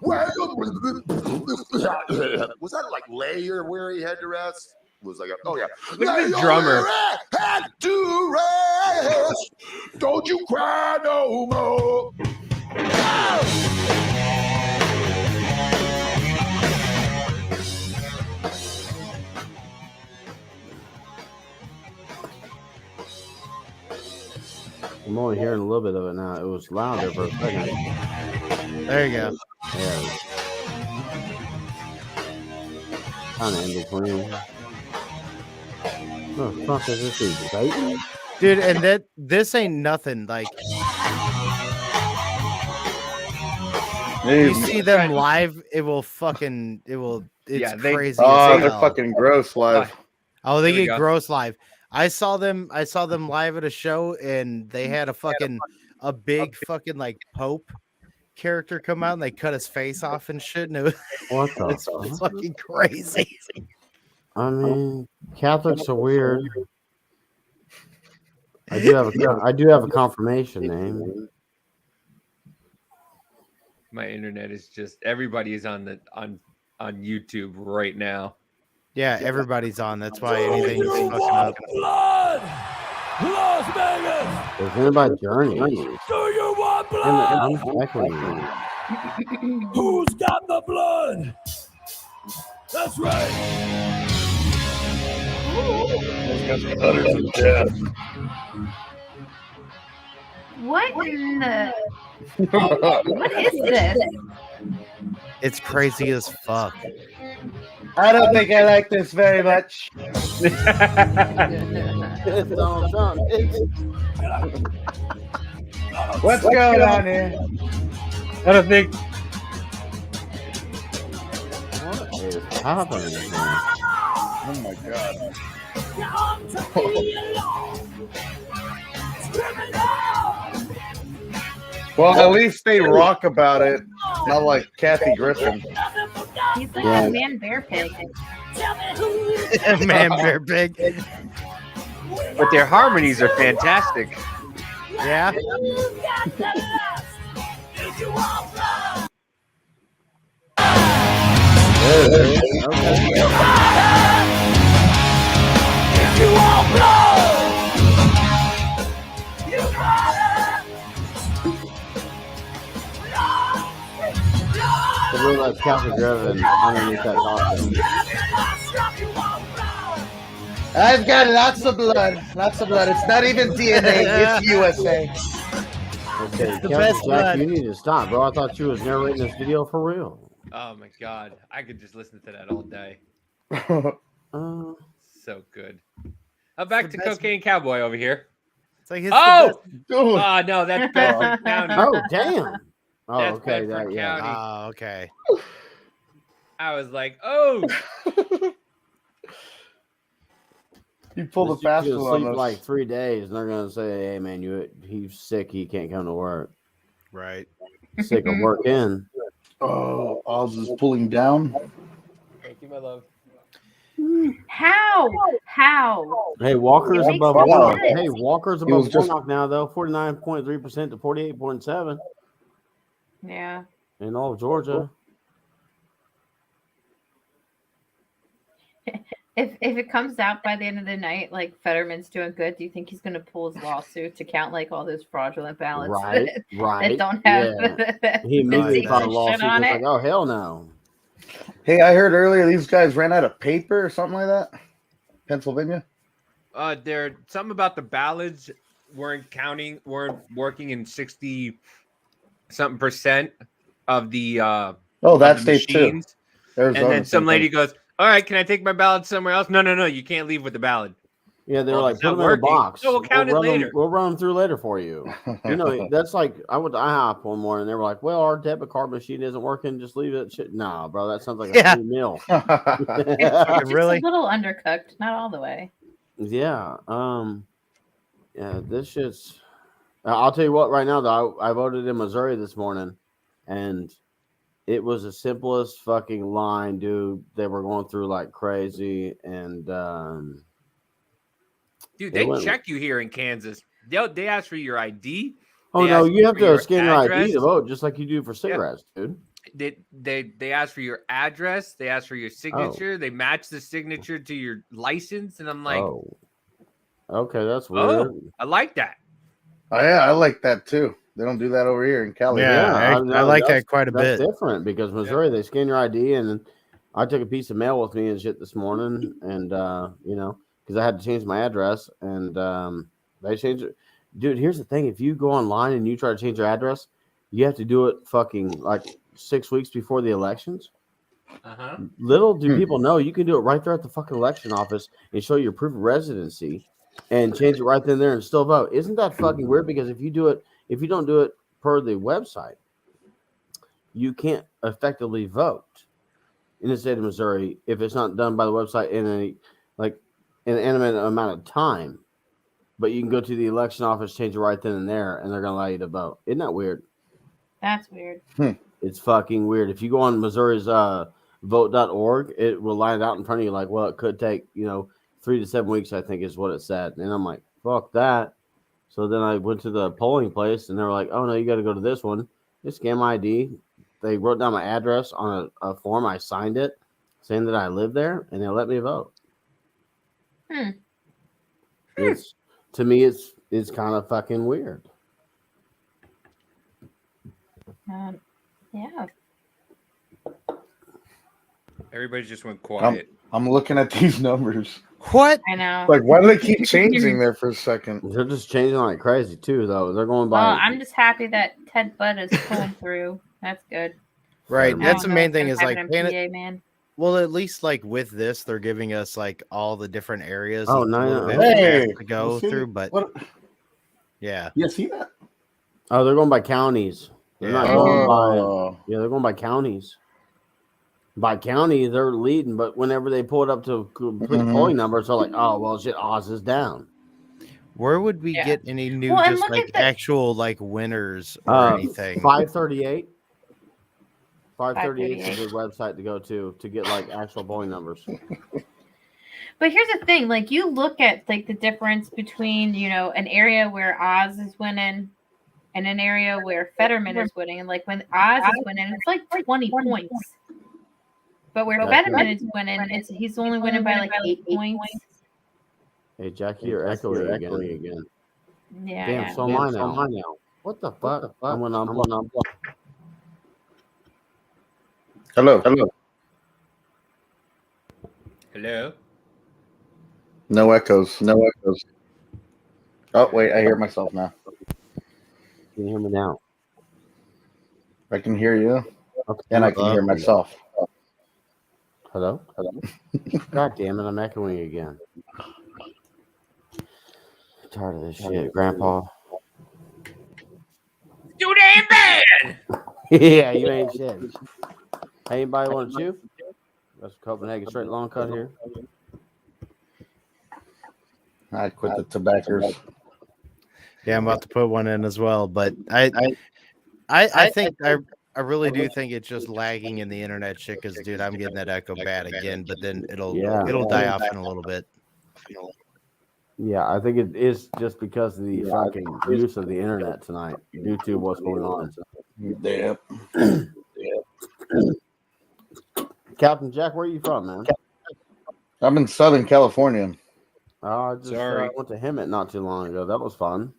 Well, was that like lay or where he had to rest? Was like, oh yeah. Look at the drummer. Had to rest. Don't you cry no more. I'm only hearing a little bit of it now. It was loud there for a second. There you go. Yeah. Kind of in between. What the fuck is this even? Satan? Dude, and this ain't nothing. Like you see them live, it's crazy. Oh, as they're hell. fucking gross live. Oh, they There we get go. gross live. I saw them live at a show, and they had a big fucking like Pope character come out, and they cut his face off and shit. And it was, What the it's fuck? fucking crazy. I mean, Catholics are weird. I do have a confirmation name. My internet is just everybody is on YouTube right now. Yeah, everybody's on. That's why anything's fucking up. Blood! Las Vegas! There's anybody Journey. Do you want I'm blood? echoing. Who's got the blood? That's right. What in the? What is this? It's crazy as fuck. I don't think I like this very much. It's Donald Trump. What's going on here? I don't think. What is happening here? Oh my god. Well, at least they rock about it, not like Kathy Griffin. He's like Yeah. a man bear pig. Man, bear big. But their harmonies are fantastic. Yeah. The room that's Catholic Griffin underneath that costume. I've got lots of blood. Lots of blood. It's not even DNA. It's USA. Okay, The Kelsey best Jack, blood. you need to stop, bro. I thought you was narrating this video for real. Oh my god, I could just listen to that all day. Uh, So good. Back the to best- Cocaine Cowboy over here. It's like it's Oh, the oh no, that's Bedford County. oh, damn. Oh, That's okay. Bedford That, yeah. County. Oh, okay. I was like, oh, You pulled a This dude's fast gonna one sleep on us. like 3 days, and they're gonna say, "Hey, man, he's sick. He can't come to work. Right. Sick of working." Oh, Oz is pulling down. thank you, my love. How? How? Hey, Walker's It makes above no Warnock. sense. Hey, Walker's He was above just- Warnock now, though. 49.3% to 48.7 Yeah. in all of Georgia. If it comes out by the end of the night, like Fetterman's doing good, do you think he's going to pull his lawsuit to count like all those fraudulent ballots Right, that right. don't have Yeah. He immediately the filed a shit lawsuit. on It's it? like, oh, hell no. Hey, I heard earlier these guys ran out of paper or something like that. Pennsylvania. There something about the ballots weren't working in 60 something percent of the Oh, of that the state too. machines. Arizona, And then some same lady thing. goes, "All right, can I take my ballot somewhere else?" No, you can't leave with the ballot. Yeah, they were Well, like, it's put not them in a working. box. No, we'll count it run later. we'll run them through later for you. You know, that's like, I went to IHOP one morning, and they were like, well, our debit card machine isn't working. Just leave it. Shit. Nah, bro, that sounds like a Yeah. free meal. It's just Really? a little undercooked, not all the way. Yeah. Yeah, this shit's. I'll tell you what. Right now, though, I voted in Missouri this morning, and it was the simplest fucking line, dude. They were going through like crazy, and Dude, They they went- check you here in Kansas. They ask for your ID. oh They no, ask you have for to your scan your ID address. to vote, just like you do for cigarettes, dude. They ask for your address. They ask for your signature. They match the signature to your license, and I'm like, Oh, okay, that's weird. oh, I like that. Oh yeah, I like that too. They don't do that over here in Cali. Yeah, I know, like that's- that quite a That's bit. different because Missouri, they scan your ID, and I took a piece of mail with me and shit this morning, and you know, because I had to change my address, and they changed it. Dude, here's the thing: if you go online and you try to change your address, you have to do it fucking like 6 weeks before the elections. Uh-huh. Little do people know you can do it right there at the fucking election office and show your proof of residency and change it right then and there and still vote. Isn't that fucking weird? Because if you don't do it per the website, you can't effectively vote in the state of Missouri if it's not done by the website in an intimate amount of time. But you can go to the election office, change it right then and there, and they're gonna allow you to vote. Isn't that weird? That's weird. It's fucking weird. If you go on Missouri's vote.org, it will line it out in front of you like, well, it could take, 3 to 7 weeks, I think is what it said. And I'm like, fuck that. So then I went to the polling place and they were like, oh no, you got to go to this one. Just scan my ID. They wrote down my address on a form. I signed it saying that I live there and they let me vote. It's, to me, it's kind of fucking weird. Yeah. Everybody just went quiet. I'm looking at these numbers. What? I know. Like, why do they keep changing there for a second? They're just changing like crazy too, though. They're going by. Well, I'm just happy that Ted Budd is pulling through. That's good. Right. I That's don't the know main what's thing gonna is like happen in paying it. PA, man. Well, at least like with this, they're giving us like all the different areas. Oh, a no, little no. bit Hey, fast to go you see through, but what? yeah. You see that? Oh, they're going by counties. They're not Yeah. going by. Oh, Yeah, they're going by counties. By county, they're leading, but whenever they pull it up to complete Mhm. polling numbers, they're like, "Oh well, shit, Oz is down." Where would we Yeah. get any new, Well, and just look like at the- actual like winners or anything? 538. 538 is a 538. good website to go to get like actual polling numbers. But here's the thing, like you look at like the difference between, an area where Oz is winning and an area where Fetterman is winning. And like when Oz is winning, it's like 20 points. But where Fetterman is winning, he's only winning by like 8 points. Hey, Jackie, you're echoing again. Yeah. Damn, yeah. so am I now. What the fuck? I'm gonna hello. Hello. No echoes. Oh, wait, I hear myself now. Can you hear me now? I can hear you, Okay. and I can hear myself. Hello? God damn it, I'm echoing again. Tired of this shit, Grandpa. Too damn bad. Yeah, you ain't shit. Hey, anybody want to chew? That's Copenhagen straight long cut here. I quit the tobaccos. Yeah, I'm about to put one in as well, but I think I really do think it's just lagging in the internet shit. Because dude, I'm getting that echo bad again, but then it'll die off in a little bit. Yeah, I think it is just because of the fucking use of the internet tonight due to what's going on. Yep. Captain Jack, where are you from, man? I'm in Southern California. I just went to Hemet not too long ago. That was fun.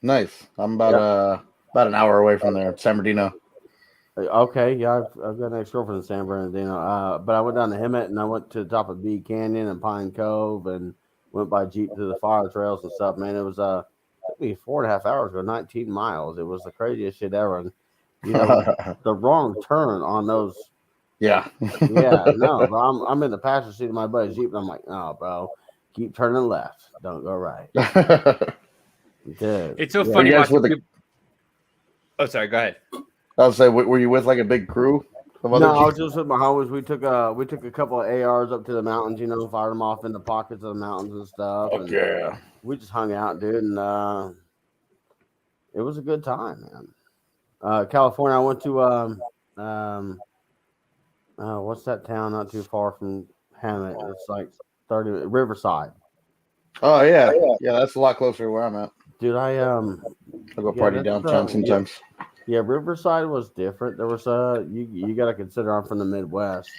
Nice. I'm about an hour away from there, San Bernardino. Okay, yeah, I've got an ex-girlfriend in San Bernardino. But I went down to Hemet and I went to the top of Bee Canyon and Pine Cove and went by Jeep to the fire trails and stuff. Man, it was took me 4.5 hours to go 19 miles. It was the craziest shit ever. And you know, the wrong turn on those. Yeah. Yeah, no, but I'm in the passenger seat of my buddy's Jeep and I'm like, no, bro, keep turning left, don't go right. Dude, It's so funny You guys watching with people. Oh, sorry. Go ahead. I was say, were you with like a big crew of other No, I was Jeeps? just with my homies. We took a couple of ARs up to the mountains, you know, fired them off in the pockets of the mountains and stuff. Fuck And yeah. we just hung out, dude, and it was a good time, man. California, I went to what's that town not too far from Hammett? It's like 30 Riverside. Oh yeah, yeah. That's a lot closer to where I'm at. Dude, I'll go party downtown sometimes. Yeah, Riverside was different. There was you got to consider I'm from the Midwest,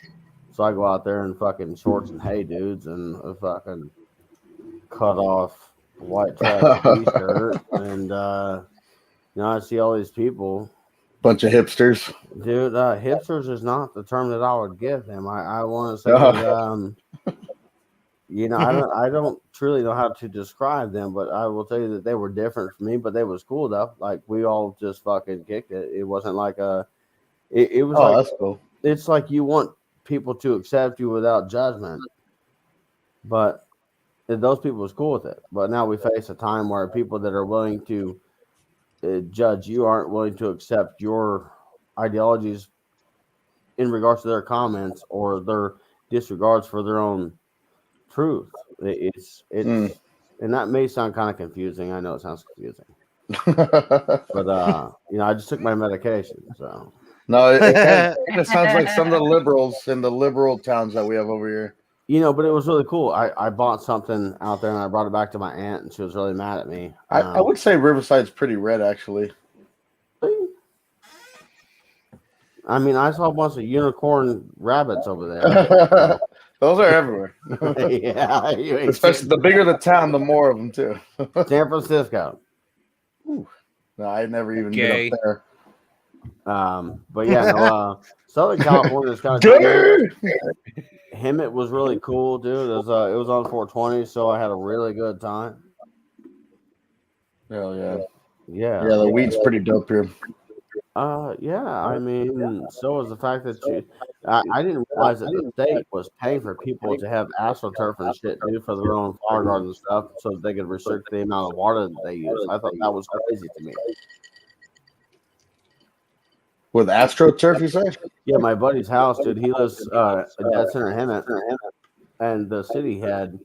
so I go out there in fucking shorts and hey dudes and a fucking cut off white trash t-shirt, and you know I see all these people. Bunch of hipsters. Dude, hipsters is not the term that I would give them. I want to say that, you know, I don't truly know how to describe them, but I will tell you that they were different from me, but they was cool though. Like we all just fucking kicked it. It wasn't like it was like, that's cool. It's like you want people to accept you without judgment, but those people was cool with it. But now we face a time where people that are willing to judge you aren't willing to accept your ideologies in regards to their comments or their disregards for their own truth. It's and that may sound kind of confusing. I know it sounds confusing, but you know, I just took my medication, so no, it sounds like some of the liberals in the liberal towns that we have over here. You know, but it was really cool. I bought something out there and I brought it back to my aunt, and she was really mad at me. I would say Riverside's pretty red, actually. I mean, I saw a bunch of unicorn rabbits over there. Those are everywhere. Yeah, especially the bigger the town, the more of them too. San Francisco. No, I never even been up there. But yeah, no, Southern California is kind of cool. Hemet was really cool, dude. It was on 420, so I had a really good time. Hell yeah. Yeah. Yeah, the weed's pretty dope here. Yeah, I mean, so was the fact that I didn't realize that the state was paying for people to have AstroTurf and shit, dude, for their own flower garden and stuff, so that they could restrict the amount of water that they use. I thought that was crazy to me. With AstroTurf, you say? Yeah, my buddy's house, dude. He lives in dead center Hemet, and the city had,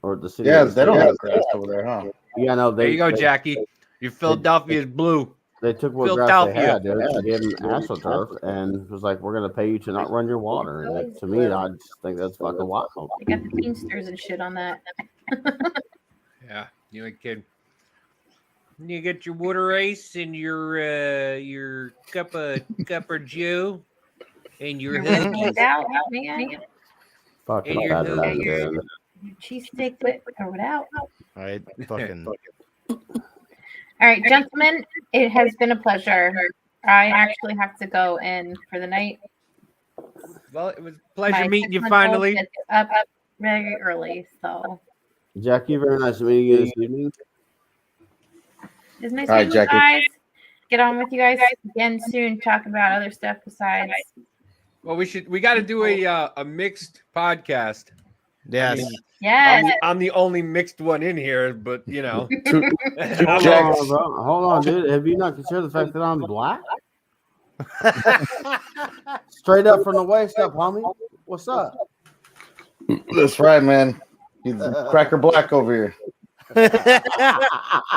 or the city. Yeah, they don't have grass over there, huh? Yeah, no. There you go, Jackie. Your Philadelphia is blue. They took what grass they had, dude. They gave them AstroTurf, and was like, "We're gonna pay you to not run your water." And like, to me, I just think that's fucking wild. They got the Teamsters and shit on that. Yeah, you ain't kidding. You get your water ice and your cup of Joe and your Whiskey's out, man. Fucking And bad your enough, dude. cheese steak with or without. All right, fucking. All right, gentlemen, it has been a pleasure. I actually have to go in for the night. Well, it was a pleasure My meeting you 6-month-old finally. gets up very early, so Jackie, very nice meeting you this evening. it's nice All right, meeting you Jackie. guys. get on with you guys again soon. Talk about other stuff besides. Well, we got to do a mixed podcast. Yes. I mean, Yes. I'm the only mixed one in here, but you know. Hold on, bro. Hold on, dude. Have you not considered the fact that I'm black? Straight up from the waist up, homie. What's up? That's right, man. He's Cracker Black over here.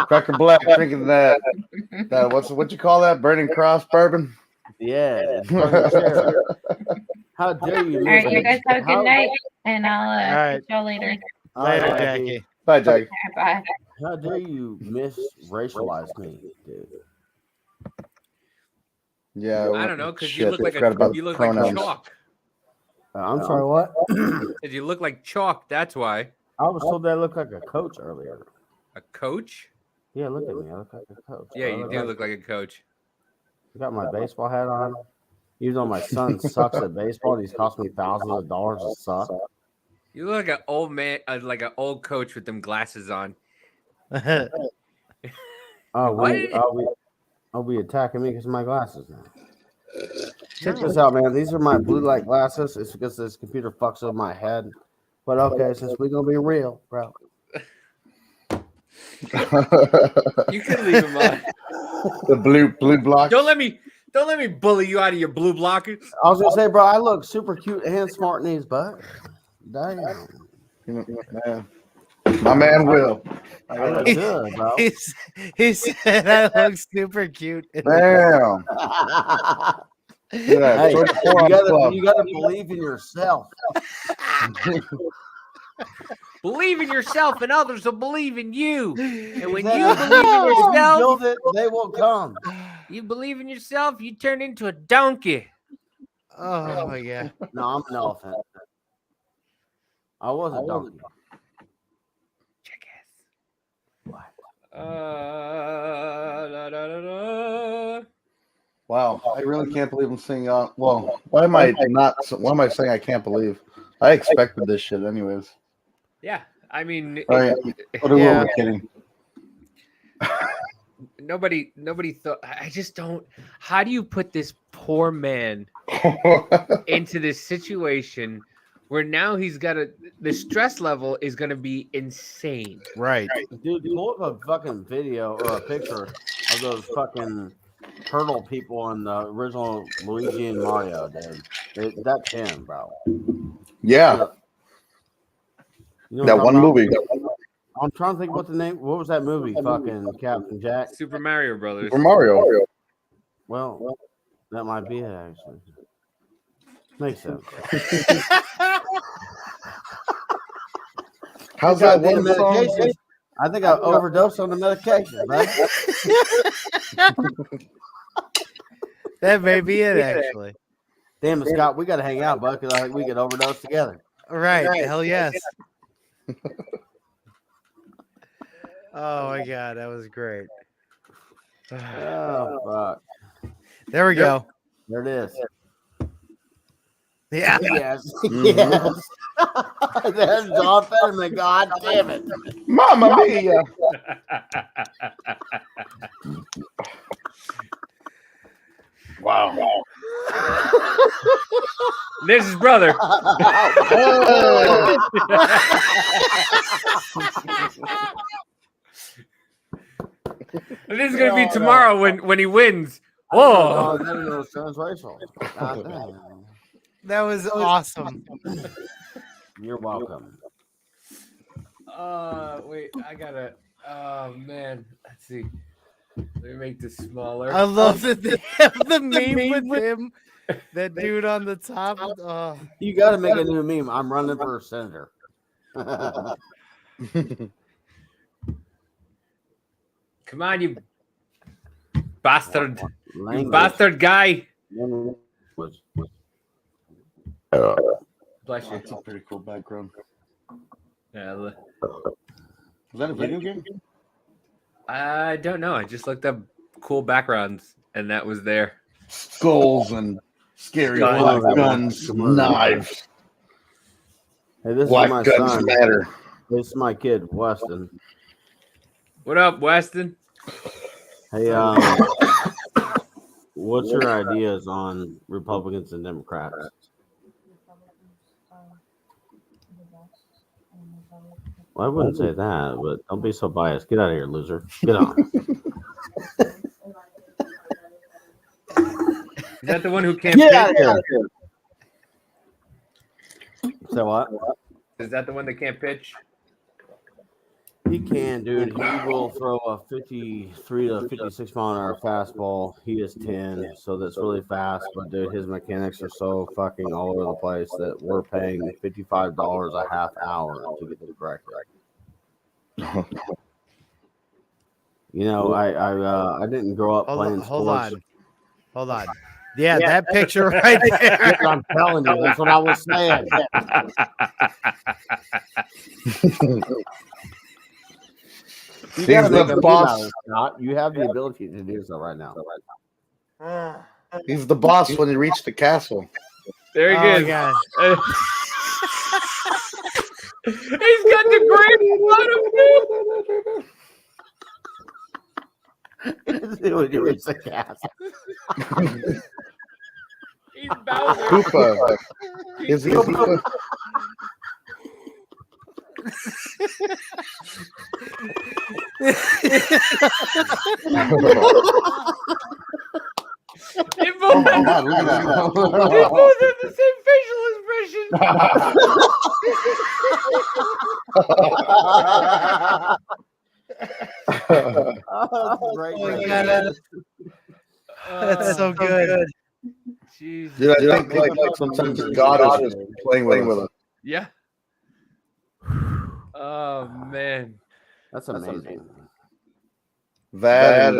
Cracker Black drinking that what you call that? Burning Cross bourbon? Yeah. It's fucking terrible. How dare you? All right, you guys have a good night, and I'll All right. catch y'all later. Later, All right, Jackie. Bye, Jackie. Bye. How dare you mis-racialize me, dude? Yeah. I don't know, because shit, you look I like forgot about you look pronouns. like chalk. I'm sorry, what? Because you look like chalk, that's why. I was told that I looked like a coach earlier. A coach? Yeah, look at me. I look like a coach. Yeah, I you do look like a coach. I got my baseball hat on. Even though my son sucks at baseball, and he's cost me thousands of dollars to suck. You look like an old man, like an old coach with them glasses on. Are we attacking me because of my glasses now? Check this out, man. These are my blue light glasses. It's because this computer fucks up my head. But okay, since we're gonna be real, bro. You can leave them on. The blue block. Don't let me bully you out of your blue blockers. I was gonna say, bro, I look super cute and smart in these, but damn. Man. My man Will. I look good, bro. He said I look super cute. Damn. Hey, you gotta believe in yourself. Believe in yourself, and others will believe in you. And when you Exactly. believe in If you yourself, build it, they will come. you believe in yourself, you turn into a donkey. Oh my god. No, I'm an elephant. I was a donkey. Wow, I really can't believe I'm saying. Well, why am I saying I can't believe? I expected this shit, anyways. Yeah, I mean, All right, what are we kidding? nobody thought. I just don't. How do you put this poor man into this situation where now he's got the stress level is going to be insane? Right, dude. Pull up a fucking video or a picture of those fucking turtle people in the original Luigi and Mario, dude. That's him, bro. Yeah. You know That one movie. I'm trying to think what the name. What was that movie? Fucking Captain Jack. Super Mario Brothers. Super Mario. Well, that might be it actually. Makes sense. How's that the one song? medication? I think I overdosed on the medication, bro. That may be it, actually. Damn it, Scott, we got to hang out, bud, because I think we could overdose together. Right. Hell yes. Oh my god, that was great. Oh fuck! There we go. There it is. Yeah. Yes. Yes. There's John Fetterman. God damn it. Mamma mia. Wow. This is brother. This is gonna be tomorrow when he wins. Oh, that was awesome. You're welcome. Wait, I gotta. Oh man, let's see. Let me make this smaller. I love that they have the meme with him. That dude on the top. Oh. You got to make a new meme. I'm running for senator. Come on, you bastard! You bastard guy! Bless you. That's a pretty cool background. Yeah. Was that a video game? I don't know. I just looked up cool backgrounds, and that was there. Skulls and scary black guns, knives. Hey, this Black is my guns son. matter. This is my kid, Weston. What up, Weston? Hey, What's your ideas on Republicans and Democrats? Well, I wouldn't say that, but don't be so biased. Get out of here, loser. Get on. Is that the one who can't Get pitch? out of here. So what? Is that the one that can't pitch? He can, dude. He will throw a 53 to 56 mile an hour fastball. He is 10, so that's really fast. But dude, his mechanics are so fucking all over the place that we're paying $55 a half hour to get the correct. You know, I didn't grow up playing sports. Hold on. Yeah, that picture right there. I'm telling you, that's what I was saying. You He's the boss. You have the ability to do so right now. He's the boss when you reach the castle. There he is. God. He's got the great When you reach the castle. He's Bowser. Koopa. Is he Koopa? They both have the same facial expression. That's so good. Jeez. Dude, I think like sometimes God is just playing with us. Yeah. Oh man, that's amazing. That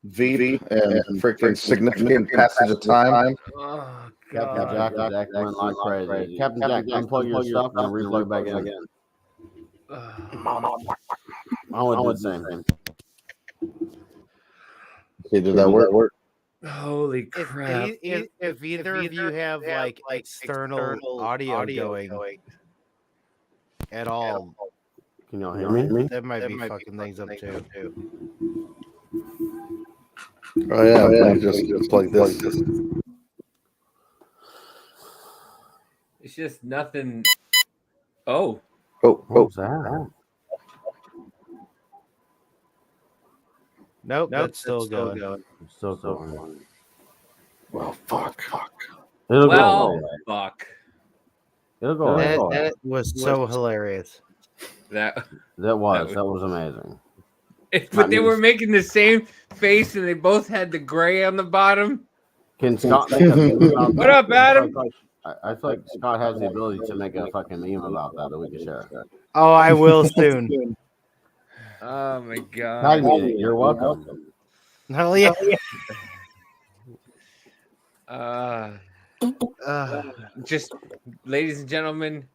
Veep and freaking significant passage of time. Oh, Captain Jack went like crazy. Captain Jack, unplug your stuff and replug back in again. I would do the same thing. Okay, did that work? Holy crap! If either of you have like external audio going at all, can y'all hear me? That might be fucking things up too. Oh yeah, just like this. It's just nothing. Oh. What was that? Nope, that's still going. Still going. Well, fuck. It'll go Well, away. fuck. It'll go away. That was so hilarious. That was amazing. But they were making the same face, and they both had the gray on the bottom. Can Scott make a meme? What up, Adam? I feel like Scott has the ability to make a fucking meme about that we can share. Oh, I will soon. Oh my god! Tag me, you're welcome. Hell yeah. Just, ladies and gentlemen,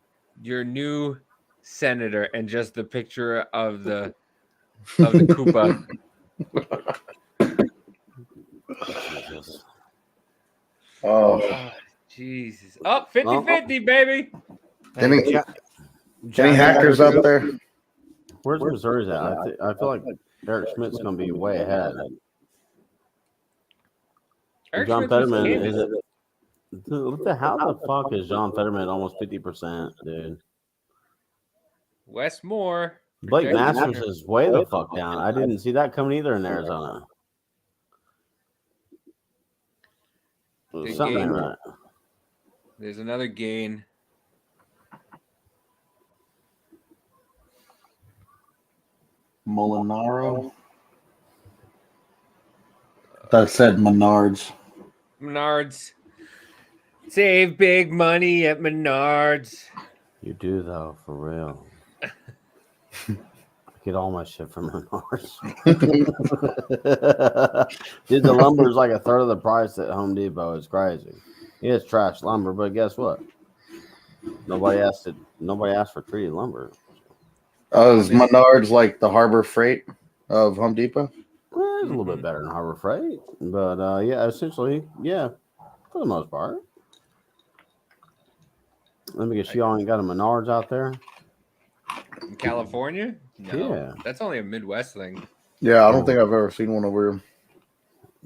your new senator, and just the picture of the Koopa. Oh, Jesus. Oh, 50-50, baby. Any hackers out there? Where's Missouri's at? I feel like Eric Schmidt's going to be way ahead. John Fetterman is it? How the fuck is John Fetterman at almost 50%, dude? Wes Moore. Blake Masters is way the fuck down. I didn't see that coming either in Arizona. Something ain't right. There's another gain. Molinaro. That said Menards. Menards. Save big money at Menards. You do though, for real. I get all my shit from Menards. Dude, the lumber is like a third of the price at Home Depot. It's crazy. It's trash lumber, but guess what? Nobody asked for treated lumber. Is Menards like the Harbor Freight of Home Depot? Well, it's a little bit better than Harbor Freight, but yeah, essentially, yeah, for the most part. Let me guess, y'all ain't got a Menards out there? In California? No. Yeah. That's only a Midwest thing. Yeah, I don't think I've ever seen one over here.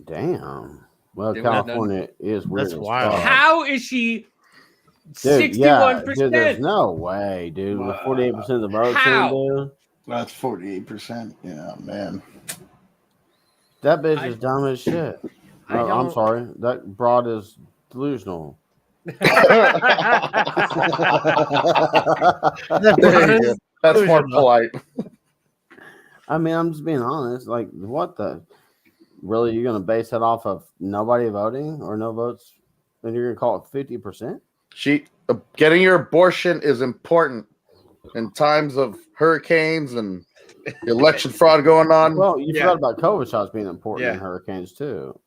Damn. Well, There was none. California is weird. That's as wild. fuck. How is she Dude, yeah, 61%? dude, there's no way, dude. With 48% of the vote, How? dude. That's 48%. Yeah, man. That bitch is dumb as shit. I I'm don't- sorry. That broad is delusional. There you go. That's more polite. I mean, I'm just being honest. Like, what the? Really, you're gonna base that off of nobody voting or no votes, and you're gonna call it 50%? Getting your abortion is important in times of hurricanes and election fraud going on. Well, you Yeah. forgot about COVID shots being important in Yeah. hurricanes too.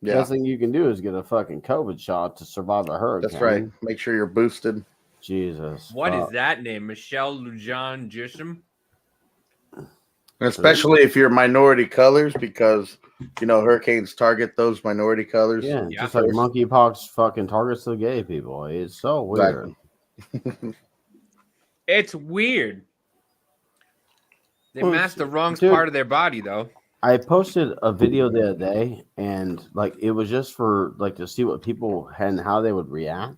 Yeah, Best thing you can do is get a fucking COVID shot to survive a hurricane. that's right. Make sure you're boosted. Jesus. What is fuck. that name? Michelle Lujan Gisham? And especially if you're minority colors, because hurricanes target those minority colors. Yeah, Yeah. just like monkeypox fucking targets the gay people. It's so weird. Exactly. It's weird. They Well, masked the wrong dude. part of their body, though. I posted a video the other day, and like it was just for like to see what people had and how they would react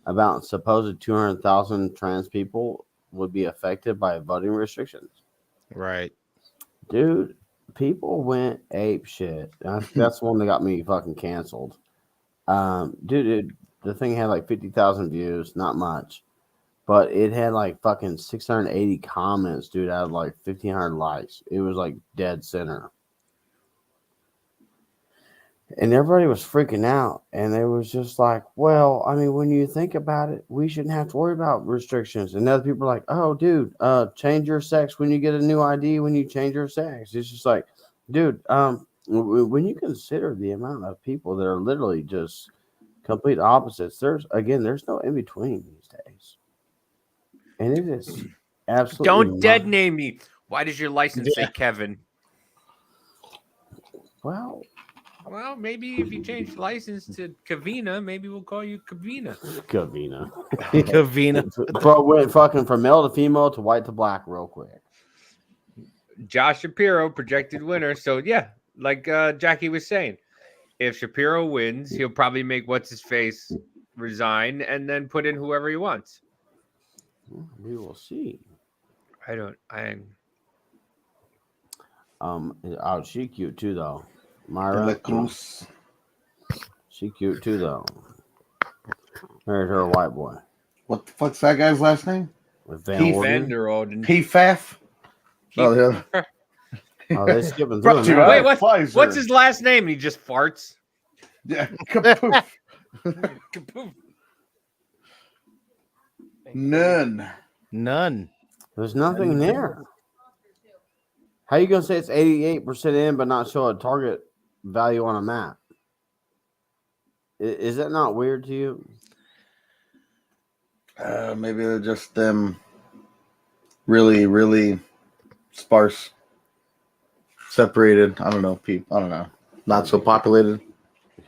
about supposed 200,000 trans people would be affected by voting restrictions. Right. Dude, people went ape shit. That's the one that got me fucking canceled. Dude, the thing had like 50,000 views, not much, but it had like fucking 680 comments, dude, out of like 1,500 likes. It was like dead center. And everybody was freaking out. And it was just like, well, I mean, when you think about it, we shouldn't have to worry about restrictions. And other people are like, oh, dude, change your sex when you get a new ID, when you change your sex. It's just like, dude, when you consider the amount of people that are literally just complete opposites, there's no in between these days. And it is absolutely Don't dead name me. Why does your license say Kevin? Well, maybe if you change the license to Kavina, maybe we'll call you Kavina. Kavina. Kavina. Bro went fucking from male to female to white to black real quick. Josh Shapiro, projected winner. So, yeah, like Jackie was saying, if Shapiro wins, he'll probably make what's-his-face resign and then put in whoever he wants. We will see. She cute too though. Myra Cruz. She cute too though. Married her a white boy. What the fuck's that guy's last name? Vander Alden. PFAF. Oh, yeah. Oh, they skipping Brought through. to you Wait, by what's Pfizer. his last name? And he just farts. Yeah. Kapoof. Kapoof. None. There's nothing there. How you gonna say it's 88% in, but not show a target value on a map? Is that not weird to you? Maybe they're just them really, really sparse, separated. I don't know. People. I don't know. Not so populated.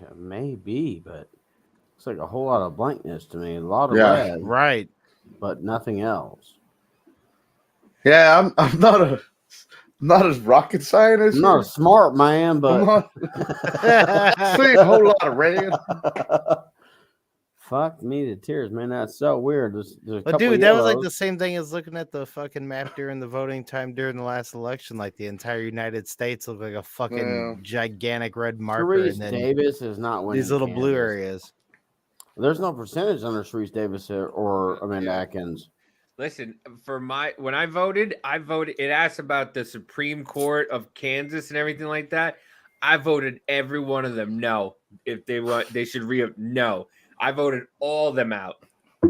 Yeah, maybe, but it's like a whole lot of blankness to me. A lot of Yeah. red, Right. but nothing else. Yeah, I'm not as rocket scientist. I'm not a smart man, I'm but not seeing a whole lot of red. fuck me to tears, man. That's so weird. There's a But couple dude, that was like yellows. the same thing as looking at the fucking map during the voting time during the last election. Like the entire United States looked like a fucking gigantic red marker, Sharice and then Davis is not winning. these little blue Kansas. areas. There's no percentage under Sharice Davis or Amanda Atkins. Listen, when I voted, it asked about the Supreme Court of Kansas and everything like that. I voted every one of them no. If they want, they should no. I voted all of them out.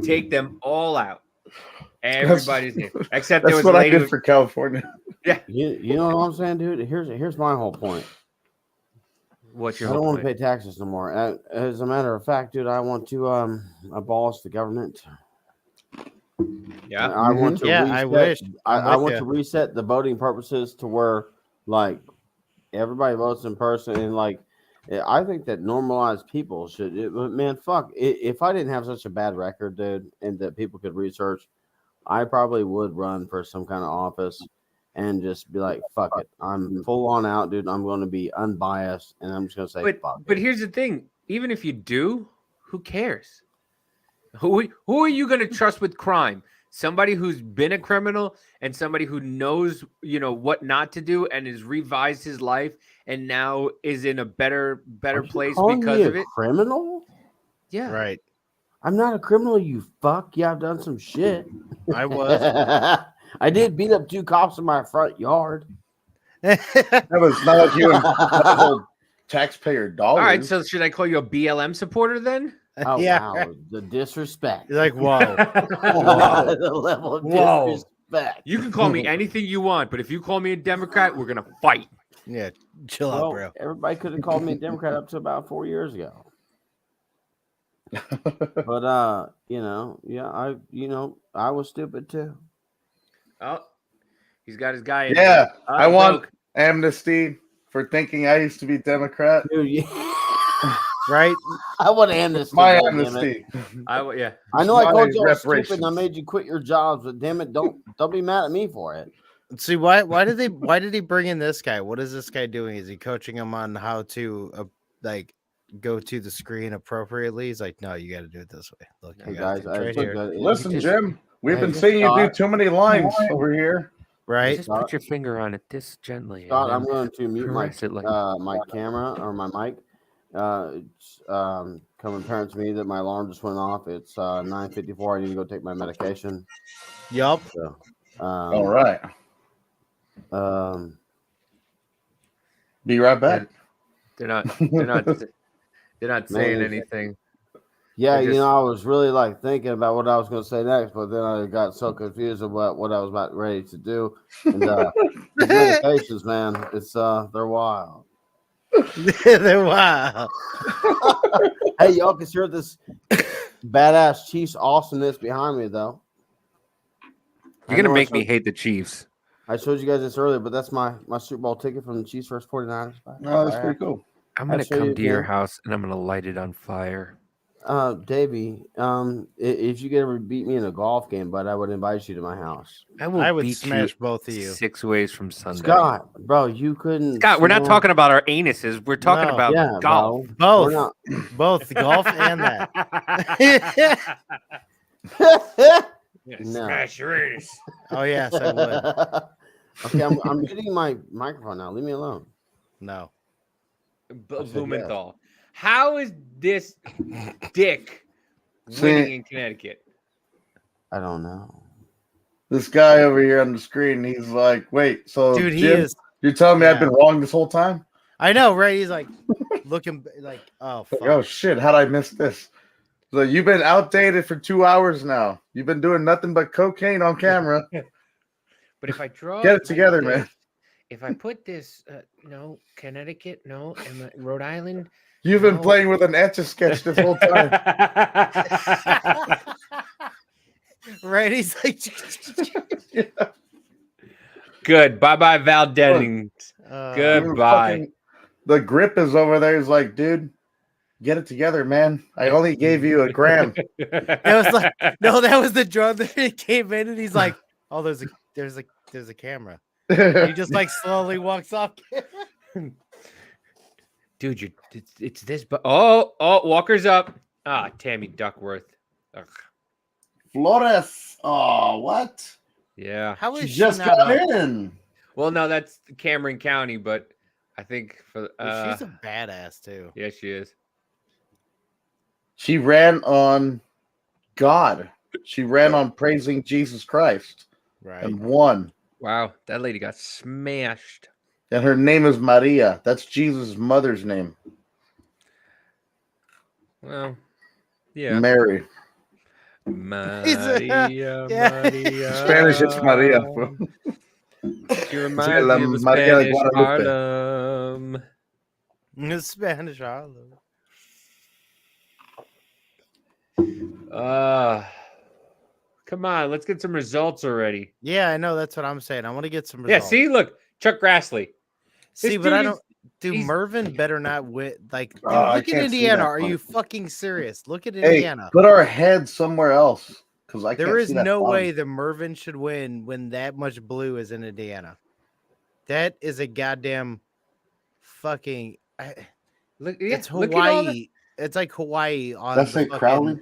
Take them all out. Everybody's name. Except there was That's what a I lady did for California. Yeah. You know what I'm saying, dude? Here's my whole point. What's your I don't whole want to point? pay taxes no more. As a matter of fact, dude, I want to abolish the government. Yeah. I want to. Yeah, reset, I wish. I I'm with want ya. to reset the voting purposes to where like everybody votes in person and like I think that normalized people should. Man, fuck. If I didn't have such a bad record, dude, and that people could research, I probably would run for some kind of office and just be like, fuck it. I'm full on out, dude. I'm going to be unbiased, and I'm just going to say, fuck But here's the thing: even if you do, who cares? Who are you going to trust with crime? Somebody who's been a criminal and somebody who knows, what not to do and has revised his life and now is in a better place because of it. Criminal? Yeah. Right. I'm not a criminal, you fuck. Yeah, I've done some shit. I was. I did beat up 2 cops in my front yard. That was not like you and taxpayer dollars. All right, so should I call you a BLM supporter then? Oh, Yeah, wow. right. The disrespect. You're like, whoa. The level of disrespect. You can call me anything you want, but if you call me a Democrat, we're gonna fight. Yeah, chill Well, out, bro. everybody could have called me a Democrat up to about 4 years ago. But I was stupid too. Oh, he's got his guy in Yeah, there. I want amnesty for thinking I used to be Democrat. Dude, yeah. Right? I want amnesty. My goddammit. amnesty. Yeah. I know I My called you all reparations. stupid and I made you quit your jobs, but damn it, don't be mad at me for it. See, why did he bring in this guy? What is this guy doing? Is he coaching him on how to go to the screen appropriately? He's like, no, you got to do it this way. Look, Hey you gotta guys, do it right look, here. Listen, Jim, we've been Hey, seeing you do Scott. too many lines over here. Right? Just put your finger on it this gently. Scott, and I'm then going to mute my caress it like- my camera or my mic. It's coming apparent to me that my alarm just went off. It's 9:54. I need to go take my medication. Yup. So, All right. Be right back. They're not saying Man. anything. Yeah, I just- I was really thinking about what I was going to say next, but then I got so confused about what I was about ready to do. And these medications, man, it's they're wild. They're wild. Hey, y'all can hear this badass Chiefs awesomeness behind me, though. You're gonna I make showed- me hate the Chiefs. I showed you guys this earlier, but that's my Super Bowl ticket from the Chiefs versus 49ers. Oh, that's pretty cool. I'm gonna I'll show come you to your again. house and I'm gonna light it on fire. Davey, if you could ever beat me in a golf game, but I would invite you to my house. I would beat smash you both of you. 6 ways from Sunday. Scott, bro, you couldn't. Scott, we're not swim. talking about our anuses. We're talking No. about Yeah, golf. bro. We're Both. not- Both golf and that. No. Smash your anus. Oh yes, I would. Okay, I'm muting my microphone now. Leave me alone. No. Blumenthal. How is this dick See- winning in Connecticut? I don't know. This guy over here on the screen, he's like, wait, so Dude, he Jim, is. you're telling me I've Yeah. been wrong this whole time? I know, right? He's like looking like, oh, Like, fuck. oh shit, how'd I miss this? So you've been outdated for 2 hours now. You've been doing nothing but cocaine on camera. But if I draw, Get it like together, this, man. If I put this, no, Connecticut, no, and Rhode Island. You've been No. playing with an etch-a-sketch this whole time. Right? He's like, Good. Bye bye, Val Denning. You're Goodbye. fucking- the grip is over there. He's like, dude, get it together, man. I only gave you a gram. It was like, no, that was the drone that he came in, and he's like, oh, there's a camera. He just like slowly walks off. Dude, it's this. Oh, Walker's up. Ah, Tammy Duckworth. Ugh. Flores. Oh, what? Yeah. How is She she just not got up? in. Well, no, that's Cameron County, but I think for She's a badass too. yeah, she is. She ran on God. She ran on praising Jesus Christ Right. and won. Wow, that lady got smashed. And her name is Maria. That's Jesus' mother's name. Well, yeah. Mary. Maria, yeah. Maria. Spanish, it's Maria. She reminds la me of a Maria de Spanish Guadalupe. Harlem. It's Spanish Harlem. Come on, let's get some results already. Yeah, I know. That's what I'm saying. I want to get some Yeah, results. see, look, Chuck Grassley. See, This but I dude don't. Dude, he's- Mervin better not win. Like, dude, I look at can't see Indiana. that Are you fight. fucking serious? Look at Hey, Indiana. put our heads somewhere else. Because I There can't is see that no bottom. way that Mervin should win when that much blue is in Indiana. That is a goddamn fucking. Look, yeah, It's look at all Hawaii. the- It's like Hawaii on That's the like fucking, Crowley.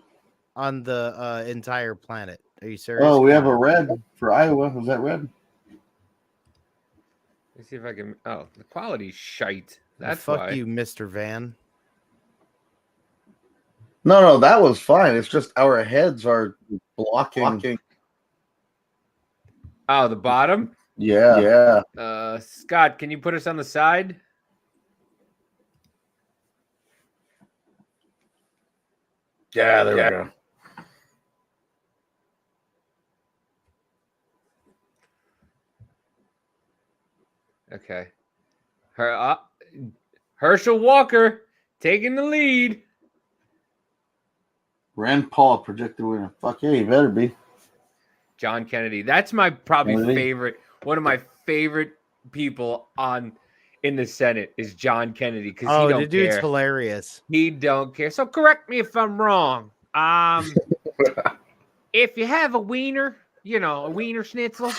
on the entire planet. Are you serious? Oh, we have a red for Iowa. Is that red? Let's see if I can. Oh, the quality's shite. That's fuck why. you, Mr. Van. No, that was fine. It's just our heads are blocking. Oh, the bottom. Yeah. Scott, can you put us on the side? Yeah, there we go. Okay. Herschel Walker taking the lead. Rand Paul projected winner. Fuck yeah, you better be. John Kennedy. That's my probably Kennedy. favorite. One of my favorite people in the Senate is John Kennedy because Oh, he don't the dude's care. hilarious. He don't care. So correct me if I'm wrong. If you have a wiener, a wiener schnitzel,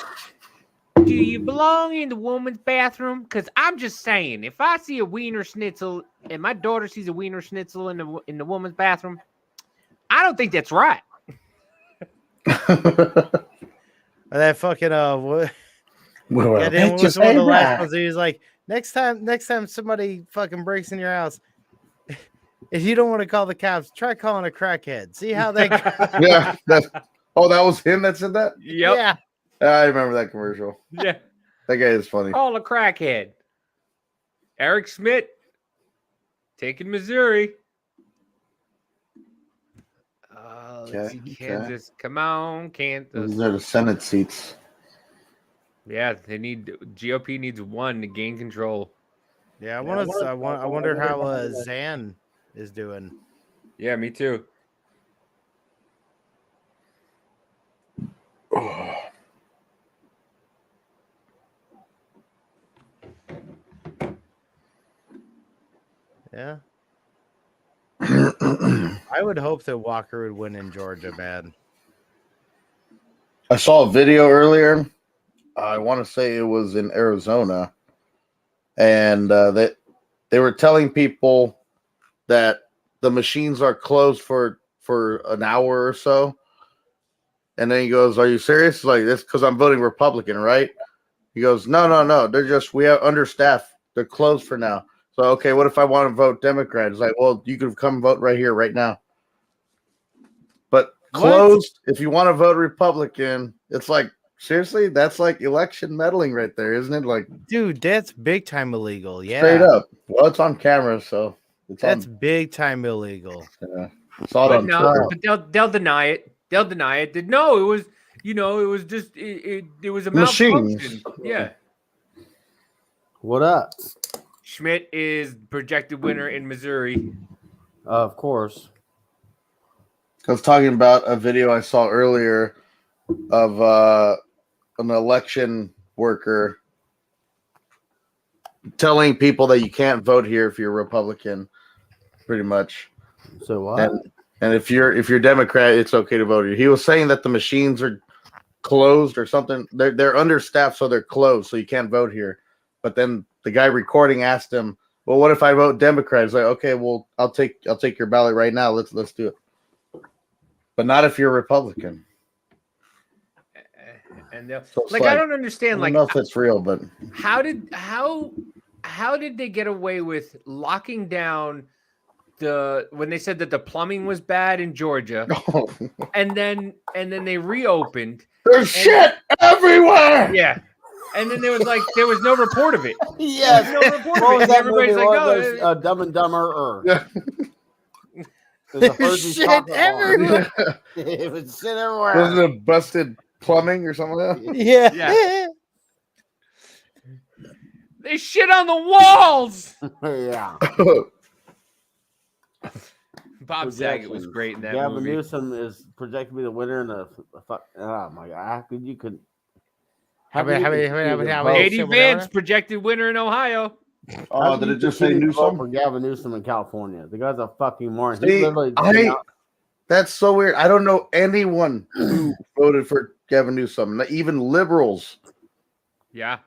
do you belong in the woman's bathroom? Because I'm just saying, if I see a wiener schnitzel and my daughter sees a wiener schnitzel in the woman's bathroom, I don't think that's right. That fucking what? Well, Yeah, then what just was one of the say last that. ones? He was like, next time somebody fucking breaks in your house, if you don't want to call the cops, try calling a crackhead. See how they Yeah. That was him that said that? Yep. Yeah. I remember that commercial. Yeah. That guy is funny. Call a crackhead. Eric Schmidt taking Missouri. Let's see, Okay. Kansas. Come on, Kansas. These are the Senate seats. Yeah, GOP needs one to gain control. Yeah, I wonder how Zan is doing. Yeah, me too. Yeah. I would hope that Walker would win in Georgia, man. I saw a video earlier. I want to say it was in Arizona, and they were telling people that the machines are closed for an hour or so, and then he goes, "Are you serious? Like this? Because I'm voting Republican, right?" He goes, "No. We have understaffed. They're closed for now. So okay, what if I want to vote Democrat?" It's like, well, you could come vote right here, right now. But closed. If you want to vote Republican, it's like, seriously, that's like election meddling right there, isn't it? Like, dude, that's big time illegal. Yeah, straight up. Well, it's on camera, so that's big time illegal. Yeah. Saw it But on no, trial. but they'll deny it. They'll deny it. No, it was it was just it was a Machines. malfunction. Yeah. What up? Schmidt is projected winner in Missouri. Of course. I was talking about a video I saw earlier of an election worker telling people that you can't vote here if you're a Republican, pretty much. So what? And if you're Democrat, it's okay to vote here. He was saying that the machines are closed or something. They're understaffed, so they're closed, so you can't vote here. But then the guy recording asked him, "Well, what if I vote Democrat?" He's like, "Okay, well, I'll take your ballot right now. Let's do it." But not if you're a Republican. And they'll, So it's like I don't understand. I don't know if it's real, but how did they get away with locking down when they said that the plumbing was bad in Georgia, and then they reopened. There's shit everywhere. Yeah, and then there was no report of it. Yes. There was no report What of was it. And that everybody's movie? like, What no. was those, Dumb and Dumber. Yeah. There's Shit everywhere. It was shit everywhere. Wasn't it busted plumbing or something like that? Yeah. They shit on the walls. Yeah. Bob Saget was great in that Gavin movie. Newsom is projected to be the winner in the fuck. Oh my god! How could you could? How many- J.D. Vance projected winner in Ohio. Oh, did it just say Newsom? For Gavin Newsom in California, the guy's a fucking moron. He See, literally. that's so weird. I don't know anyone who voted for Gavin Newsom, not even liberals. Yeah,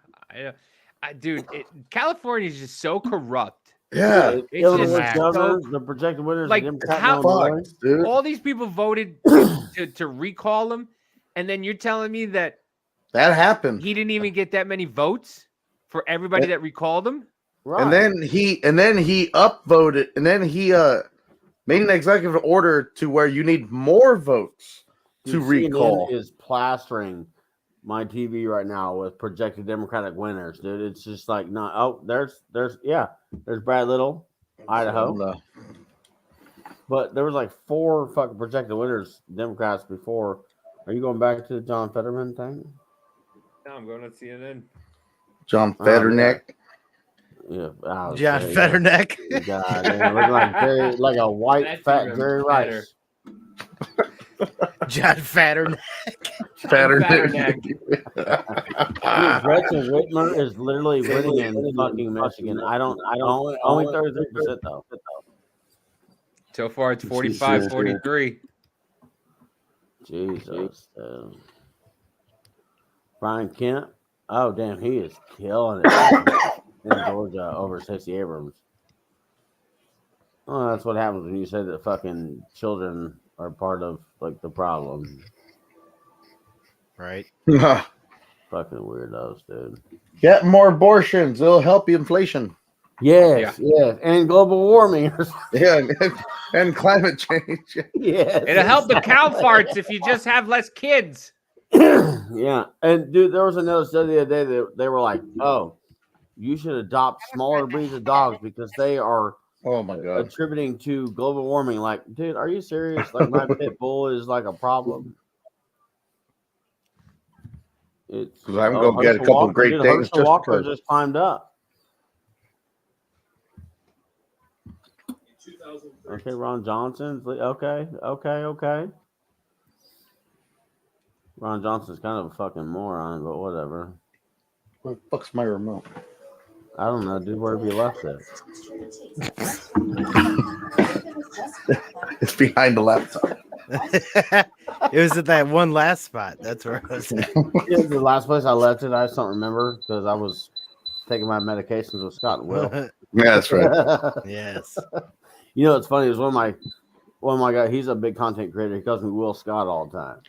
dude, California is just so corrupt. Yeah, It's Illinois just governors, so- the projected winners, like, the Democrat how- Illinois. Fuck, dude. all these people voted to recall him, and then you're telling me that That happened. he didn't even get that many votes for everybody that recalled him? Right. And then he upvoted, and then he made an executive order to where you need more votes to Dude, recall. CNN is plastering my TV right now with projected Democratic winners, dude. It's just like, no, oh, there's Brad Little, Idaho. But there was like 4 fucking projected winners, Democrats before. Are you going back to the John Fetterman thing? No, I'm going to CNN. John Oh, Fetterneck. Yeah, I was John saying, Fetterneck. God, damn, looking like a white That's fat even Jerry better. Rice. John Fetterneck. Fetterneck. Dude, Gretchen Whitmer is literally winning in fucking Michigan. Only 33% though. So far, it's Jesus, 45-43. Jesus. Brian Kemp. Oh damn, he is killing it in Georgia over Stacey Abrams. Oh, that's what happens when you say that fucking children are part of like the problem. Right. Fucking weirdos, dude. Get more abortions. It'll help inflation. Yes, and global warming. Yeah, and climate change. Yes, It'll help the cow farts if you just have less kids. Yeah, and dude, there was another study the other day that they were like, "Oh, you should adopt smaller breeds of dogs because they are Oh my god. attributing to global warming." Like, dude, are you serious? Like, my pit bull is like a problem. It's Because I'm gonna get a couple of great things Herschel Walker because just climbed up. Okay, Ron Johnson's okay. Ron Johnson's kind of a fucking moron, but whatever. where the fuck's my remote? I don't know, dude. Where have you left it? It's behind the laptop. It was at that one last spot. That's where I was at. Yeah, the last place I left it, I just don't remember because I was taking my medications with Scott and Will. Yeah, that's right. Yes. You know what's funny is one of my guys, he's a big content creator. He calls me Will Scott all the time.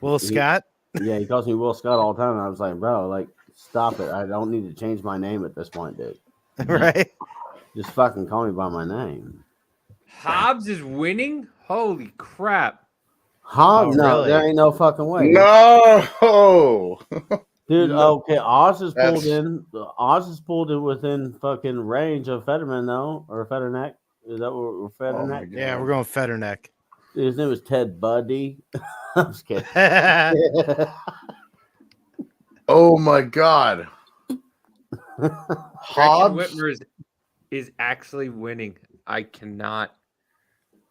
Will Scott? Yeah, he calls me Will Scott all the time. And I was like, bro, like, stop it. I don't need to change my name at this point, dude. Right. Just fucking call me by my name. Hobbs is winning? Holy crap. Hobbs? Oh, No, really? there ain't no fucking way. No. Dude, okay, Oz is That's- pulled in. Oz is pulled in within fucking range of Fetterman, though, or Fetterneck. Is that what we're Fetterneck? Yeah, we're going Fetterneck. His name was Ted Bundy. I'm just kidding. Oh my god. Gretchen Hobbs. Whitmer is actually winning. I cannot.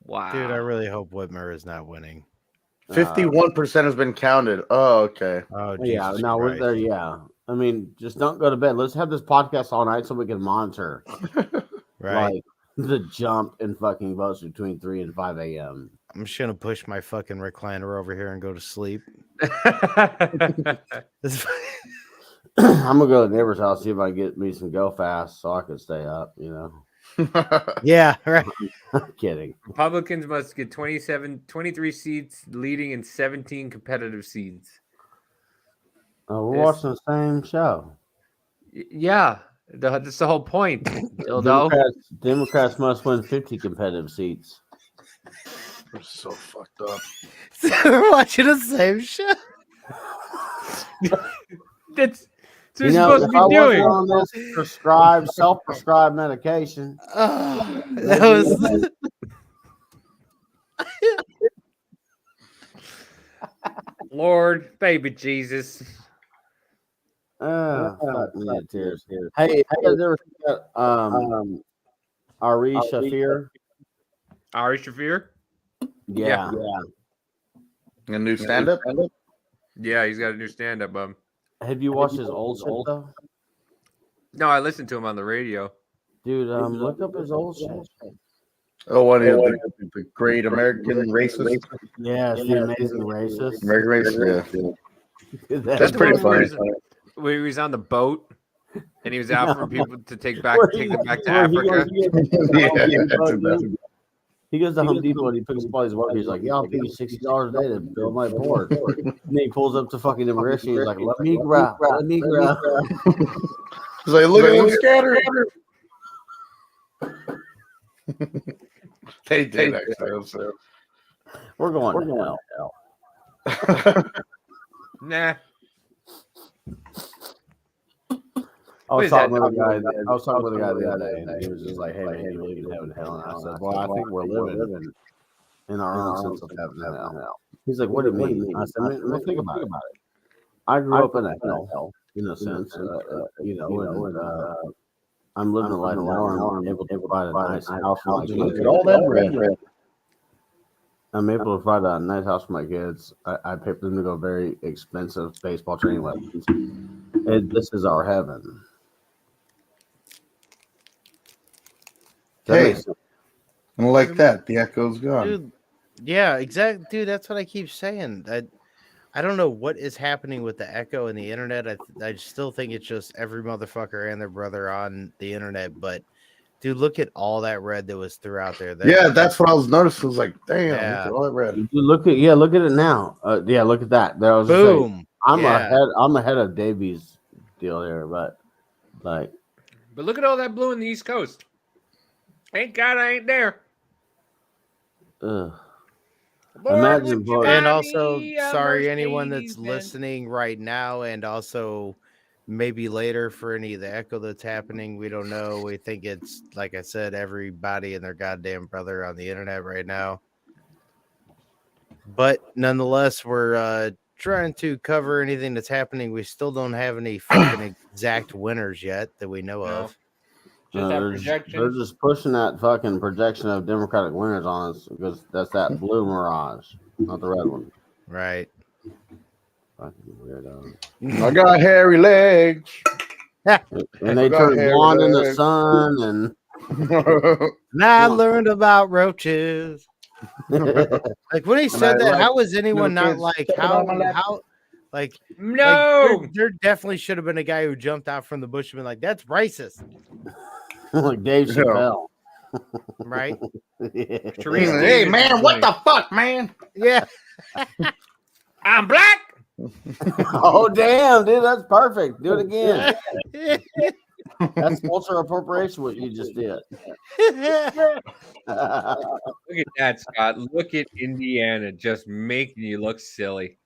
Wow. Dude, I really hope Whitmer is not winning. 51% has been counted. Oh, okay. Oh, Yeah, Jesus no, we're Christ. there. Yeah, I mean, just don't go to bed. Let's have this podcast all night so we can monitor, Right. like the jump in fucking votes between 3 and 5 a.m. I'm just gonna push my fucking recliner over here and go to sleep. This- I'm gonna go to the neighbor's house see if I can get me some Go Fast so I can stay up. You know, yeah, right. I'm kidding. Republicans must get 23 seats, leading in 17 competitive seats. We're Yes. watching the same show. Yeah, that's the whole point. Dildo. Democrats must win 50 competitive seats. We're so fucked up. We're watching the same show. That's what You you're know, supposed if to I be doing. wasn't on this self-prescribed medication, Oh, that was Lord, baby Jesus. fuck me to tears. Hey, have you ever seen Ari Shafir? Ari Shafir? Yeah. A new stand-up? Yeah, he's got a new stand-up. Have you watched his old shit though? No, I listened to him on the radio. Dude, look up his old shit. Oh, what is the great American racist? Yeah, it's the amazing racist. American racist, yeah. Dude, That's pretty the one funny. where he was on the boat and he was out for people to take them back to Where Africa. He goes to Home Depot and he picks up all these workers. He's like, "Yeah, I'll pay you $60 a day to build my board." And then he pulls up to fucking immigration. He's like, "Let me grab. Let me grab." He's like, look at him scatter. They did actually. So. We're going to hell. Nah. I was talking with a guy the other day, and he was just like, "Hey, man, you believe in heaven and hell?" And I said, "Well, I think we're living in our own sense of heaven and hell." He's like, "What do you mean?" I said, "Man, think about it. I grew up in a hell, in a sense, and I'm living a life now, and I'm able to provide a nice house for my kids. Look at all that red. I'm able to provide a nice house for my kids. I pay for them to go very expensive baseball training lessons. And this is our heaven." Hey, and like that, the echo's gone. Dude, yeah, exactly. Dude, that's what I keep saying. I don't know what is happening with the echo and the internet. I still think it's just every motherfucker and their brother on the internet. But dude, look at all that red that was throughout there. That's what I was noticing. I was like, damn, look at all that red. Look at it now. Look at that. That was boom. I'm ahead of Davies' deal here, but look at all that blue in the East Coast. Thank God I ain't there. Imagine, and also, sorry, anyone that's listening right now, and also maybe later for any of the echo that's happening. We don't know. We think it's, like I said, everybody and their goddamn brother on the internet right now. But nonetheless, we're trying to cover anything that's happening. We still don't have any fucking exact winners yet that we know of. They're just pushing that fucking projection of Democratic winners on us because that's that blue mirage, not the red one. Right. Fucking weirdo. I got hairy legs. And they turn blonde in the sun. And now I learned about roaches. Like when he said that, how was anyone not like how like no? Like, there definitely should have been a guy who jumped out from the bush and been like, "That's racist." Like Dave Chappelle, right? Hey man, what the fuck, man? Yeah, I'm black. Oh damn, dude, that's perfect. Do it again. That's cultural appropriation. What you just did. Look at that, Scott. Look at Indiana just making you look silly.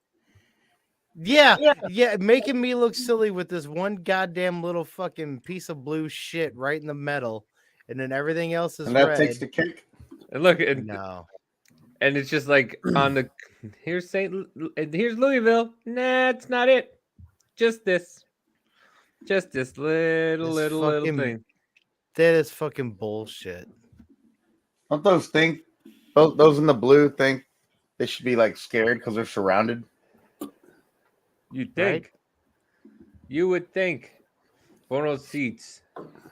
Yeah, making me look silly with this one goddamn little fucking piece of blue shit right in the middle, and then everything else is and that red. takes the cake. And look, no, and it's just like on the here's Louisville. Nah, it's not it. Just this little thing. That is fucking bullshit. Don't those those in the blue think they should be like scared because they're surrounded? You'd think. Right? You would think. Bono seats.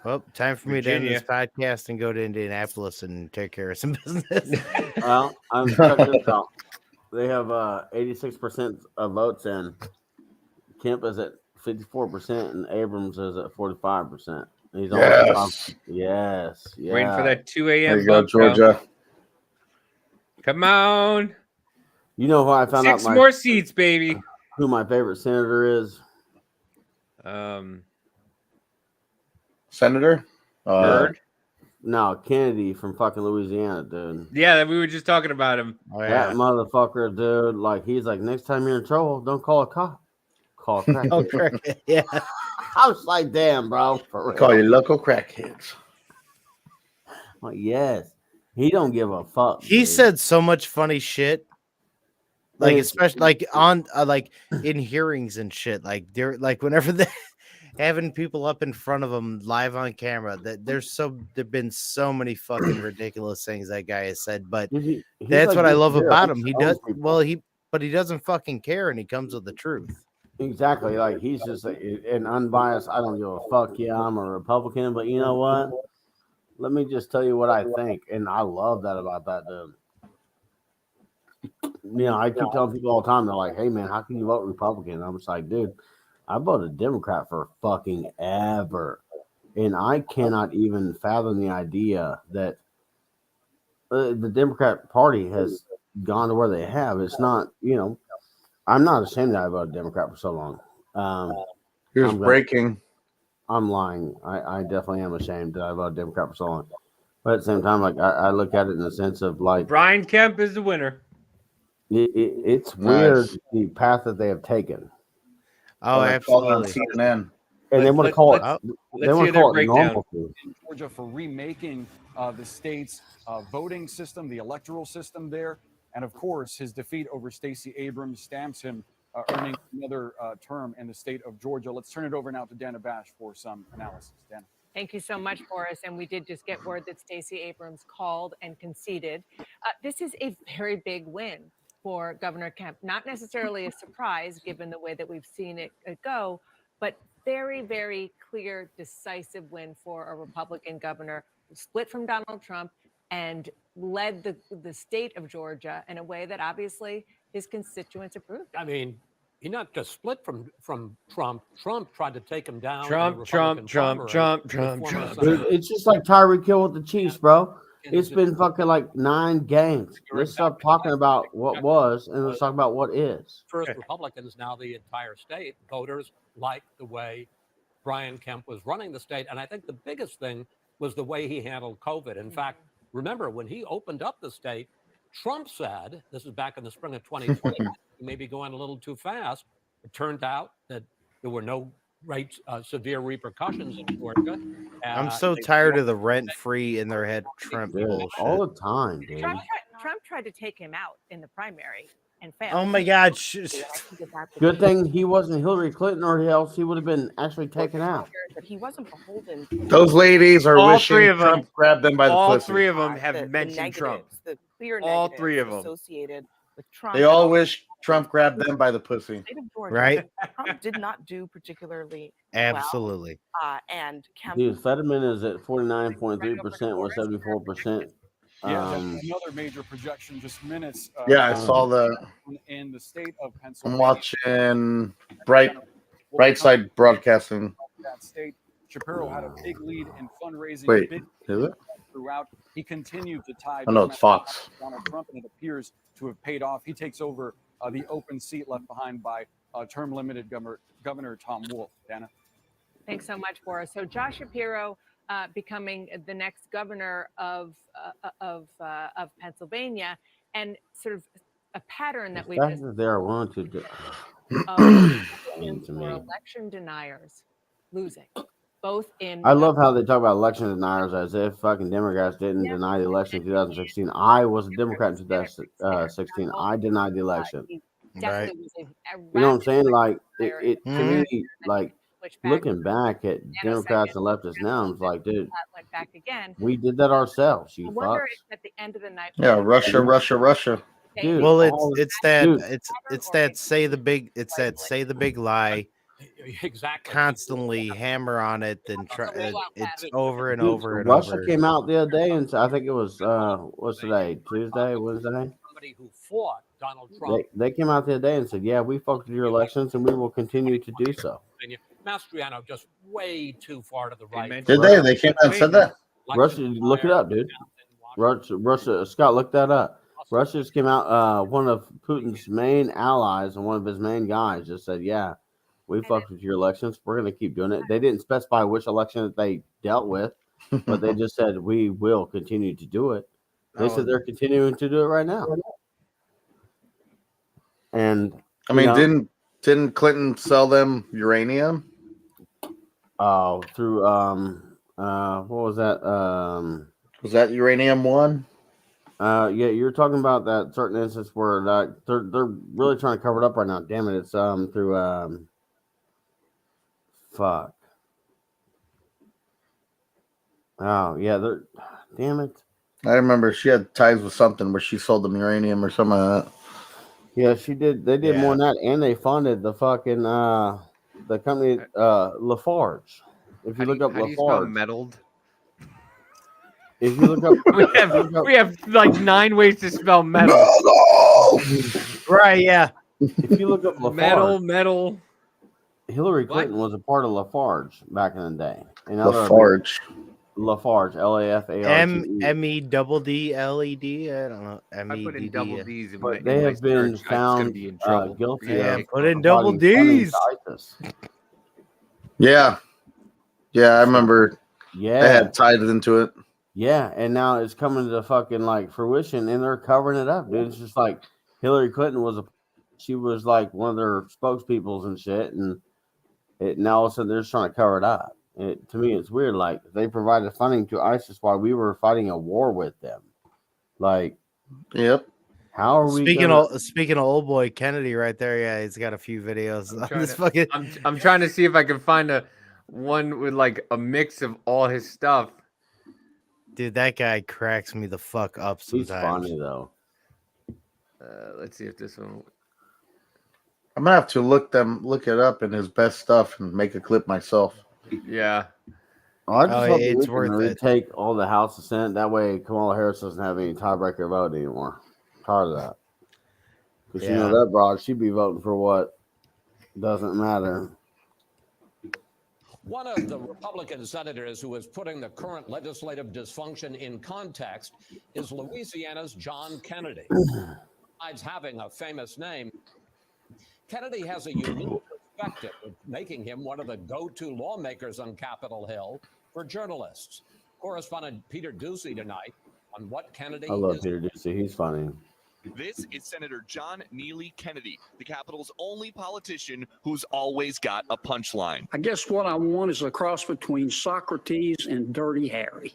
Well, time for me to end this podcast and go to Indianapolis and take care of some business. Well, I'm checking this out. They have 86% of votes in. Kemp is at 54% and Abrams is at 45%. He's yes. Waiting for that 2 a.m. There you go, Georgia. Come on. You know who I found out? 6 more seats, baby. Who my favorite senator is? Senator? Byrd? No, Kennedy from fucking Louisiana, dude. Yeah, we were just talking about him. That motherfucker, dude. Like, he's like, next time you're in trouble, don't call a cop. Call a crackhead. Oh, crackhead. Yeah. I was like, damn, bro. For real. Call your local crackheads. Like, yes. He don't give a fuck. He said so much funny shit. Like, especially like on like in hearings and shit. Like they're like whenever they having people up in front of him live on camera, that there've been so many fucking ridiculous things that guy has said. But that's like what I love about him. He does but he doesn't fucking care, and he comes with the truth. Exactly. Like he's just an unbiased. I don't give a fuck. Yeah, I'm a Republican, but you know what? Let me just tell you what I think, and I love that about that dude. You know, I keep telling people all the time, they're like, "Hey, man, how can you vote Republican?" And I'm just like, dude, I voted Democrat for fucking ever, and I cannot even fathom the idea that the Democrat Party has gone to where they have. It's not, I'm not ashamed that I voted Democrat for so long. Here's breaking. I'm lying. I definitely am ashamed that I voted Democrat for so long. But at the same time, like I look at it in the sense of like Brian Kemp is the winner. It's weird the path that they have taken. Oh, absolutely. And they want to call it. They want to call it normalcy. In Georgia for remaking the state's voting system, the electoral system there, and of course his defeat over Stacey Abrams stamps him earning another term in the state of Georgia. Let's turn it over now to Dana Bash for some analysis. Dana. Thank you so much, Boris. And we did just get word that Stacey Abrams called and conceded. This is a very big win for Governor Kemp. Not necessarily a surprise, given the way that we've seen it go, but very, very clear, decisive win for a Republican governor who split from Donald Trump and led the state of Georgia in a way that obviously his constituents approved. I mean, he not just split from Trump. Trump tried to take him down. Trump. It's just like Tyreek Hill with the Chiefs, bro. It's been fucking like 9 games. Let's stop talking about what was and let's talk about what is. First Republicans, now the entire state, voters like the way Brian Kemp was running the state. And I think the biggest thing was the way he handled COVID. In fact, remember when he opened up the state, Trump said, this is back in the spring of 2020, maybe going a little too fast. It turned out that there were no great severe repercussions in Georgia. I'm so tired of the rent-free in their head Trump bullshit. All the time, dude. Trump tried to take him out in the primary and failed. Oh my God. Good thing he wasn't Hillary Clinton or else he would have been actually taken out. But he wasn't beholden. Those ladies are All wishing three of them Trump grabbed them by the All pussy. 3 of them have mentioned Trump. The clear All negatives 3 of them. associated with Trump. They all wish Trump grabbed them by the pussy. State of Georgia, Right? Trump did not do particularly Absolutely. well. And Kemp. Dude, Fetterman is at 49.3% with 74%. Yeah, another major projection just minutes. Yeah, I saw the. In the state of I'm Pennsylvania. watching Brightside Broadcasting. That state, Shapiro had a big lead in fundraising. Wait, big is it? throughout. He continued to tie. Oh, no, it's Fox. Donald Trump, and it appears to have paid off. He takes over the open seat left behind by term-limited Governor Tom Wolf. Dana. Thanks so much, Boris. So Josh Shapiro becoming the next governor of Pennsylvania, and sort of a pattern that we've The fact that they are willing to do for election deniers losing, both in. I love how they talk about election deniers as if fucking Democrats didn't deny the election in 2016. I was a Democrat in 2016. I denied the election. Right. You know what I'm saying? Like it to me, like looking back at Democrats and leftists now, I'm like, dude, went back again. we did that ourselves. I You wonder fucks. if at the end of the night. Yeah, Russia. Dude, Well, all- it's that dude, it's that say the big lie. Exactly. Constantly hammer on it, then try. It's over and dude, over and Russia over. came out the other day and I think it was what's today? Tuesday, Wednesday? Somebody who fought Donald Trump. They came out the other day and said, yeah, we fucked with your elections and we will continue to do so. Mastriano just way too far to the right. Did they? They came out and said that? Russia, look it up, dude. Russia, Scott, look that up. Russia just came out. One of Putin's main allies and one of his main guys just said, yeah, we fucked with your elections. We're going to keep doing it. They didn't specify which election that they dealt with, but they just said, we will continue to do it. They said they're continuing to do it right now. And I mean, didn't Clinton sell them uranium? Oh, through what was that? Was that Uranium One? Yeah, you're talking about that certain instance where they're really trying to cover it up right now. Damn it, it's through fuck. Oh yeah, they're damn it. I remember she had ties with something where she sold them uranium or something like that. Yeah, she did. They did more than that, and they funded the fucking the company Lafarge. If you look up How do you spell Lafarge, meddled? if you look up, we have like 9 ways to spell metal. Right? Yeah. If you look up Lafarge, Metal. Hillary Clinton was a part of Lafarge back in the day. And now they're- Lafarge. Lafarge, LAFARGE. MEDDLED. I don't know. I put in double D's in my, But they in my have been search, I'm just gonna found be in trouble. guilty Yeah, of put in double providing funding D's. to ISIS. Yeah. Yeah, I remember Yeah. they had tied into it. Yeah, and now it's coming to fucking like fruition, and they're covering it up, dude. It's just like Hillary Clinton she was like one of their spokespeoples and shit, and now all of a sudden they're just trying to cover it up. To me, it's weird. Like they provided funding to ISIS while we were fighting a war with them. Like, yep. How are we? Speaking of old boy Kennedy, right there. Yeah, he's got a few videos. On this fucking. I'm trying to see if I can find one with like a mix of all his stuff. Dude, that guy cracks me the fuck up sometimes. He's funny though. Let's see if this one. I'm gonna have to look it up in his best stuff and make a clip myself. Yeah. I just hope it's we worth can it. retake all the House and Senate. That way, Kamala Harris doesn't have any tiebreaker vote anymore. I'm tired of that. Because you know Yeah. that broad, she'd be voting for what doesn't matter. One of the Republican senators who is putting the current legislative dysfunction in context is Louisiana's John Kennedy. Besides having a famous name, Kennedy has a unique perspective, making him one of the go-to lawmakers on Capitol Hill for journalists. Correspondent Peter Ducey tonight on what Kennedy I love is. Peter Ducey. He's funny. This is Senator John Neely Kennedy, the Capitol's only politician who's always got a punchline. I guess what I want is a cross between Socrates and Dirty Harry.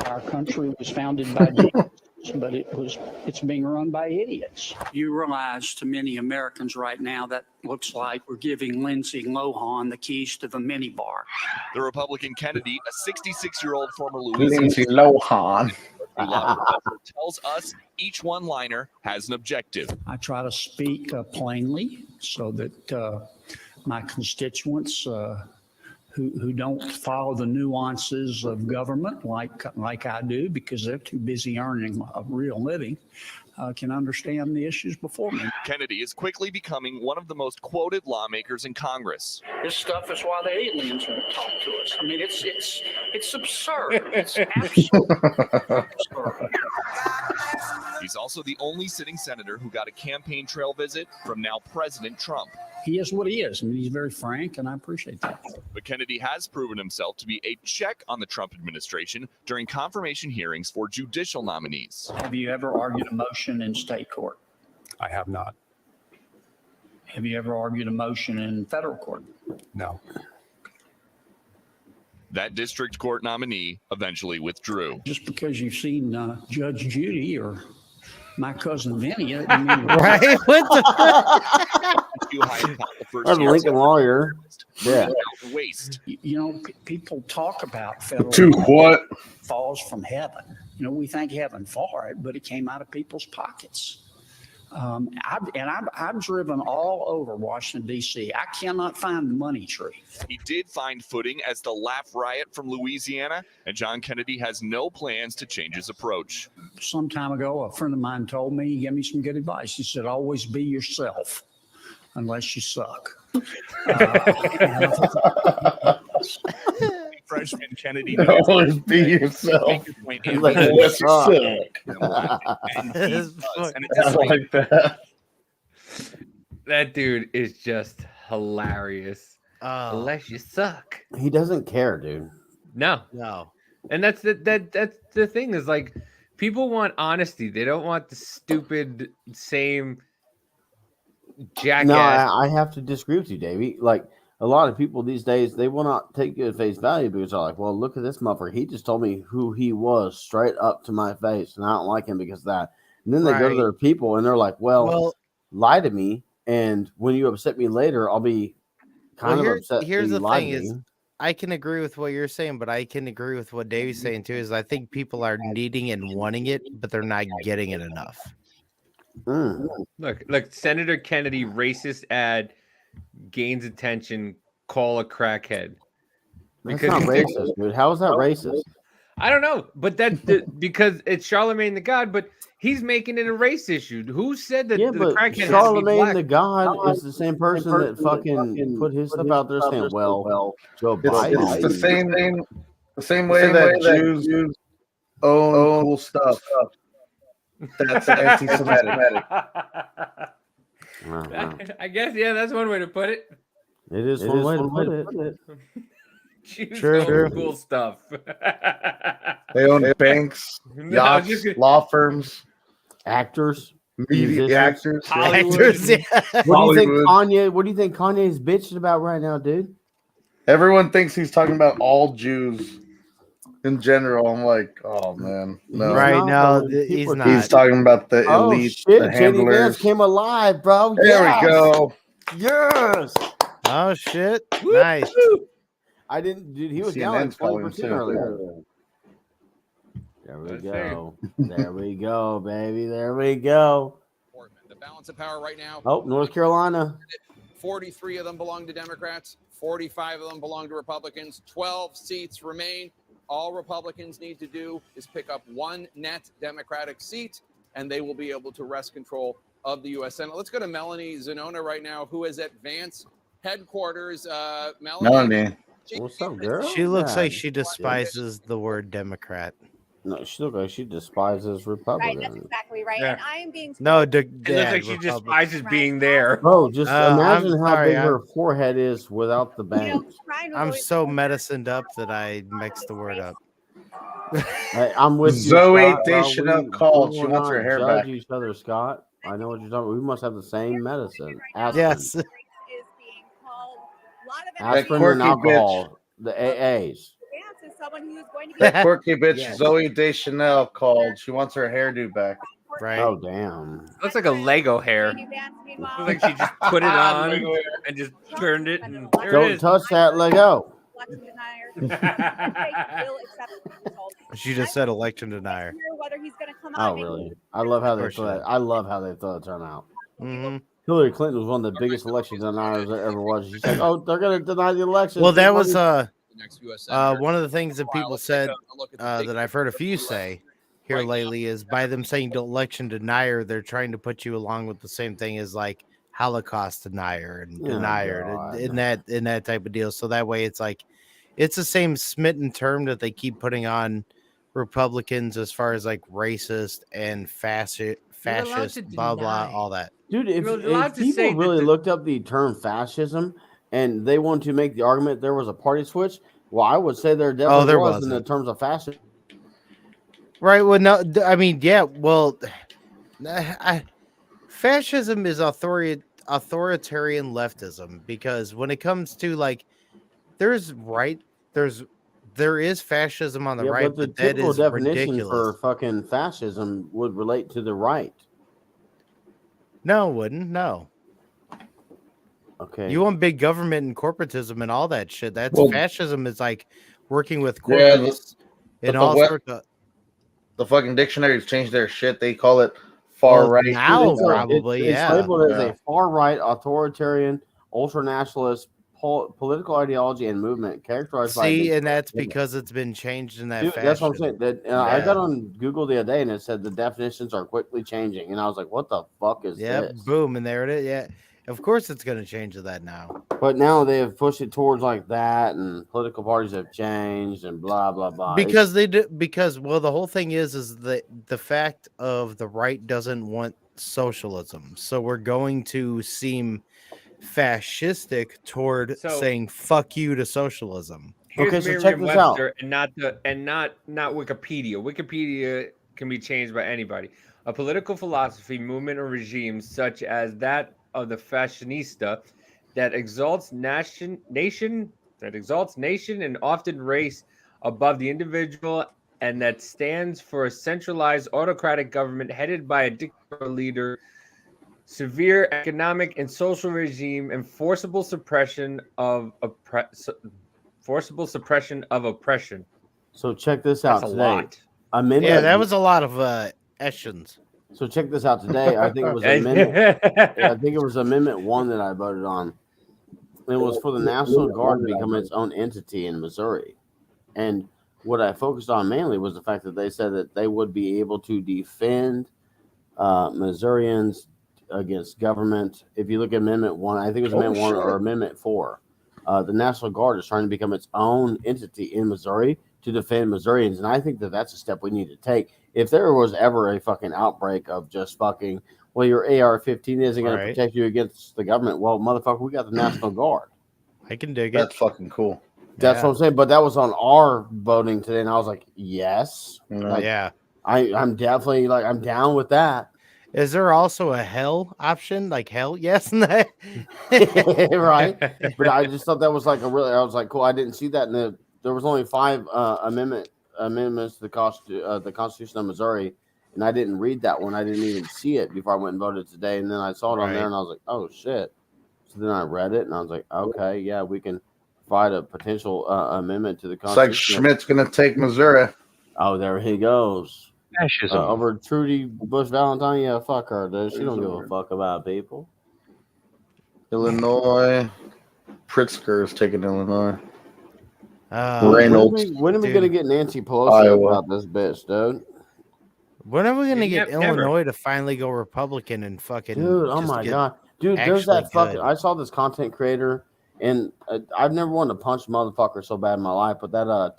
Our country was founded by geniuses, but it's being run by idiots. You realize to many Americans right now that looks like we're giving Lindsay Lohan the keys to the minibar. The Republican Kennedy, a 66-year-old former Lindsay Louisiana Lohan. tells us each one-liner has an objective. I try to speak plainly so that my constituents who don't follow the nuances of government like I do because they're too busy earning a real living can understand the issues before me. Kennedy is quickly becoming one of the most quoted lawmakers in Congress. This stuff is why the aliens won't talk to us. I mean, it's absurd. It's absolutely absurd. He's also the only sitting senator who got a campaign trail visit from now President Trump. He is what he is. I mean, he's very frank, and I appreciate that. But Kennedy has proven himself to be a check on the Trump administration during confirmation hearings for judicial nominees. Have you ever argued a motion in state court? I have not. Have you ever argued a motion in federal court? No. That district court nominee eventually withdrew. Just because you've seen Judge Judy or my cousin Vinny, that doesn't mean Right? What the That's a Lincoln lawyer. Yeah. Waste. You know, people talk about federal To what? falls from heaven. You know, we thank heaven for it, but it came out of people's pockets. I've driven all over Washington, D.C. I cannot find the money tree. He did find footing as the Laugh Riot from Louisiana, and John Kennedy has no plans to change his approach. Some time ago, a friend of mine told me, he gave me some good advice. He said, always be yourself unless you suck. Freshman Kennedy. Always be yourself. Unless you suck. I like that. That dude is just hilarious. Oh. Unless you suck. He doesn't care, dude. No. And that's the thing is like people want honesty. They don't want the stupid same jackass. No, I have to disagree with you, Davey. Like a lot of people these days, they will not take you at face value because they're like, well, look at this motherfucker. He just told me who he was straight up to my face, and I don't like him because of that. And then they go to their people and they're like, well, lie to me. And when you upset me later, I'll be kind of upset. Here's that you the lied thing to is, me. I can agree with what you're saying, but I can agree with what Dave's saying too. Is I think people are needing and wanting it, but they're not getting it enough. Look, Senator Kennedy, racist ad, gains attention, call a crackhead. That's not racist, dude. How is that racist? I don't know, but because it's Charlemagne the God, but he's making it a race issue. Who said that Yeah, the but crackhead has to be Charlemagne black? the God is the same person that fucking put his stuff out there saying, "Well, Joe Biden." It's the same way that Jews own cool stuff. That's anti-Semitic. I guess, yeah, that's one way to put it. It is one way to put it. Jews True. own cool stuff. They own banks, No, I was yachts, just law firms, Actors, media actors. Actors, yeah. What do you think Kanye's bitching about right now, dude? Everyone thinks he's talking about all Jews in general. I'm like, oh man, no. Right now, he's not. He's talking about the Oh elite, shit! the JD Vance handlers. came alive, bro. There Yes! we go. Yes. Oh shit! Nice. I didn't, dude. He was down CNN's like calling 20% him, too. earlier. There we Let's go. There we go, baby. There we go. The balance of power right now. Oh, North Carolina. 43 of them belong to Democrats. 45 of them belong to Republicans. 12 seats remain. All Republicans need to do is pick up one net Democratic seat, and they will be able to wrest control of the U.S. Senate. Let's go to Melanie Zanona right now, who is at Vance headquarters. Melanie. What's up, girl? She looks Yeah. like she despises the word Democrat. No, she looks like she despises Republicans. Right, that's exactly right. Yeah. And I am being No, It looks like she despises being there. Bro, just imagine I'm how sorry, big her forehead is without the bangs. I'm so medicined up that I mixed the word up. Hey, I'm with you, Zoe Scott, bro. Deschanel We called. She will wants her not hair judge back. each other, Scott. I know what you're talking about. We must have the same medicine. Aspirin. Yes. Aspirin quirky and alcohol. The AAs. Vance is someone who is going to be That quirky bitch Yes. Zoe Deschanel called. She wants her hairdo back. Right. Oh, damn. Looks like a Lego hair. Looks like she just put it on and just turned it, and there it Don't is. touch that Lego. election denier. will accept the result. She just said election denier. Whether he's going to come Oh, out. really? I love how they course throw she that. did. I love how they throw the turnout. Mhm. Hillary Clinton was one of the biggest election deniers there ever was. She's like, "Oh, they're going to deny the election." Well, that was The next U.S. Senator. one of the things that people said a look at the big that I've heard a few say here lately is by them saying election denier, they're trying to put you along with the same thing as like Holocaust denier and Oh, denier God. in that type of deal. So that way it's like it's the same smitten term that they keep putting on Republicans as far as like racist and fascist, to blah blah, deny. all that. Dude, if You're allowed to say people that really the- looked up the term fascism and they want to make the argument there was a party switch, well, I would say there definitely there was in the wasn't. terms of fascism. Right. Well, no, I mean, yeah. Well, fascism is authoritarian leftism because when it comes to like, there is fascism on the Yeah, right, but the but that typical is definition ridiculous. for fucking fascism would relate to the right. No, it wouldn't. No. Okay. You want big government and corporatism and all that shit. That's Well, fascism is like working with Yeah, corporates but and the all we- sorts of. The fucking dictionaries changed their shit. They call it far Well, right. now It's a- probably, it's yeah. labeled as Yeah. a far right, authoritarian, ultranationalist political ideology and movement characterized by. See, and that's because it's been changed in that Dude, fashion. that's what I'm saying. That I Yeah. got on Google the other day and it said the definitions are quickly changing, and I was like, "What the fuck is Yep, this?" boom, and there it is. Yeah, of course it's going to change to that now. But now they have pushed it towards like that, and political parties have changed, and blah blah blah. Because they do. Because well, the whole thing is the fact of the right doesn't want socialism, so we're going to seem fascistic toward So- saying "fuck you" to socialism. Here's Okay, so check this out. Merriam-Webster, and not Wikipedia. Wikipedia can be changed by anybody. A political philosophy, movement, or regime such as that of the fashionista that exalts nation and often race above the individual, and that stands for a centralized autocratic government headed by a dictator leader, severe economic and social regime, and forcible suppression of oppression. So check this out That's a today. lot. Amendment. Yeah, that was a lot of Eshens. So check this out today. I think it was amendment. I think it was Amendment 1 that I voted on. It was for the National Guard to become its own entity in Missouri, and what I focused on mainly was the fact that they said that they would be able to defend Missourians against government. If you look at Amendment 1, I think it was Amendment 1 or Amendment 4, the National Guard is trying to become its own entity in Missouri to defend Missourians. And I think that that's a step we need to take. If there was ever a fucking outbreak of just fucking, well, your AR-15 isn't going to protect you against the government. Well, motherfucker, we got the National Guard. I can dig it. That's fucking cool. That's what I'm saying. But that was on our voting today, and I was like, yes. Like, yeah. I'm definitely like, I'm down with that. Is there also a hell option? Like hell, yes, no? Right. But I just thought that was like I was like, cool. I didn't see that. There was only 5 amendments to the Constitution of Missouri, and I didn't read that one. I didn't even see it before I went and voted today. And then I saw it on there, and I was like, oh shit. So then I read it, and I was like, okay, yeah, we can provide a potential amendment to the It's like Constitution. Schmidt's gonna take Missouri. Oh, there he goes. Fascism. Over Trudy Bush Valentine. Yeah, fuck her, dude. She don't give a fuck about people. Illinois. Pritzker is taking Illinois. Reynolds. When are we gonna get Nancy Pelosi about this bitch, dude? When are we gonna get Never. Illinois to finally go Republican and fucking? Dude, oh just my get god, dude, there's actually that fucking. good? I saw this content creator, and I've never wanted to punch a motherfucker so bad in my life, but that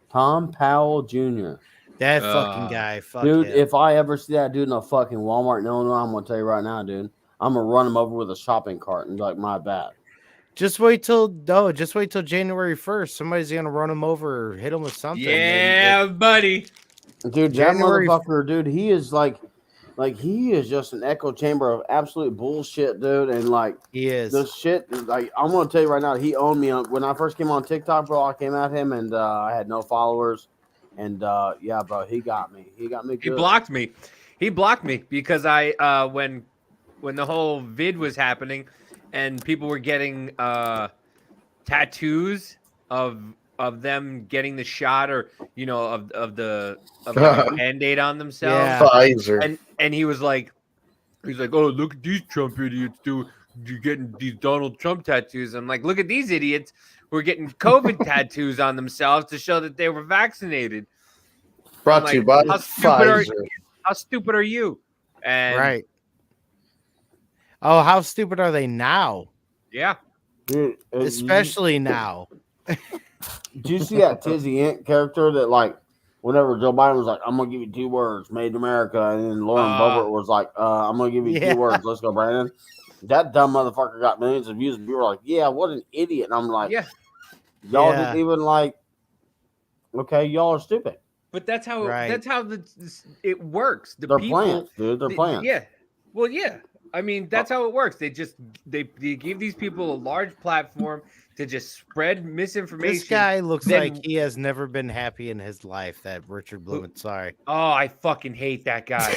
Tom Powell Jr. That fucking guy, fuck dude. him. If I ever see that dude in a fucking Walmart in Illinois, I'm gonna tell you right now, dude, I'm gonna run him over with a shopping cart and be like, my bad. Just wait till January 1st. Somebody's gonna run him over or hit him with something. Yeah, buddy. Dude, January- that motherfucker, dude, he is like he is just an echo chamber of absolute bullshit, dude. And like he is the shit. Like I'm gonna tell you right now, he owned me when I first came on TikTok, bro. I came at him and I had no followers, and yeah, bro, he got me. He got me. Good. He blocked me. He blocked me because I when the whole vid was happening and people were getting tattoos of them getting the shot or of the like a Band-Aid on themselves. Yeah. Pfizer. And he was like, oh, look at these Trump idiots you're getting these Donald Trump tattoos. I'm like, look at these idiots who are getting COVID tattoos on themselves to show that they were vaccinated. Brought I'm to you like, by Pfizer. Pfizer. How stupid are you? And right. Oh, how stupid are they now? Yeah. Dude, especially now. Did you see that Tizzy Ant character that like whenever Joe Biden was like, I'm gonna give you 2 words, made in America, and then Lauren Boebert was like, I'm gonna give you 2 words, let's go, Brandon. That dumb motherfucker got millions of views, and people were like, yeah, what an idiot. And I'm like, y'all didn't even like, okay, y'all are stupid. But that's how Right. that's how it works. They're plants, dude. They're plants. Yeah. Well, yeah. I mean, that's how it works. They give these people a large platform to just spread misinformation. This guy looks Then- like he has never been happy in his life. That Richard Blument. Sorry. Oh, I fucking hate that guy.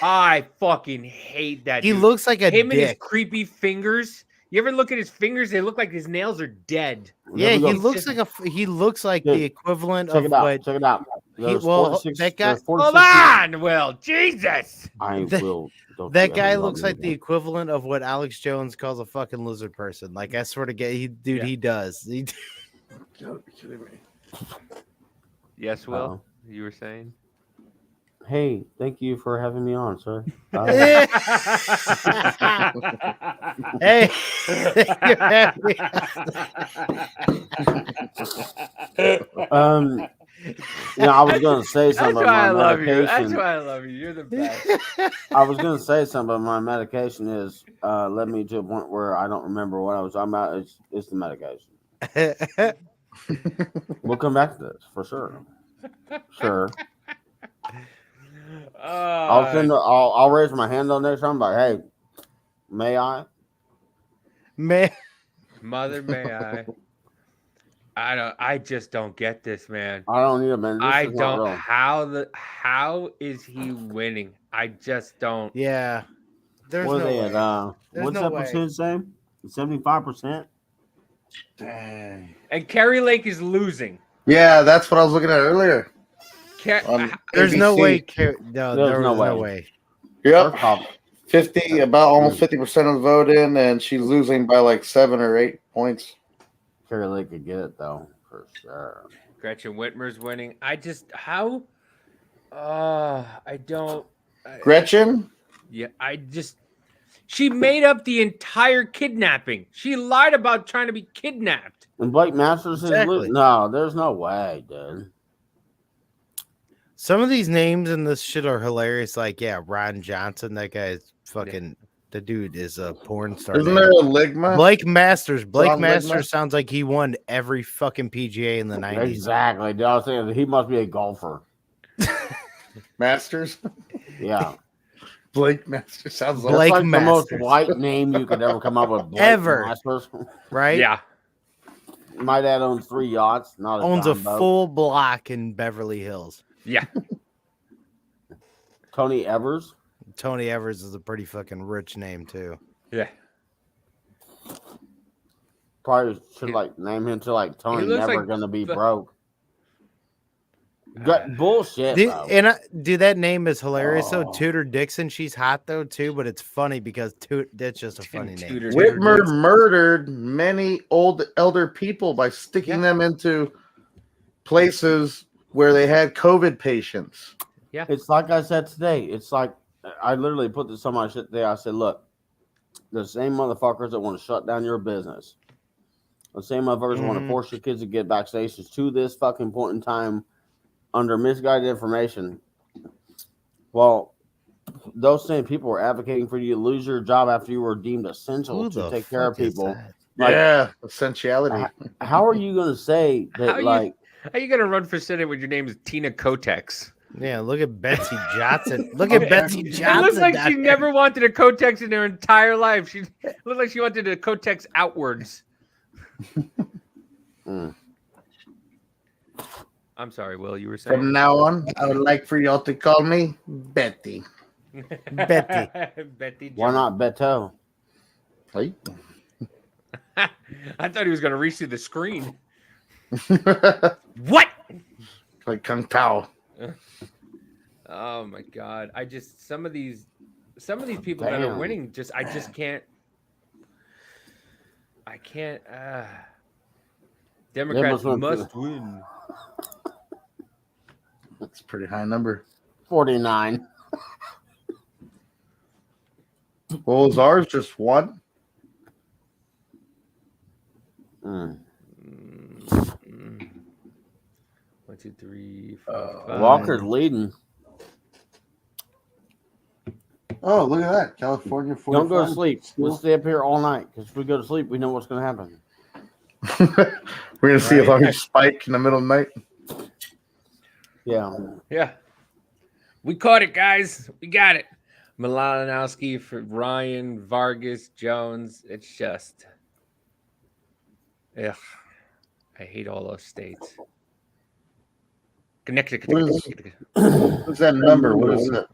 I fucking hate that. He dude. looks like a him and his dick. creepy fingers. You ever look at his fingers? They look like his nails are dead. Yeah, he It's looks just- like he looks like Dude, the equivalent check of it out. what. Check it out. There's 46 that guy. there's 46 Hold on, Will. Jesus. I That- will. don't That you guy ever love looks me like the again. equivalent of what Alex Jones calls a fucking lizard person. Like I swear to God, he does. He, Gotta be kidding me. Yes, Will. You were saying. Hey, thank you for having me on, sir. Hey. I was gonna say That's something why I about my love you. That's medication. why I love you. You're the best. I was gonna say something, but my medication is led me to a point where I don't remember what I was talking about. It's the medication. We'll come back to this for sure. Sure. I'll raise my hand on next time. Like, hey, may I? Mother, may I? I just don't get this, man. I don't either, man. This I is not don't. real. How is he winning? I just don't. Yeah. There's What are no they way. at? There's What's no that way. percentage say? 75%. Dang. And Kerry Lake is losing. Yeah, that's what I was looking at earlier. There's no ABC. way. No, There's there no was no way. way. Yep. First off, 50, about almost 50% of the vote in, and she's losing by like 7 or 8 points. Kerry Lake could get it though. For sure. Gretchen Whitmer's winning. I don't. Gretchen? Yeah, she made up the entire kidnapping. She lied about trying to be kidnapped. And Blake Masters is Exactly. no, there's no way, dude. Some of these names in this shit are hilarious. Like, yeah, Ron Johnson. That guy's fucking. The dude is a porn star. Isn't name. there a Ligma? Blake Masters. Blake Ron Masters Ligma? sounds like he won every fucking PGA in the 90s. Exactly. Dude, I was thinking he must be a golfer. Masters? Yeah. Blake Masters sounds like Blake That's like the most Masters. white name you could ever come up with. Blake Ever. Masters. Right? Yeah. My dad owns 3 yachts. Not Owns a John boat. full block in Beverly Hills. Yeah. Tony Evers. Tony Evers is a pretty fucking rich name, too. Yeah. Probably should like name him to like Tony looks Never like Gonna Be the- Broke. Bullshit, bro. Dude, that name is hilarious, though. Oh. Tudor Dixon, she's hot, though, too, but it's funny because that's just a funny name. Whitmer murdered many elder people by sticking them into places where they had COVID patients. Yeah. It's like I said today. It's like I literally put this on my shit there. I said, look, the same motherfuckers that want to shut down your business, the same motherfuckers want to force your kids to get vaccinations to this fucking point in time under misguided information. Well, those same people were advocating for you to lose your job after you were deemed essential Who to the take care of fuck is people. that? Like, Yeah, essentiality. how are you going to say that, How like, you gonna run for senate when your name is Tina Kotex? Yeah, look at Betsy Johnson. Look at Betsy Johnson. It looks like down she there. never wanted a Kotex in her entire life. She looked like she wanted a Kotex outwards. I'm sorry, Will. You were saying. From now on, I would like for y'all to call me Betty. Betty. Betty. why not Beto? Hey. I thought he was gonna reach through the screen. What? Like Kung Pao. Oh my god! Some of these people that are Damn. winning, I just can't. Democrats must win. That's a pretty high number. 49. Well, was ours just one? One, 2, 3, 4, 5. Walker's leading. Oh, look at that. California 45. Don't go to sleep. Let's stay up here all night because if we go to sleep, we know what's going to happen. We're going to see a large spike in the middle of the night. Yeah. Yeah. We caught it, guys. We got it. Malinowski for Ryan, Vargas, Jones. It's just. Ugh. I hate all those states. What's that number? What is that?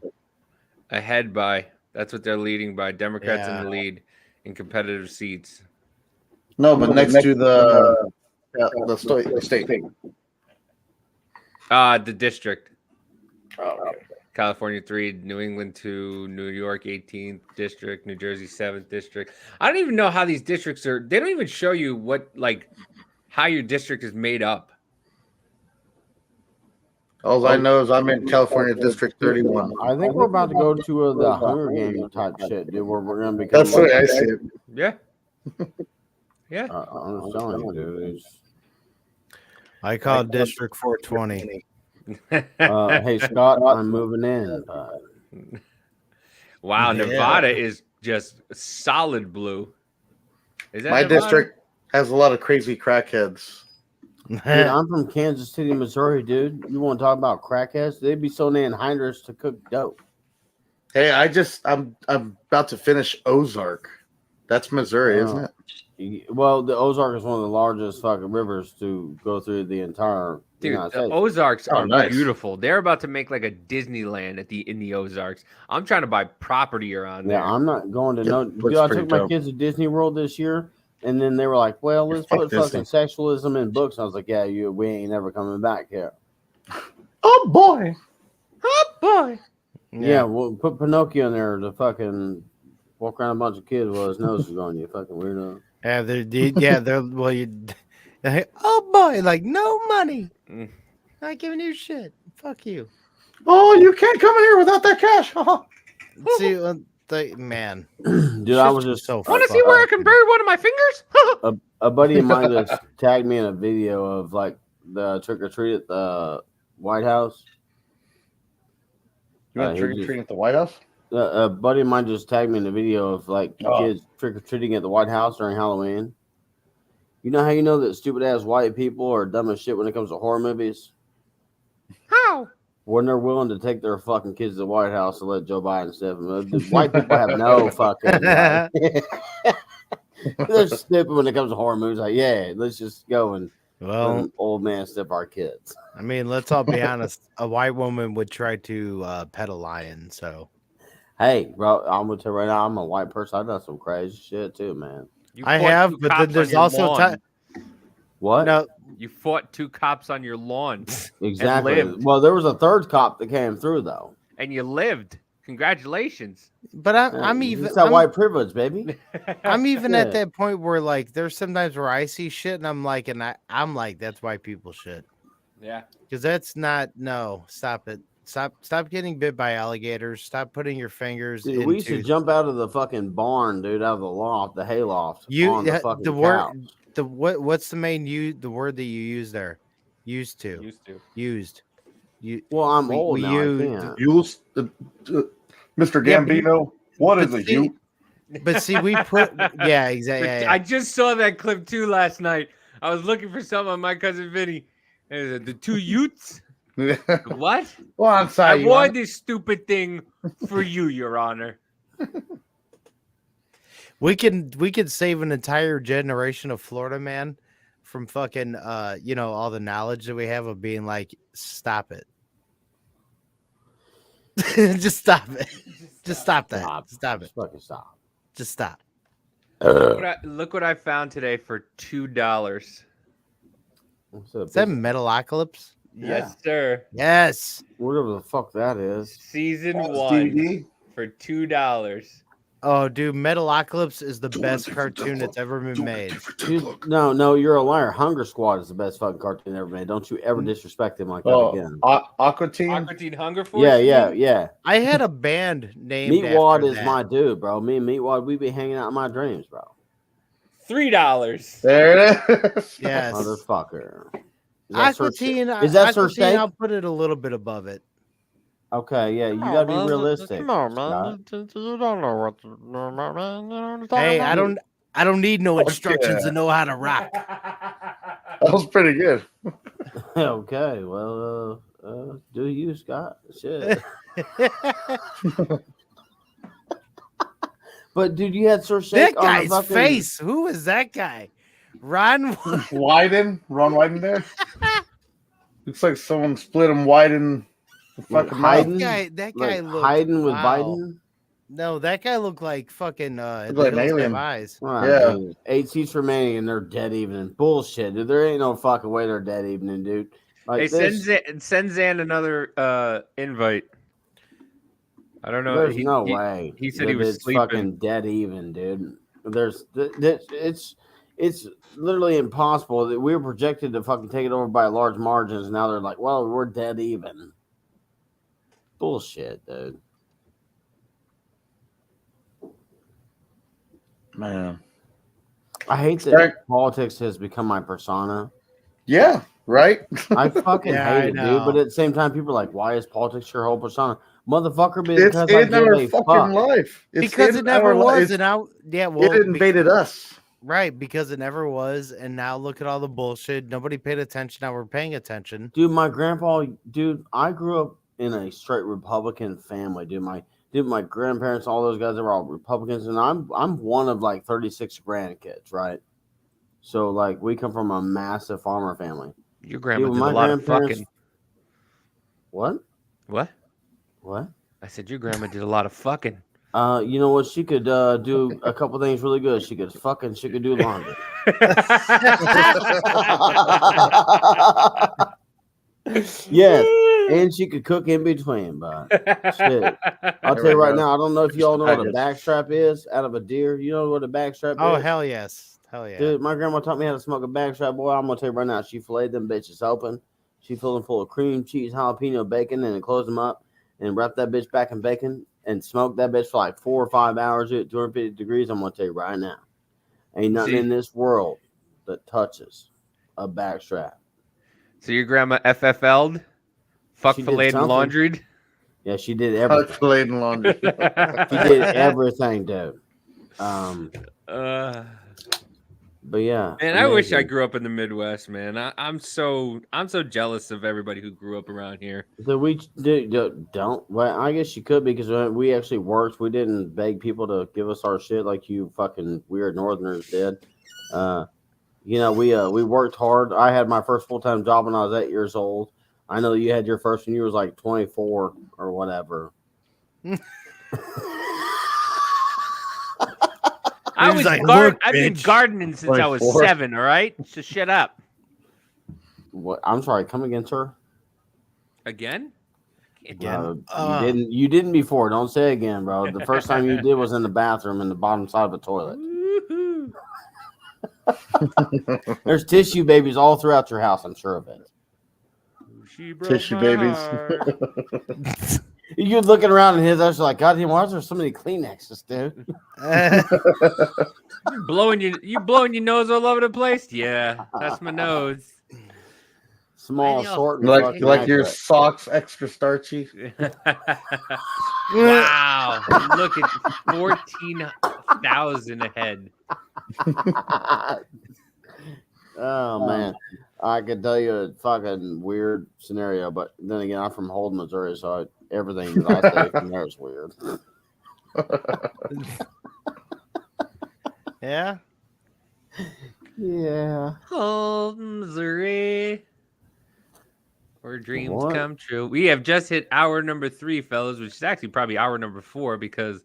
Ahead by. That's what they're leading by. Democrats in the lead in competitive seats. No, but next to the state. The district. Oh, okay. California 3, New England 2, New York 18th district, New Jersey 7th district. I don't even know how these districts are. They don't even show you how your district is made up. All I know is I'm in California District 31. I think we're about to go to the Hunger Games type shit, dude, where we're going to become. That's the way I see it. Yeah. Yeah. I'm telling you, dude. It's... I call it District 420. Hey, Scott, I'm moving in. Wow, Yeah. Nevada is just solid blue. Is that My Nevada? district has a lot of crazy crackheads. Dude, I'm from Kansas City, Missouri, dude. You want to talk about crackheads? They'd be so damn hinders to cook dope. Hey, I'm about to finish Ozark. That's Missouri, isn't it? Well, the Ozark is one of the largest fucking rivers to go through the entire Dude, United the States. Ozarks are nice. beautiful. They're about to make like a Disneyland in the Ozarks. I'm trying to buy property around there. Yeah, I'm not going to Yeah, no. looks Dude, I pretty took my dope. kids to Disney World this year, and then they were like, "Well, let's Fuck put Disney. fucking sexualism in books." I was like, "Yeah, we ain't never coming back here." Oh boy. Oh boy. Yeah, well, put Pinocchio in there to fucking walk around a bunch of kids while his nose is on you, fucking weirdo. They're Oh boy, like no money. Mm. Not giving you shit. Fuck you. Oh, you can't come in here without that cash. See, man, Dude, I was just so. Want to see where I can bury one of my fingers? a buddy of mine just tagged me in a video of like the trick or treat at the White House. You went he trick or just- treating at the White House? A buddy of mine just tagged me in a video of like Oh. kids trick or treating at the White House during Halloween. You know how you know that stupid ass white people are dumb as shit when it comes to horror movies? How? When they're willing to take their fucking kids to the White House and let Joe Biden step them. The white people have no fucking. They're stupid when it comes to horror movies. Like, yeah, let's just go and let an old man step our kids. I mean, let's all be honest. A white woman would try to pet a lion. So, Hey, bro, I'm gonna tell you right now, I'm a white person. I've done some crazy shit too, man. You I fought have, two but cops then on there's your also lawn. What? No, You fought 2 cops on your lawn. Exactly. And lived. Well, there was a third cop that came through though. And you lived. Congratulations. but I'm even. It's that I'm, white privilege, baby. I'm even Yeah. at that point where like there's sometimes where I see shit and I'm like, I'm like, that's white people shit. Yeah. Because that's not. No, stop it. Stop getting bit by alligators. Stop putting your fingers. Dude, we used to into jump out of the fucking barn, dude, out of the loft, the hayloft, on the fucking the couch. word what's the main the word that you use there? Used to. Used. You. Well, I'm we- old we now. used- I can't. Mr. Yeah, but Gambino, what is but a see- you? But see, we put yeah, exactly. Yeah, I just saw that clip too last night. I was looking for something on my cousin Vinny. And it said, the 2 Utes? What? Well, I'm sorry. I you wore want- this stupid thing for you, Your Honor. We could save an entire generation of Florida man from fucking all the knowledge that we have of being like, stop it. Just stop it. Just stop that. Stop it. Just fucking stop. Just stop. Look what I found today for $2. Is that Metalocalypse? Yes, sir. Yes. Whatever the fuck that is. Season That's 1 DVD? for $2. Oh, dude, Metalocalypse is the best cartoon that's ever been made. Dude, no, you're a liar. Hunger Squad is the best fucking cartoon ever made. Don't you ever disrespect him like that Oh, again. Aqua Teen? Aqua Teen Hunger Force? Yeah. I had a band named Meatwad after is that. my dude, bro. Me and Meatwad, we be hanging out in my dreams, bro. $3. There it is. Yes. Motherfucker. Is that Sir- Aqua Teen, Is that Aqua Sir Teen, Steak? I'll put it a little bit above it. Okay, yeah, you gotta be realistic. Come on, Scott. You don't know what. Hey, I don't need no instructions yeah. to know how to rock. That was pretty good. Okay, well, do you, Scott? Shit. But dude, you had Sir That Shake on the guy's fucking face. Who is that guy? Ron. Ron Wyden there. Looks like someone split him wide in the fucking mouth. That guy Like looked Haydn with wow. Biden. No, that guy looked like fucking Looked like an alien. eyes. Wow, Yeah. dude. 8 seats remaining and they're dead evening. Bullshit, dude. There ain't no fucking way they're dead evening, dude. Like Hey, this, send Zan another invite. I don't know. there's no way. He said that he was it's sleeping. fucking dead even, dude. It's literally impossible that we were projected to fucking take it over by large margins. Now they're like, well, we're dead even. Bullshit, dude. Man. I hate that Right. politics has become my persona. Yeah, right? I fucking Yeah, I hate it, dude. know. But at the same time, people are like, why is politics your whole persona? Motherfucker, It's because I in give our a fucking fuck. life. It's Because in it never our li- was, it's- and now well, it invaded us. right? Because it never was, and now look at all the bullshit. Nobody paid attention. Now we're paying attention. Dude, my grandpa, dude, I grew up in a straight Republican family, dude. My grandparents, all those guys, they were all Republicans, and I'm one of like 36 grandkids, right? So like we come from a massive farmer family. Your grandma Dude, did a my lot of grandparents- fucking. What? What? What? I said your grandma did a lot of fucking. You know what? She could do a couple things really good. She could fuck and she could do laundry. Yes, and she could cook in between. But shit, I'll tell you right now. I don't know if y'all know what a backstrap is out of a deer. You know what a backstrap Oh is? hell yes, Hell yeah. Dude, my grandma taught me how to smoke a bag strap. Boy, I'm gonna tell you right now, she filleted them bitches open. She filled them full of cream cheese, jalapeno, bacon, and then closed them up and wrapped that bitch back in bacon and smoked that bitch for like 4 or 5 hours at 250 degrees. I'm gonna tell you right now, ain't nothing in this world that touches a bag strap. So your grandma FFL'd? Fuck She did filleted and something. laundried? Yeah, she did everything. Fuck filleted and laundry. She did everything, dude. But yeah, Man, I wish I amazing. grew up in the Midwest, man. I'm so jealous of everybody who grew up around here. So we don't. Well, I guess you could because we actually worked. We didn't beg people to give us our shit like you fucking weird Northerners did. You know, we worked hard. I had my first full time job when I was 8 years old. I know you had your first when you was like 24 or whatever. I've like, been "Look, gardening since I was 24. 7. All right, so shut up. What? I'm sorry. Come again, sir. Again? You didn't before. Don't say again, bro. The first time you did was in the bathroom in the bottom side of a toilet. There's tissue babies all throughout your house. I'm sure of it. Tissue babies. You're looking around and his eyes are like, God damn, why is there so many Kleenexes, dude? You blowing your nose all over the place? Yeah, that's my nose. Small assortment. Like your socks extra starchy. Wow, look at 14,000 ahead. Oh man, I could tell you a fucking weird scenario, but then again, I'm from Holden, Missouri, so everything that I say from there is weird. Yeah. Yeah. Holden, Missouri, where dreams What? come true. We have just hit hour number 3, fellas, which is actually probably hour number 4 because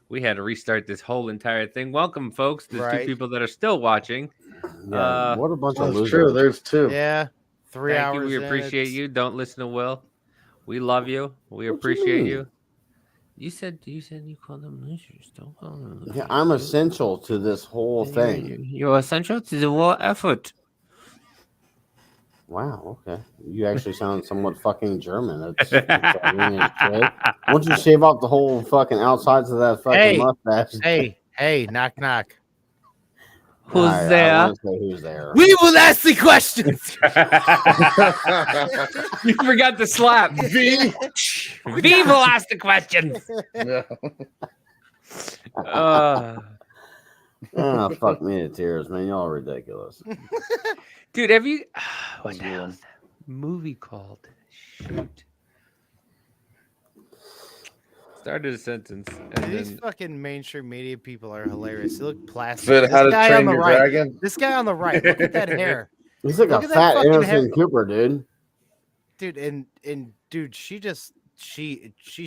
we had to restart this whole entire thing. Welcome, folks. There's 2 Right. people that are still watching. Yeah, what a bunch of That's losers. true. There's 2. Yeah. 3 Thank hours. you. We in, appreciate it's- you. Don't listen to Will. We love you. We What you appreciate mean? you. You said you call them losers. Don't call them losers. Yeah, I'm essential to this whole thing. You're essential to the war effort. Wow, okay. You actually sound somewhat fucking German. It's why don't you shave off the whole fucking outsides of that fucking Hey, mustache? hey, knock, knock. Who's I there? wanna say who's there. We will ask the questions. You forgot to slap. V will ask the questions. Yeah. Oh, fuck me to tears, man. Y'all are ridiculous. Dude, have you what the hell is that movie called? Shoot. Started a sentence and These then fucking mainstream media people are hilarious. They look plastic. Fit How to guy Train on the Your right. Dragon. This guy on the right. Look at that hair. He's like Look a at that fat fucking Anderson hair. Cooper, dude. Dude, and dude, she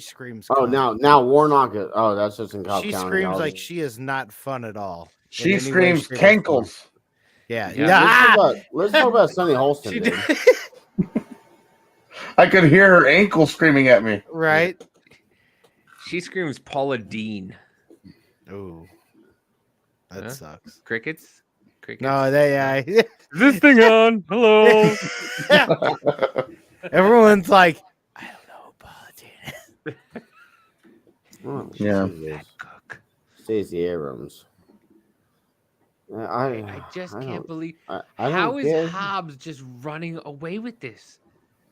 screams. Oh, cunt. now Warnock. That's just in Cobb She County. screams I was- like she is not fun at all. in She any way, screams shape, or form. cankles. Yeah. Yeah, let's talk about Sonny Holston, She dude. I could hear her ankle screaming at me. Right. she screams Paula Dean. Ooh. That Huh? sucks. Crickets? Crickets? No, they Is this thing on? Hello. Everyone's like, Oh, Yeah. Jesus. Stacey Abrams. I just I can't don't- believe I don't how is get- Hobbs just running away with this?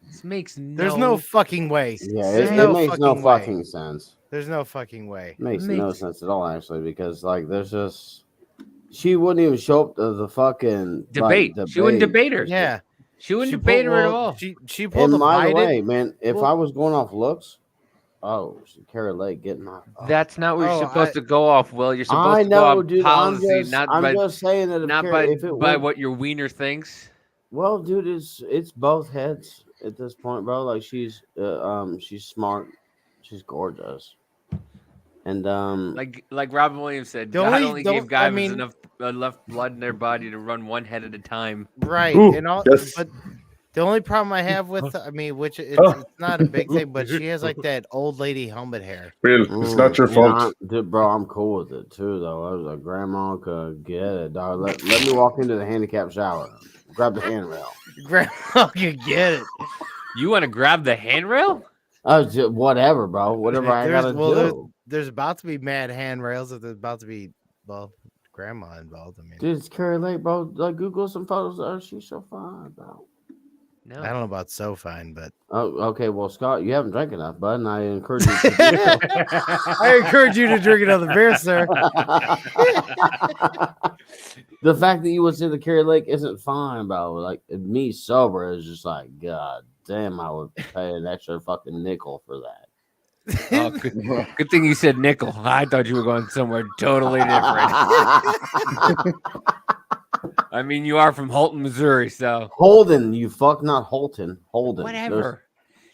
This makes there's no fucking way. Yeah, There's it no makes no fucking way. fucking sense. There's no fucking way. It makes no sense at all, actually, because like there's just she wouldn't even show up to the fucking debate. She wouldn't debate her. Yeah. She wouldn't debate her at pulled- all. She pulled And a by the Biden. way, man, if Well- I was going off looks, Carrie Lake getting off. That's not what Oh, you're supposed to go off, Will. You're supposed I to know, go off dude. policy, I'm not by just saying that if not Carrie- by, if it by went- what your wiener thinks. Well, dude, it's both heads at this point, bro. Like she's smart, she's gorgeous, and Like Robin Williams said, The God only- only the- gave I guys mean- enough blood in their body to run one head at a time. Right. Ooh, and all, yes. but The only problem I have with, I mean, which it's not a big thing, but she has like that old lady helmet hair. It's not your fault. Dude, bro, I'm cool with it too, though. I was like, Grandma could get it, dog. Let me walk into the handicap shower, grab the handrail. Grandma could get it. You want to grab the handrail? Whatever, bro. Whatever I gotta do. There's about to be mad handrails if there's about to be, well, grandma involved. I mean, Dude, it's Carrie Lake, bro. Like, Google some photos of her. She's so fine, bro. I don't know about so fine, but Oh, okay. Well, Scott, you haven't drank enough, bud, and I encourage you to do so. I encourage you to drink another beer, sir. The fact that you would say the Carrie Lake isn't fine, bro. Like, me sober is just like, God damn, I would pay an extra fucking nickel for that. Oh, good thing you said nickel. I thought you were going somewhere totally different. I mean, you are from Holton, Missouri, so Holden, you fuck, not Holton. Holden. whatever.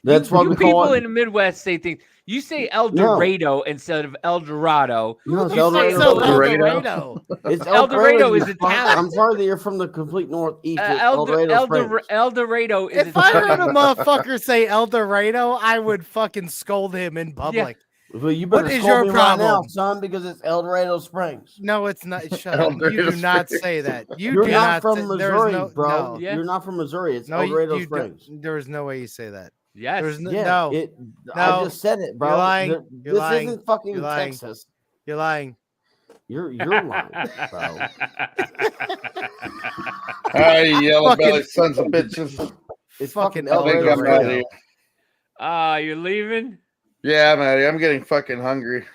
That's what you we people call in it. the Midwest say things. You say El Dorado instead of El Dorado. No, it's You El say Dorado. It's El Dorado you is fuck. Italian. I'm sorry that you're from the complete northeast. It's El Dorado Springs. Dorado is If I heard a Italian. motherfucker say El Dorado, I would fucking scold him in public. Well, you better What is scold your me right now, problem? son, because it's El Dorado Springs. No, it's not. Shut El up. You Dorado do not Springs. say that. You're do not from say- there's Missouri, no, bro. No. You're not from Missouri. It's No, El Dorado you Springs. there is no way you say that. Yes. There's no. Yeah, no. I No. just said it, bro. You're lying. This You're lying. isn't fucking You're lying. Texas. You're lying. You're lying, bro. Hi, yellow Fucking- belly sons of bitches. It's fucking El I think Dorado I'm out of Springs. here. You're leaving? Yeah, I'm out of here. I'm getting fucking hungry.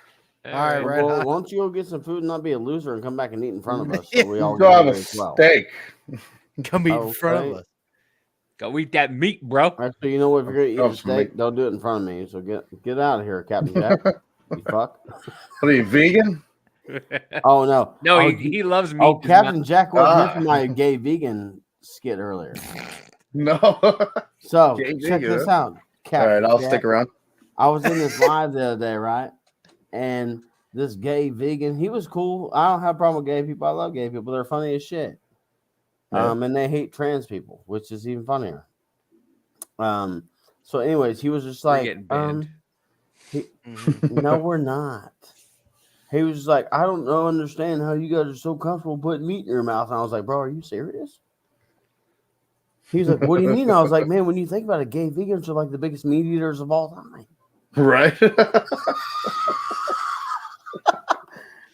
All right, right. Well, on. why don't you go get some food and not be a loser and come back and eat in front of us? So we all Go have a get as well. steak. Come eat in front of Okay. us. Go eat that meat, bro. Actually, you know what? If you're gonna eat Oh, a steak, don't do it in front of me. So get out of here, Captain Jack. You fuck. What are you, vegan? Oh no, No, oh, he loves meat. Oh, does Captain not- Jack wasn't here for my gay vegan skit earlier. No. So Gay check vegan, this huh? out, Captain All right, I'll Jack. stick around. I was in this live the other day, right? And this gay vegan, he was cool. I don't have a problem with gay people. I love gay people. They're funny as shit. Yeah. And they hate trans people, which is even funnier. So anyways, he was just We're like, getting banned. no, we're not. He was just like, I don't know, understand how you guys are so comfortable putting meat in your mouth. And I was like, bro, are you serious? He was like, what do you mean? I was like, man, when you think about it, gay vegans are like the biggest meat eaters of all time. Right.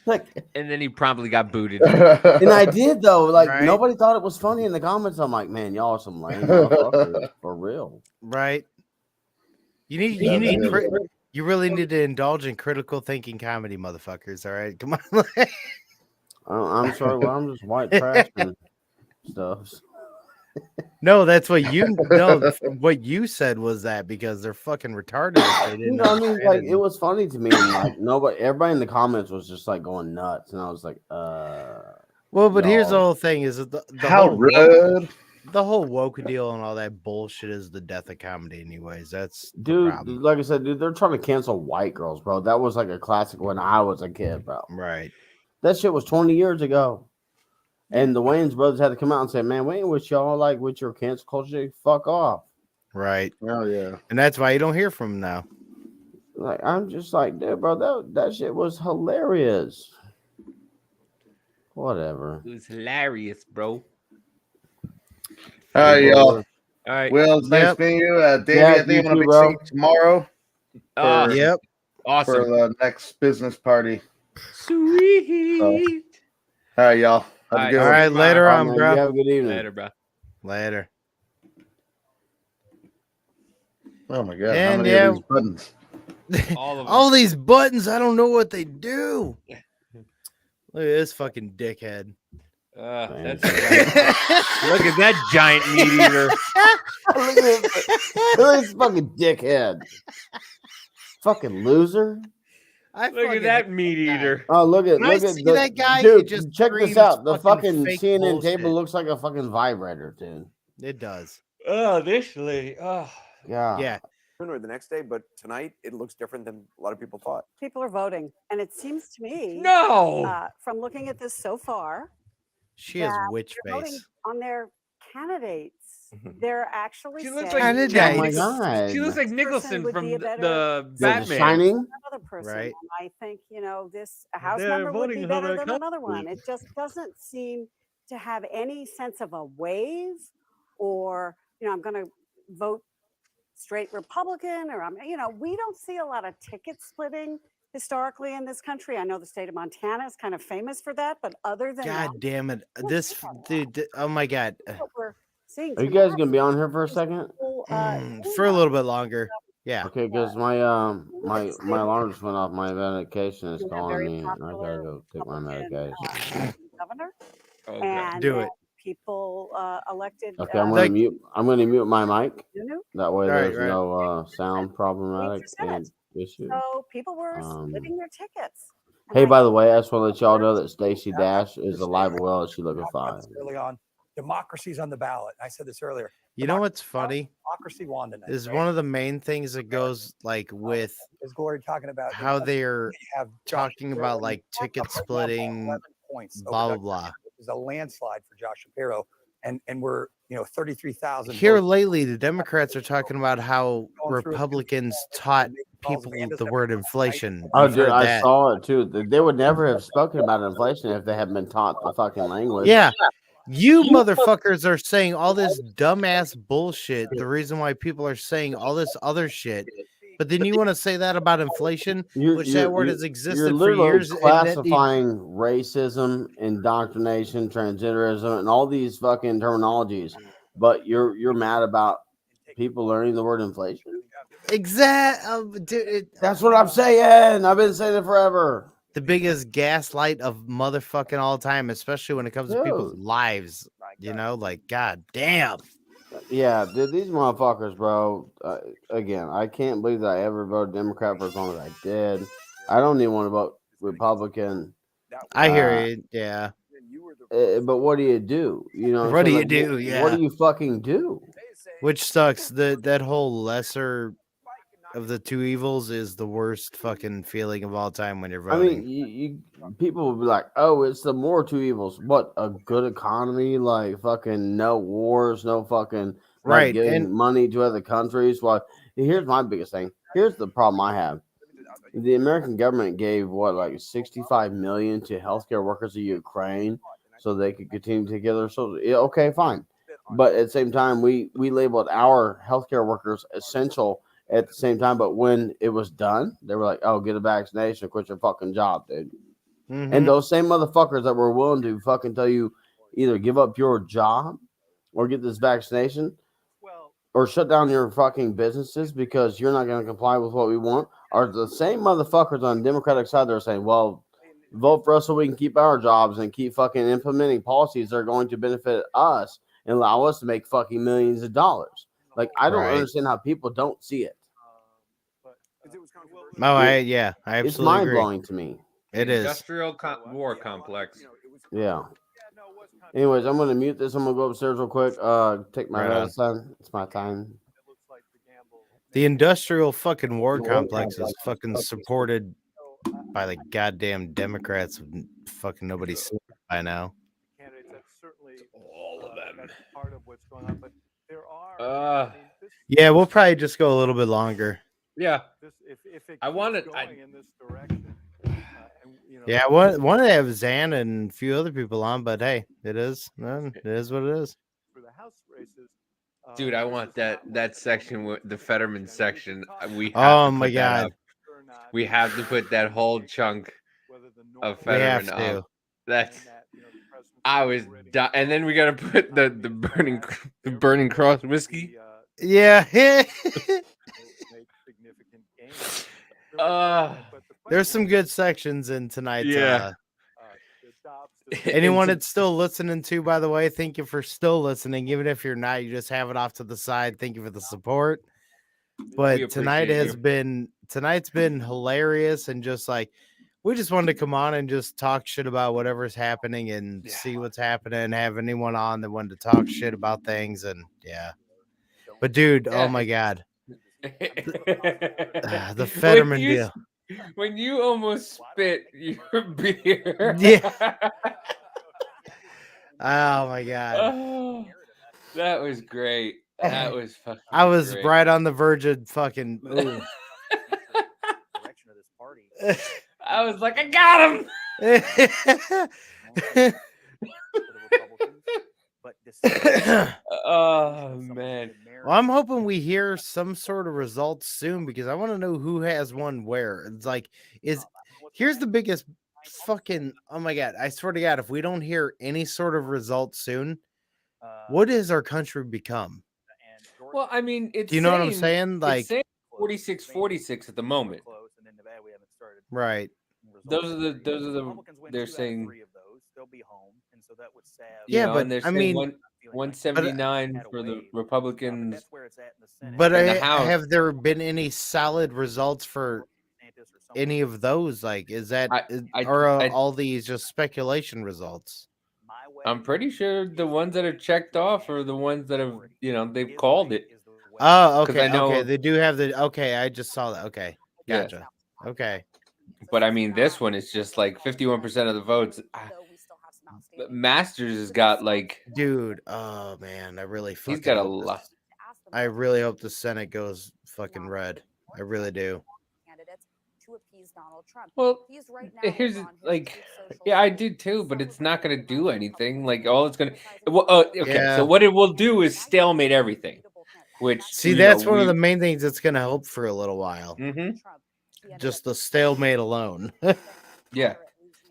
Like, And then he promptly got booted. and I did though. Like Right. nobody thought it was funny in the comments. I'm like, man, y'all are some lame motherfuckers for real. Right. You Yeah, need that is- you really need to indulge in critical thinking comedy, motherfuckers. All right, come on. I'm sorry, well, I'm just white trash and stuff. No, that's what you no. What you said was that because they're fucking retarded. If they You didn't know, I mean, understand like it. it was funny to me. And, like everybody in the comments was just like going nuts, and I was like, Well, but here's the y'all. whole thing: is that the How whole rude. the whole woke deal and all that bullshit is the death of comedy. Anyways, that's the Dude, problem. like I said, dude, they're trying to cancel white girls, bro. That was like a classic when I was a kid, bro. Right. That shit was 20 years ago. And the Wayans brothers had to come out and say, man, we ain't with y'all like with your cancel culture. Fuck off. Right. Oh yeah. And that's why you don't hear from them now. Like, I'm just like, dude, bro, that shit was hilarious. Whatever. It was hilarious, bro. All right, y'all. All right. Will, it's nice Yep. meeting you. Davey, Yeah, I think you I'm gonna too, be bro. seeing you tomorrow Awesome. Yep. for Awesome. the next business party. Sweet. All right, y'all. Have All a right. good All one. right, later All right, on, man, bro. you have a good evening. Later, bro. Later. Oh my god, how And many of these buttons? All of them. All these buttons, I don't know what they do. Look at this fucking dickhead. That's look at that giant meat eater. Look at this fucking dickhead. Fucking loser. Look at that meat eater. Oh, look at When I look at see the that guy, dude. it just Check this screams out. The fucking fucking fake CNN bullshit. table looks like a fucking vibrator, dude. It does. Oh, this lady. Oh. Yeah. Yeah. Or the next day, but tonight it looks different than a lot of people thought. People are voting. And it seems to me, No. from looking at this so far, She has that witch they're voting face. on their candidates. they're actually She looks saying like Kinda Oh my nice. God. She looks like person Nicholson would from be a better the Yeah, The Batman. Shining. another person. Right. And I think, this a House They're member would voting be how better they're than another one. It just doesn't seem to have any sense of a wave or, I'm going to vote straight Republican or we don't see a lot of ticket splitting historically in this country. I know the state of Montana is kind of famous for that, but other than that, God damn it. This dude, oh my God. what we're seeing Are you guys tonight gonna be on here for a second? whole, For a little bit longer. Yeah. Okay, because my my alarm just went off. My medication is you have calling very me, and I gotta popular go take my Republican medication. governor Okay. and Do it. people elected. Okay, I'm Like- gonna mute my mic. Nunu. That way, Right, there's right. no sound problematic Senate. issue. So people were splitting their tickets. And Hey, I by the think way, I just want to let y'all know that Stacey Dash is alive and well, and she looking fine. Early on, democracy's on the ballot. I said this earlier. You know what's funny? Democracy won tonight. Is right? one of the main things that goes like with Is Glory talking about how they're have talking about like ticket splitting, 11 points over blah blah Doug blah. Shapiro. It was a landslide for Josh Shapiro, and we're 33,000 Here votes. lately, the Democrats are talking about how Going through a Republicans taught calls people Amanda's the every word night. inflation. Oh, You've dude, heard I that. saw it too. They would never have spoken about inflation if they hadn't been taught the fucking language. Yeah. You motherfuckers are saying all this dumbass bullshit. The reason why people are saying all this other shit. But then you want to say that about inflation, which that word has You're existed for literally years. and classifying racism, indoctrination, transgenderism, and all these fucking terminologies. But you're mad about people learning the word inflation. Dude, That's what I'm saying. I've been saying it forever. the biggest gaslight of motherfucking all time, especially when it comes to people's Dude. lives. Like, god damn. Yeah, dude, these motherfuckers, bro. Again, I can't believe that I ever voted Democrat for as long as I did. I don't even want to vote Republican. I hear you. Yeah. But what do you do? What do you Like, do? What Yeah. do you fucking do? Which sucks. That whole lesser of the two evils is the worst fucking feeling of all time when you're I voting. mean, you people will be like, "Oh, it's the more two evils." What, a good economy, like fucking no wars, no fucking like Right, giving and- money to other countries. Well, here's my biggest thing. Here's the problem I have. The American government gave what, like 65 million to healthcare workers of Ukraine so they could continue to get their social. Yeah, okay, fine. But at the same time, we labeled our healthcare workers essential at the same time. But when it was done, they were like, "Oh, get a vaccination, quit your fucking job, dude." Mhm. And those same motherfuckers that were willing to fucking tell you either give up your job or get this vaccination or shut down your fucking businesses because you're not going to comply with what we want are the same motherfuckers on the Democratic side that are saying, well, vote for us so we can keep our jobs and keep fucking implementing policies that are going to benefit us and allow us to make fucking millions of dollars. Like, I don't Right. understand how people don't see it. I It's absolutely mind agree. blowing to me. It is. Industrial war complex. Yeah. Anyways, I'm gonna mute this. I'm gonna go upstairs real quick. Take my Right on. medicine. It's my time. The industrial fucking war complex is fucking supported by the goddamn Democrats. Fucking nobody's seen it by now. All of them. Part of what's going on, but there are. Yeah, we'll probably just go a little bit longer. Yeah. If it I wanted. going in this direction, Yeah, want to have Zan and a few other people on, but hey, it is what it is. for the House races, Dude, I want that section with the Fetterman section. We have Oh to my put that God. up. We have to put that whole chunk of We have Fetterman to. up. That's. I was, and then we gotta put the burning cross whiskey. Yeah. Uh, There's some good sections in tonight's. Yeah. Anyone that's still listening to, by the way, thank you for still listening. Even if you're not, you just have it off to the side. Thank you for the support. But tonight's been hilarious and just like we just wanted to come on and just talk shit about whatever's happening and see what's happening. Have anyone on that wanted to talk shit about things and yeah. But dude, oh my God. The Fetterman deal. When you almost spit your beer. Yeah. Oh my God. That was great. That was fucking. I was great. right on the verge of fucking. Ooh. Direction of this party. I was like, I got him. But Oh man. Well, I'm hoping we hear some sort of results soon because I want to know who has won where. It's like, here's the biggest fucking. Oh my god! I swear to God, if we don't hear any sort of results soon, what does our country become? Well, I mean, it's. Do you know what I'm saying? Like, it's saying 46-46 at the moment. right? Those are the. They're saying. Yeah, but and they're I saying mean, 179 for the Republicans. But in the House. have there been any solid results for any of those? Like, is that all these just speculation results? I'm pretty sure the ones that are checked off are the ones that have, they've called it. Oh, 'Cause okay. I know- Okay, they do have the. Okay, I just saw that. Okay, Yeah. gotcha. Okay. But I mean, this one is just like 51% of the votes. Masters has got like, Dude, oh man, I really he's fucking got a hope lot. I really hope the Senate goes fucking red. I really do. Well, here's like, yeah, I do too, but it's not going to do anything. Like, all it's going to, okay, Yeah. so what it will do is stalemate everything, which See, that's one of the main things that's gonna help for a little while. Mm-hmm. Just the stalemate alone. Yeah,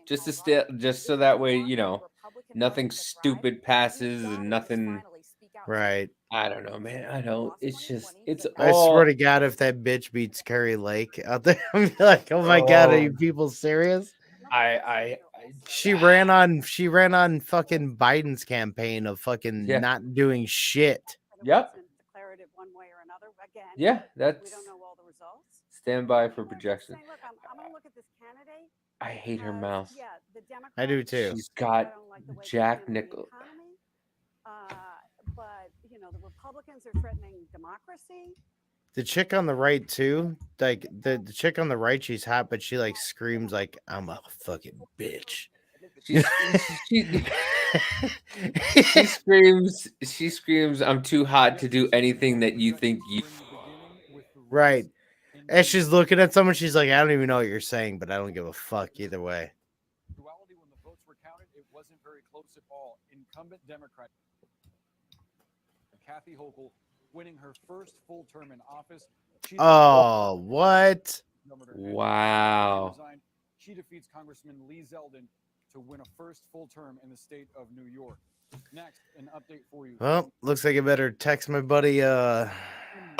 just to just so that way, nothing stupid passes and nothing. Right. I don't know, man. I don't. It's just, it's I all. swear to God, if that bitch beats Carrie Lake out there, I'm like, oh my God, are you Oh. people serious? I She ran on fucking Biden's campaign of fucking Yeah. not doing shit. Yep. Declared it one way or another. Again, Yeah, we that's don't know all the results. stand by for projection. Saying, look, I'm going to look at this candidate. I hate her mouth. Yeah, the Democrats. I do too. She's got Jack Nickel. But the Republicans are threatening democracy. The chick on the right too, like the chick on the right, she's hot, but she like screams like I'm a fucking bitch. She screams, I'm too hot to do anything that you think you. Right. As she's looking at someone, she's like, I don't even know what you're saying, but I don't give a fuck either way. Duality, when the votes were counted, it wasn't very close at all. Incumbent Democrat Kathy Hochul winning her first full term in office. Oh, what? Wow. She defeats Congressman Lee Zeldin to win a first full term in the state of New York. Next, an update for you. Well, looks like I better text my buddy out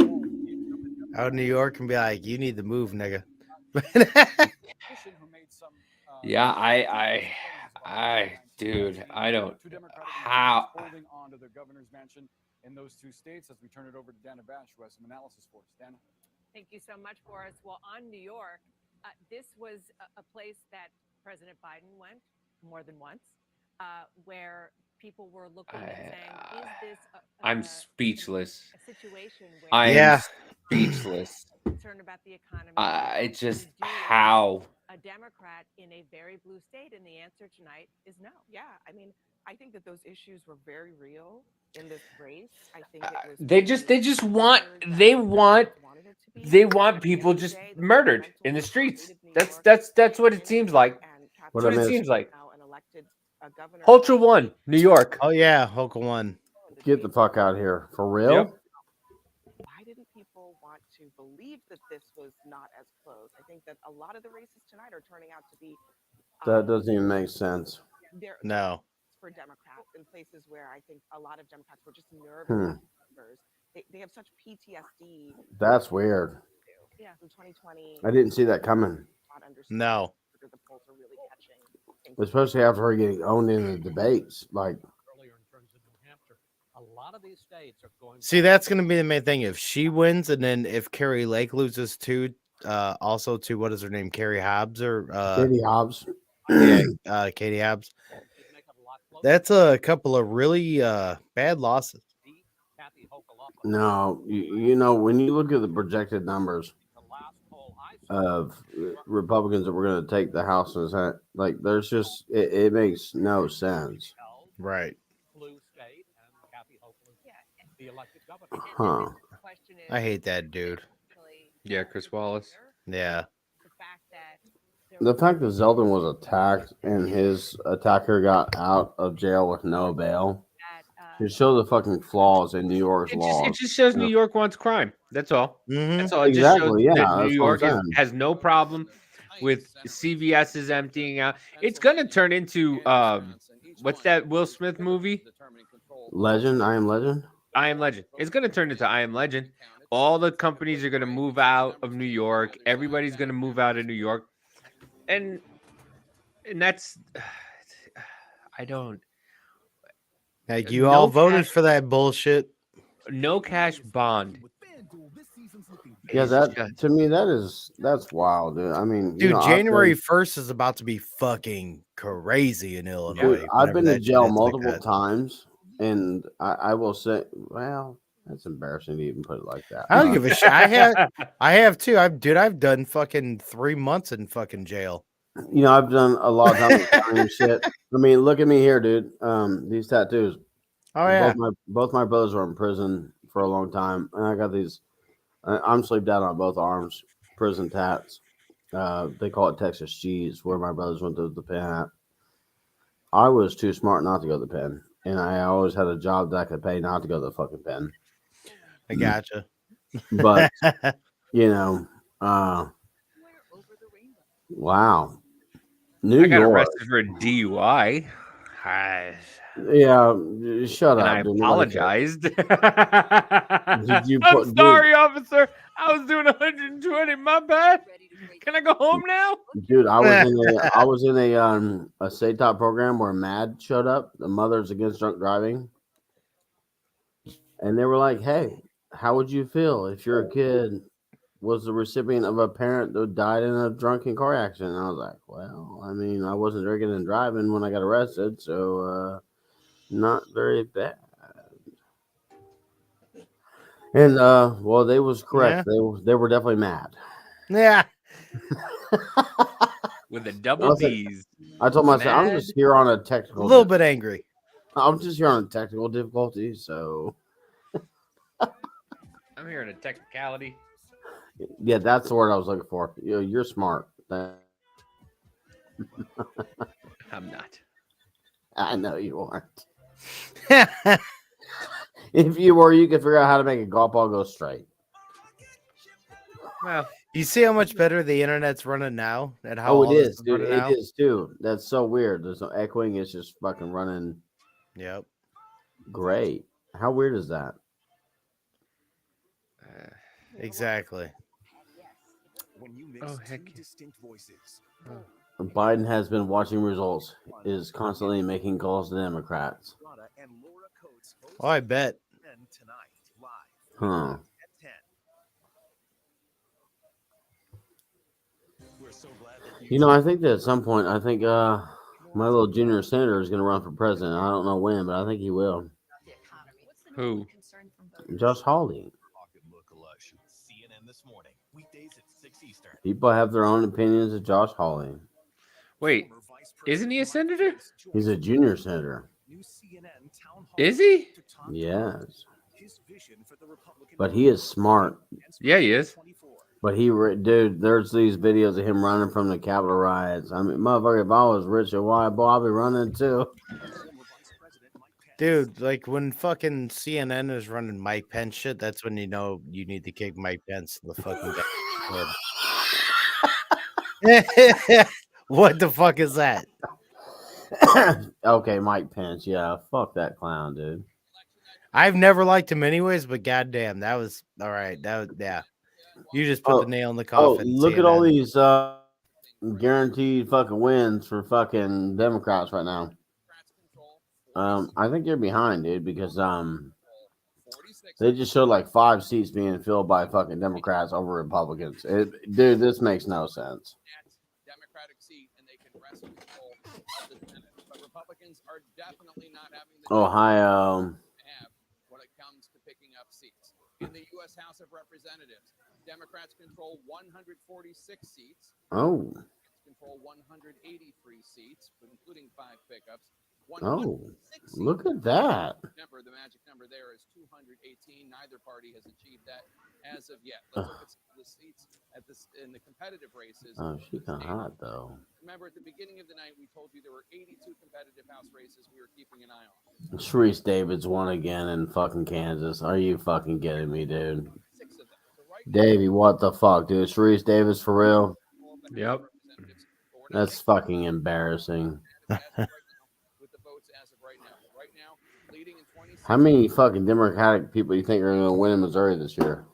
in New York and be like, you need to move, nigga. Yeah, I, dude, I don't. How? Holding on to the governor's mansion in those two states as we turn it over to Dana Bash, who has some analysis for us. Dana. Thank you so much, Boris. Well, on New York, this was a place that President Biden went more than once, where people were looking and saying, "Is this?" I'm speechless. A situation where I am speechless. concerned about the economy. It's just how. A Democrat in a very blue state, and the answer tonight is no. Yeah, I mean, I think that those issues were very real in this race. I think it was They want people just murdered in the streets. That's what it seems like. What That's I what it missed. seems like. Ultra One, New York. Oh yeah, Hochul won. Get the fuck out of here. For real? Yep. Why didn't people want to believe that this was not as close? I think that a lot of the races tonight are turning out to be That doesn't even make sense. No. for Democrats in places where I think a lot of Democrats were just nervous Hmm. about numbers. They have such PTSD. That's weird. Yeah, from 2020. I didn't see that coming. Not understand No. whether the polls are really catching. Especially after her getting owned in the debates. Like, earlier in terms of New Hampshire. A lot of these states are going. See, that's gonna be the main thing. If she wins, and then if Carrie Lake loses too, also to what is her name, Carrie Hobbs or Katie Hobbs. yeah, Katie Hobbs. That's a couple of really bad losses. No, you know, when you look at the projected numbers of Republicans that were going to take the House and Senate, like, there's just, it makes no sense. Right. Blue state and Kathy Hochul. Yeah, the elected governor. Huh. I hate that dude. Yeah, Chris Wallace. Yeah. The fact that Zeldin was attacked and his attacker got out of jail with no bail, it shows the fucking flaws in New York's laws. It just shows New York wants crime. That's all. That's all. It just Exactly, shows yeah, that New that's what I'm York saying. has no problem with CVS's emptying out. It's gonna turn into what's that Will Smith movie? Legend, I Am Legend. I Am Legend. It's gonna turn into I Am Legend. All the companies are gonna move out of New York. Everybody's gonna move out of New York, and that's I don't. Like you all voted for that bullshit. No cash bond. Yeah, that to me that's wild, dude. I mean, Dude, I've January been- 1st is about to be fucking crazy in Illinois. Dude, I've whenever been that to shit jail hits like multiple that. times, and I will say, well, that's embarrassing to even put it like that. I don't give a shit. I have too. I've done fucking 3 months in fucking jail. You know, I've done a lot of time Italian shit. I mean, look at me here, dude. These tattoos. Oh, yeah. Both my brothers were in prison for a long time, and I got these. I'm sleeped out on both arms. Prison tats. They call it Texas cheese, where my brothers went to the pen at. I was too smart not to go to the pen, and I always had a job that I could pay not to go to the fucking pen. I gotcha. But you know, wow. New I got York. arrested for a DUI. Yeah, shut and up. I dude. Nobody cares. apologized. Did you I'm put- dude- sorry, officer. I was doing 120. My bad. Can I go home now? Dude, I was in a state top program where MAD showed up, the Mothers Against Drunk Driving, and they were like, "Hey, how would you feel if your kid was the recipient of a parent that died in a drunken car accident?" And I was like, "Well, I mean, I wasn't drinking and driving when I got arrested, so not very bad." And well, they was correct. They were definitely mad. Yeah. With the double D's. I told myself I'm Mad. just here on a A technical. little bit angry. I'm just here on a technical difficulty, so I'm hearing a technicality. yeah, that's the word I was looking for. You're smart. I'm not. I know you aren't. If you were, you could figure out how to make a golf ball go straight. Well, you see how much better the internet's running now, and how Oh, all it this is, dude. running It out? is too. That's so weird. There's no echoing. It's just fucking running. Yep. Great. How weird is that? Exactly. When you mix Oh, two heck. distinct voices. Biden has been watching results. Is constantly making calls to Democrats. Oh, I bet. Huh. You know, I think that at some point, I think my little junior senator is going to run for president. I don't know when, but I think he will. Who? Josh Hawley. People have their own opinions of Josh Hawley. Wait, isn't he a senator? He's a junior senator. Is he? Yes. But he is smart. Yeah, he is. But dude, there's these videos of him running from the Capitol riots. I mean, motherfucker, if I was rich and white, boy, I'd be running too. Dude, like when fucking CNN is running Mike Pence shit, that's when you know you need to kick Mike Pence in the fucking head. What the fuck is that? Okay, Mike Pence. Yeah, fuck that clown, dude. I've never liked him anyways, but goddamn, that was all right. That was yeah. You just put the nail in the coffin. Look at all CNN. these guaranteed fucking wins for fucking Democrats right now. I think you're behind, dude, because they just showed like 5 seats being filled by fucking Democrats over Republicans. Dude, this makes no sense. Ohio. when it comes to picking up seats. In the U.S. House of Representatives, Democrats control 146 seats. Oh. Control 183 seats, including 5 pickups. Oh, look at that. Remember, the magic number there is 218. Neither party has achieved that as of yet. Let's look at some of the seats in the competitive races. Oh, she kind of hot though. Remember, at the beginning of the night, we told you there were 82 competitive House races we were keeping an eye on. Sharice Davids won again in fucking Kansas. Are you fucking kidding me, dude? Davey, what the fuck, dude? Sharice Davids for real? Yep. That's fucking embarrassing. How many fucking Democratic people you think are going to win in Missouri this year?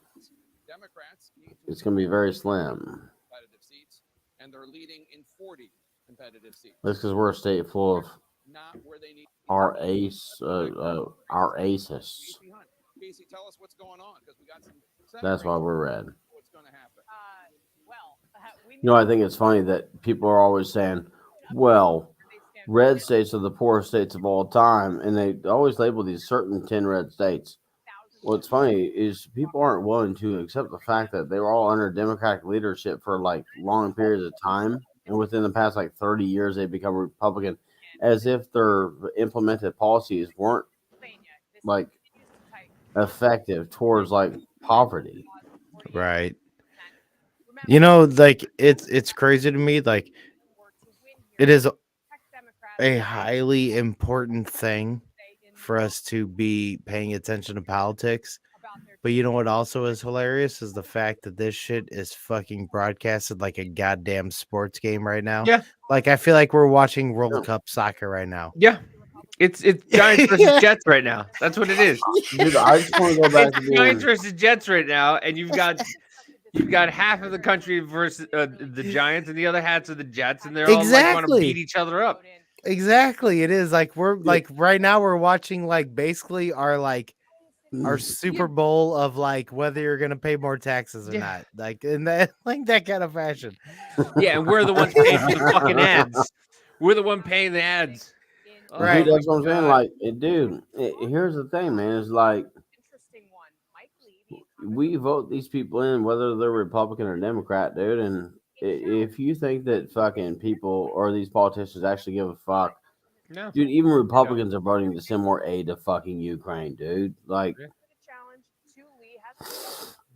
It's going to be very slim. And they're leading in 40 competitive seats. That's because we're a state full of our aces. Casey, tell us what's going on because we got some. That's why we're red. What's going to happen? You know, I think it's funny that people are always saying, well, red states are the poorest states of all time, and they always label these certain 10 red states. What's funny is people aren't willing to accept the fact that they were all under Democratic leadership for like long periods of time, and within the past like 30 years they become Republican, as if their implemented policies weren't like effective towards like poverty. Right. You know, like it's crazy to me. Like it is a highly important thing for us to be paying attention to politics. But you know what also is hilarious is the fact that this shit is fucking broadcasted like a goddamn sports game right now. Yeah. Like I feel like we're watching World Cup soccer right now. Yeah. It's Giants versus Jets right now. That's what it is. Dude, I just want to go back to It's Giants versus Jets right now, and you've got half of the country versus the Giants, and the other half of the Jets, and they're all like want to beat each other up. Exactly. It is like we're like right now we're watching like basically our Super Bowl of like whether you're gonna pay more taxes or not. Like in that that kind of fashion. Yeah, and we're the ones paying for the fucking ads. We're the one paying the ads. Right. Dude, that's what I'm saying. Like, dude, here's the thing, man. It's like we vote these people in whether they're Republican or Democrat, dude. And if you think that fucking people or these politicians actually give a fuck, no, dude, even Republicans are voting to send more aid to fucking Ukraine, dude. Like,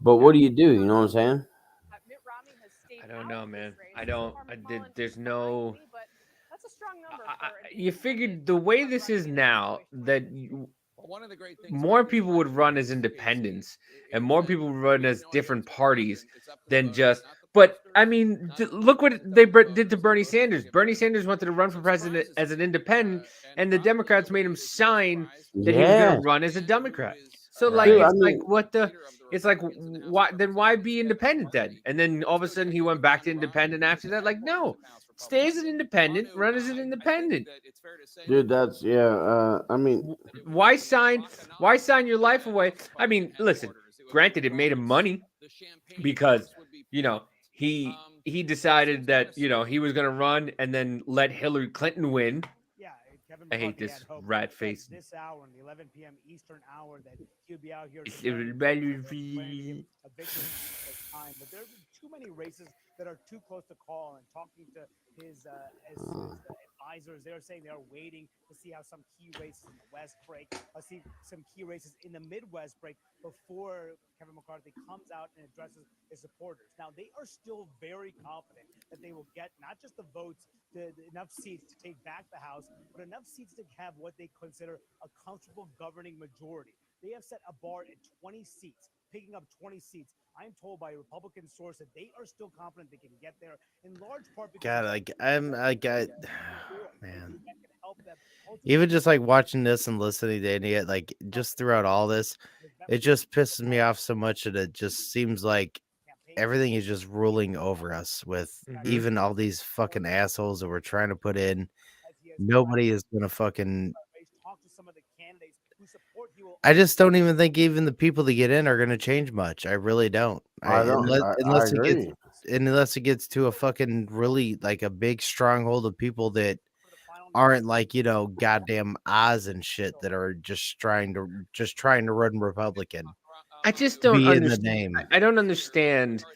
but what do? You know what I'm saying? I don't know, man. There's no. You figured the way this is now that more people would run as independents and more people would run as different parties than just. But I mean, look what they did to Bernie Sanders. Bernie Sanders wanted to run for president as an independent, and the Democrats made him sign that he was going to run as a Democrat. So like, Dude, it's like what the? It's like why? Then why be independent then? And then all of a sudden he went back to independent after that. Like no. Stay as an independent, run as an independent. Dude, that's I mean, why sign your life away? I mean, listen, granted it made him money because, you know, he decided that, you know, he was going to run and then let Hillary Clinton win. I hate this rat face. This hour, in the 11 p.m. Eastern hour, that he'll be out here. But But there are too many races that are too close to call. And talking to his advisors, they're saying they're waiting to see how some key races in the West break. See some key races in the Midwest break before Kevin McCarthy comes out and addresses his supporters. Now, they are still very confident that they will get not just the votes, enough seats to take back the House, but enough seats to have what they consider a comfortable governing majority. They have set a bar at 20 seats, picking up 20 seats. I'm told by a Republican source that they are still confident they can get there, in large part because God, man. Even just like watching this and listening to Idiot, like just throughout all this, it just pisses me off so much that it just seems like everything is just ruling over us with even all these fucking assholes that we're trying to put in. Nobody is gonna fucking. I just don't even think even the people that get in are gonna change much. I really don't. Unless it gets to a fucking really like a big stronghold of people that aren't like, you know, goddamn Oz and shit that are just trying to run Republican. I just don't understand. I don't understand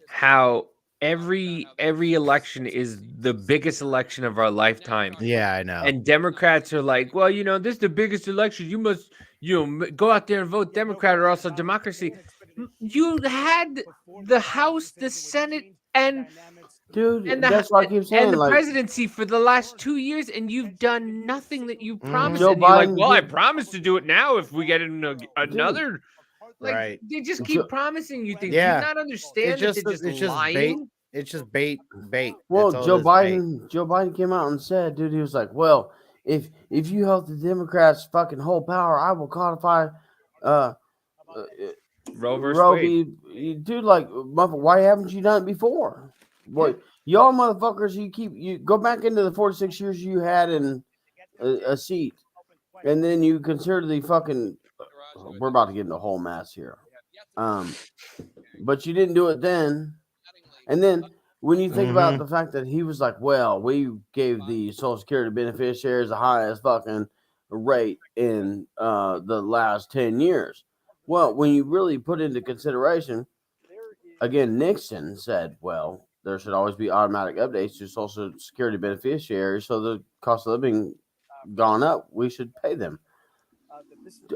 how every election is the biggest election of our lifetime. Yeah, I know. And Democrats are like, well, this is the biggest election. You must, go out there and vote Democrat or else a democracy. You had the House, the Senate, and dude, that's what I keep saying. and the Like, presidency for the last 2 years, and you've done nothing that you promised. Joe And you're like, Biden well, I did- promised to do it now if we get another. Like, Right. they just keep promising you things. Yeah. Do you not understand It's that they're just it's just lying? bait. It's just bait. well, That's all Joe it is, bait. Biden came out and said, dude, he was like, well, if you help the Democrats fucking hold power, I will codify Roe versus Roe Wade. dude, like, why haven't you done it before? What y'all motherfuckers? You go back into the 46 years you had in a seat, and then you consider the fucking. We're about to get into a whole mess here, but you didn't do it then, and then when you think about the fact that he was like, well, we gave the Social Security beneficiaries the highest fucking rate in the last 10 years. Well, when you really put into consideration, again, Nixon said, well, there should always be automatic updates to Social Security beneficiaries, so the cost of living gone up, we should pay them.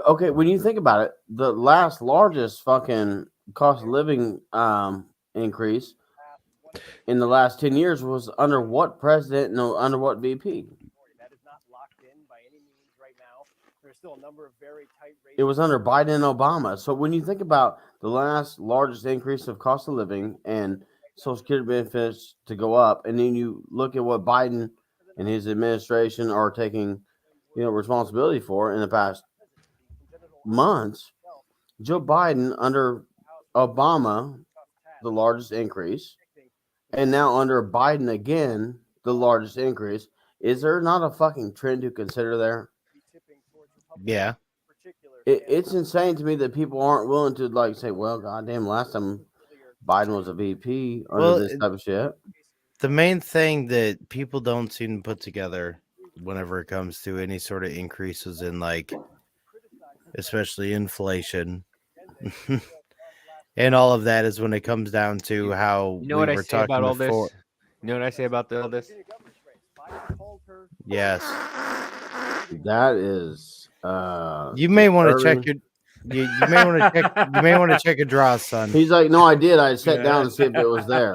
Okay, when you think about it, the last largest fucking cost of living increase in the last 10 years was under what president? No, under what VP? That is not locked in by any means right now. There's still a number of very tight races. It was under Biden and Obama. So when you think about the last largest increase of cost of living and Social Security benefits to go up, and then you look at what Biden and his administration are taking, responsibility for in the past months, Joe Biden under Obama, the largest increase, and now under Biden again, the largest increase. Is there not a fucking trend to consider there? Yeah. It's insane to me that people aren't willing to like say, well, goddamn, last time Biden was a VP under this type of shit. The main thing that people don't seem to put together whenever it comes to any sort of increases in, like, especially inflation and all of that, is when it comes down to how You know what I were say about talking all before. this? You know what I say about all this? Yes. That is You may want to check disturbing. your you may want to check you may want to check your draws, son. He's like, no, I did. I sat down to see if it was there.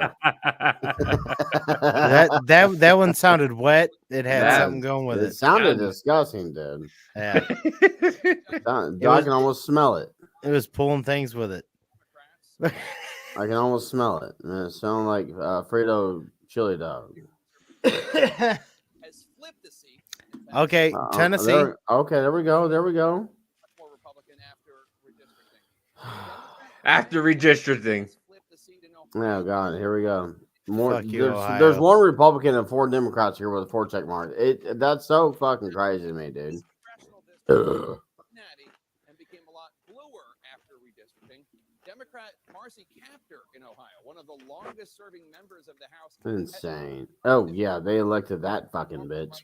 that one sounded wet. It had Yeah, something going with it. It sounded disgusting, dude. Yeah. I can almost smell it. It was pulling things with it. I can almost smell it. And it sounded like Frito chili dog. Okay, Tennessee. There we go. There we go. After redistricting. Oh God, here we go. More. Fuck you, There's Ohio. one Republican and 4 Democrats here with a 4 check mark. That's so fucking crazy to me, dude. And became a lot bluer after redistricting. Democrat Marcy Kaptur in Ohio, one of the longest serving members of the House. Insane. Oh yeah, they elected that fucking bitch.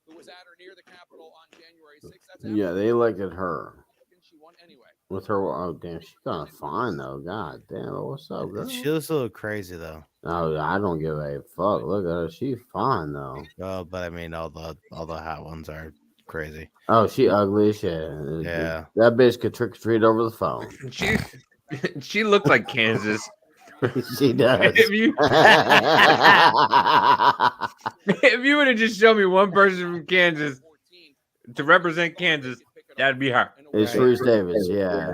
Who was at or near the Capitol on January 6th. That's Yeah, they elected her. she won anyway. With her, oh damn, she's kind of fine though. God damn, what's up, girl? She looks a little crazy though. Oh, I don't give a fuck. Look at her, she's fine though. Oh, but I mean, all the hot ones are crazy. Oh, she ugly as shit. Yeah. That bitch could trick or treat over the phone. She looked like Kansas. She does. If you would have just shown me one person from Kansas to represent Kansas, that'd be her. It's Reese Davis, yeah.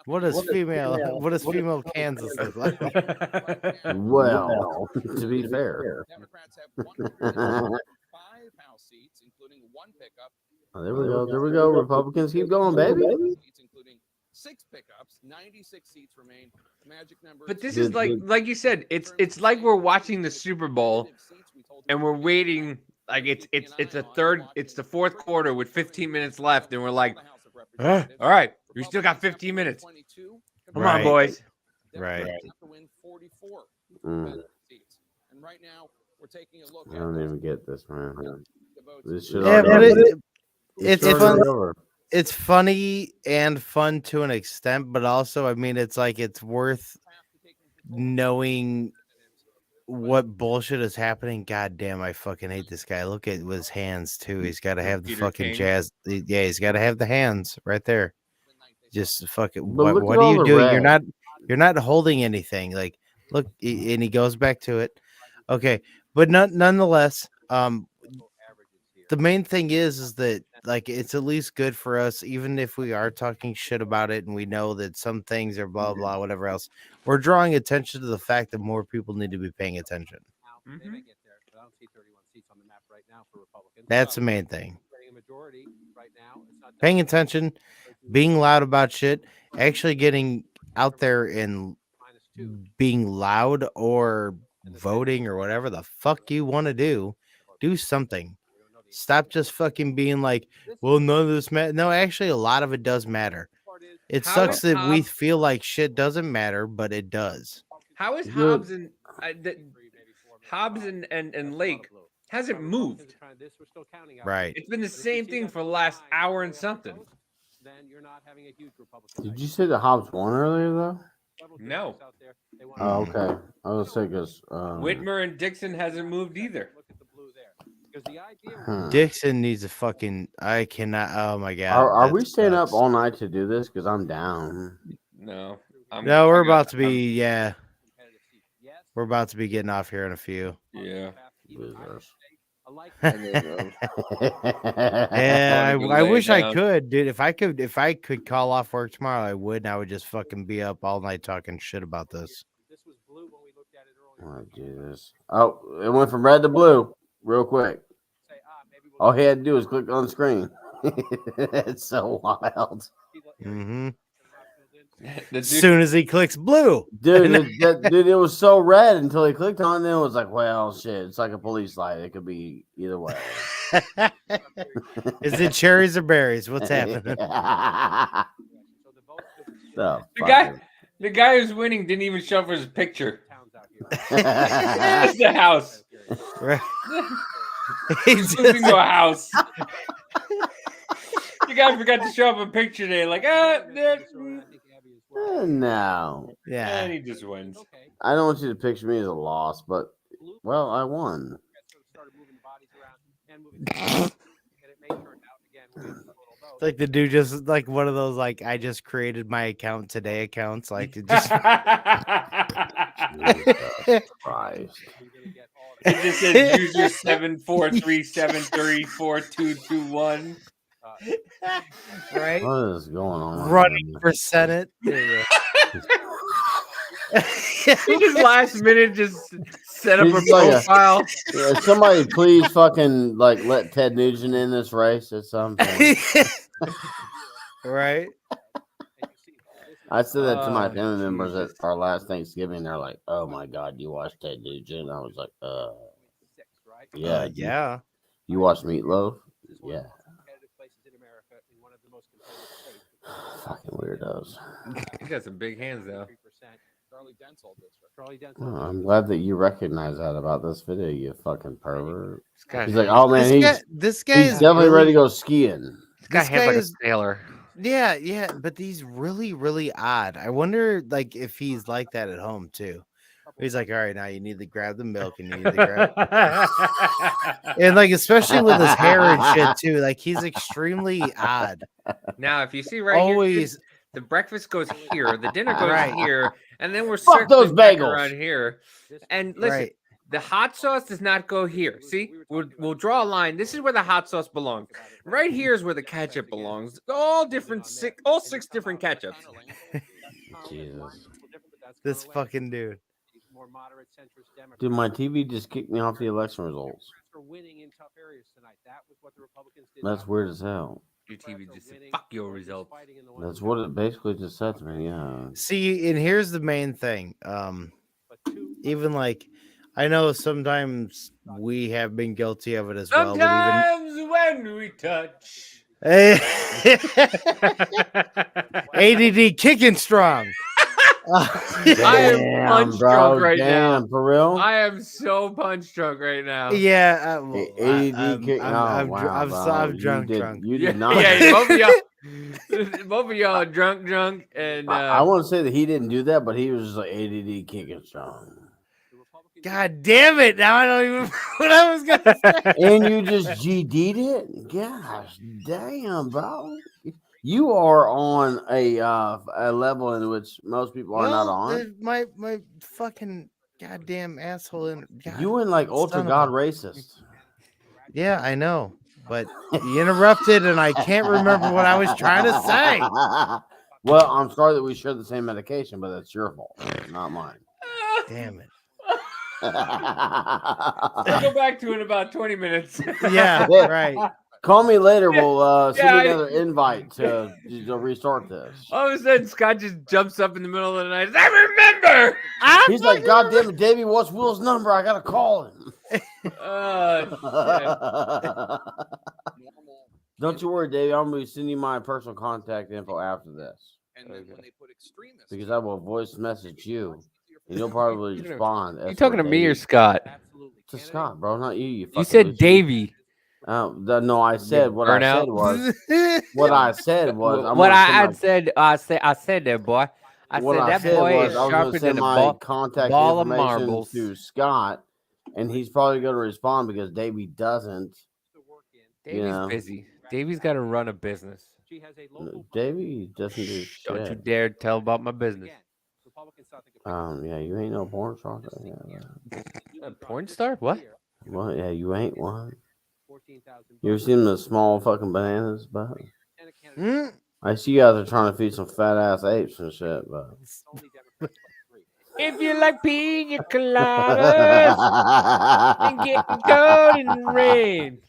What does female Kansas look like? Well, to be fair. Oh, there we go. There we go. Republicans keep going, baby. 6 pickups, 96 seats remain. Magic number. But this is like you said, it's like we're watching the Super Bowl and we're waiting. Like it's the fourth quarter with 15 minutes left, and we're like, all right, we still got 15 minutes. Come on, boys. Right. Mm. And right now, we're taking a look I don't even get this, man. This should Yeah, but it's already fun. over. It's funny and fun to an extent, but also, I mean, it's like it's worth knowing what bullshit is happening? God damn, I fucking hate this guy. Look at with his hands too. He's got to have the Peter fucking King. jazz. Yeah, he's got to have the hands right there. Just fucking. But What, look what at are all you the doing? red. You're not holding anything. Like, look, and he goes back to it. Okay, but nonetheless, the main thing is that like it's at least good for us, even if we are talking shit about it and we know that some things are blah blah whatever else. We're drawing attention to the fact that more people need to be paying attention. That's the main thing. Paying attention, being loud about shit, actually getting out there and being loud or voting or whatever the fuck you want to do something. Stop just fucking being like, well, none of this matters. No, actually, a lot of it does matter. It How sucks is that we Hobbs- feel like shit doesn't matter, but it does. How is Good. Hobbs and Lake hasn't moved? Right. It's been the same thing for the last hour and something. Did you say the Hobbs won earlier though? No. Oh, okay. I was gonna say because Whitmer and Dixon hasn't moved either. Dixon needs a fucking. I cannot. Oh my god. Are that we staying sucks. up all night to do this? Because I'm down. No. No, we're about to be. Yeah. We're about to be getting off here in a few. Yeah. Yeah, I lay wish I down. could, dude. If I could call off work tomorrow, I would. And I would just fucking be up all night talking shit about this. Oh Jesus! Oh, it went from red to blue real quick. All he had to do was click on the screen. It's so wild. Mm-hmm. The As soon as he clicks blue, Dude, dude, it was so red until he clicked on it. And it was like, well, shit. It's like a police light. It could be either way. is it cherries or berries? What's happening? The The guy who's winning didn't even show for his picture. It's the house. Right. He's moving to a house. The guy forgot to show up a picture today. Like, no. Yeah. And he just wins. I don't want you to picture me as a loss, but well, I won. It's like the dude just like one of those like I just created my account today accounts. Like it just Christ. It just says user 7437342221. Right? What is going on? Running for Senate. He just last minute just set up a He's like profile. Yeah, somebody please fucking like let Ted Nugent in this race at some point. Right? I said that to my family members at our last Thanksgiving. They're like, "Oh my god, you watched Ted Nugent?" I was like, yeah, yeah. You watched Meatloaf? Yeah. Fucking weirdos. He got some big hands though. Oh, I'm glad that you recognize that about this video, you fucking pervert. guy- He's like, oh man, this guy he's is definitely really- ready to go skiing. This guy is- sailor. Yeah, yeah, but he's really, really odd. I wonder, like, if he's like that at home too. He's like, all right, now you need to grab the milk and you need to grab, and like, especially with his hair and shit too. Like, he's extremely odd. Now, if you see right Always- here, the breakfast goes here, the dinner goes Right. here, and then we're Fuck those circling back bagels. around here. And listen, Right. the hot sauce does not go here. See, we'll draw a line. This is where the hot sauce belongs. Right here is where the ketchup belongs. All six different ketchups. Jesus. This fucking dude. Dude, my TV just kicked me off the election results. That's weird as hell. Your TV just said, fuck your results. That's what it basically just said to me, yeah. See, and here's the main thing. Even like, I know sometimes we have been guilty of it as well. But Sometimes when we touch. even ADD kicking strong. I am punch drunk right now. For real? I am so punch drunk right now. Yeah, ADD kick. I'm drunk. You did not. Yeah, both of y'all are drunk, and I want to say that he didn't do that, but he was just like ADD kicking strong. God damn it! Now I don't even know what I was gonna say. And you just GD'd it? Gosh, damn, bro. You are on a level in which most people are not on. My fucking goddamn asshole in You went like ultra son of god a- racist. Yeah, I know, but you interrupted, and I can't remember what I was trying to say. Well, I'm sorry that we share the same medication, but that's your fault, not mine. Damn it. We'll go back to it in about 20 minutes. Yeah, right. Call me later. We'll send Yeah, me another invite to restart this. All of a sudden, Scott just jumps up in the middle of the night. I remember. He's like, God damn it, Davey, what's Will's number? I gotta call him. Don't you worry, Davey. I'm gonna send you my personal contact info after this. And then when they put extremists, Because I will voice message you. And you'll probably respond. You talking to me or Scott? To Scott, bro, not you. You said Davey. No, I said what I burnout. said was. What I said was. I'm What gonna send I my- said, I said there, boy. I what said I that said boy was is I was sharper gonna than send a my contact ball of information marbles. to Scott, and he's probably going to respond because Davey doesn't. Davey's busy. Davey's got to run a business. Davey doesn't do shit. Don't you dare tell about my business. Yeah, you ain't no porn star. A porn star? What? Well, yeah, you ain't one. You ever seen the small fucking bananas, but I see you guys are trying to feed some fat ass apes and shit, but If you like pina coladas and getting cold in the rain.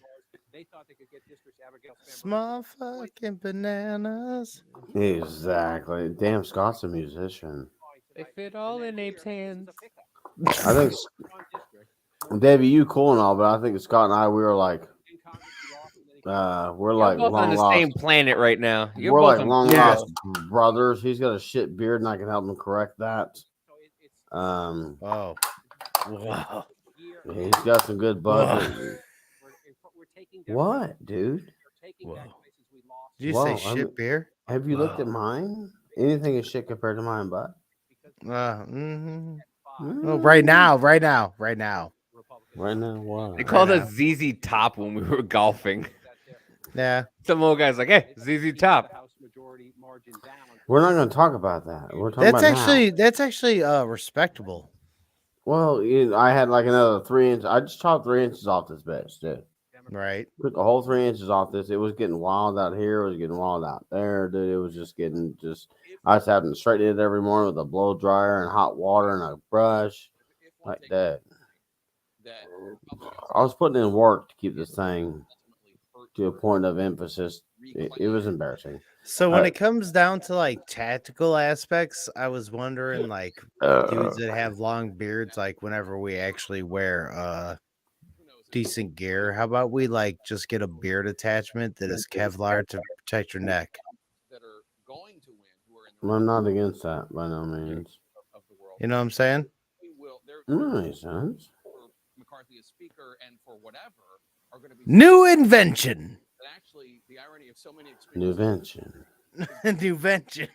Small fucking bananas. exactly. Damn, Scott's a musician. They fit all in Ape's hands. I think, Davey, you cool and all, but I think Scott and I, we were like, we're like both long on the lost. same planet right now. You're We're both like on- long Yeah. lost brothers. He's got a shit beard, and I can help him correct that. Oh, wow. Yeah, he's got some good buds. What, dude? Did you Whoa, say I'm- shit beer? Have you looked at mine? Anything is shit compared to mine, bud. Oh, right now. Right now, what? They called us ZZ Top when we were golfing. Yeah. Some old guy's like, hey, ZZ Top. We're not going to talk about that. We're talking That's about actually respectable. Well, I had like another 3 inch. I just chopped 3 inches off this bitch, dude. Right. Took the whole 3 inches off this. It was getting wild out here. It was getting wild out there, dude. It was just getting I was having to straighten it every morning with a blow dryer and hot water and a brush like that. I was putting in work to keep this thing to a point of emphasis. It was embarrassing. So when it comes down to like tactical aspects, I was wondering like dudes that have long beards, like whenever we actually wear decent gear, how about we like just get a beard attachment that is Kevlar to protect your neck? I'm not against that by no means. You know what I'm saying? That makes sense. McCarthy as speaker and for whatever are going to be New invention. But actually, the irony of so many New invention. New invention.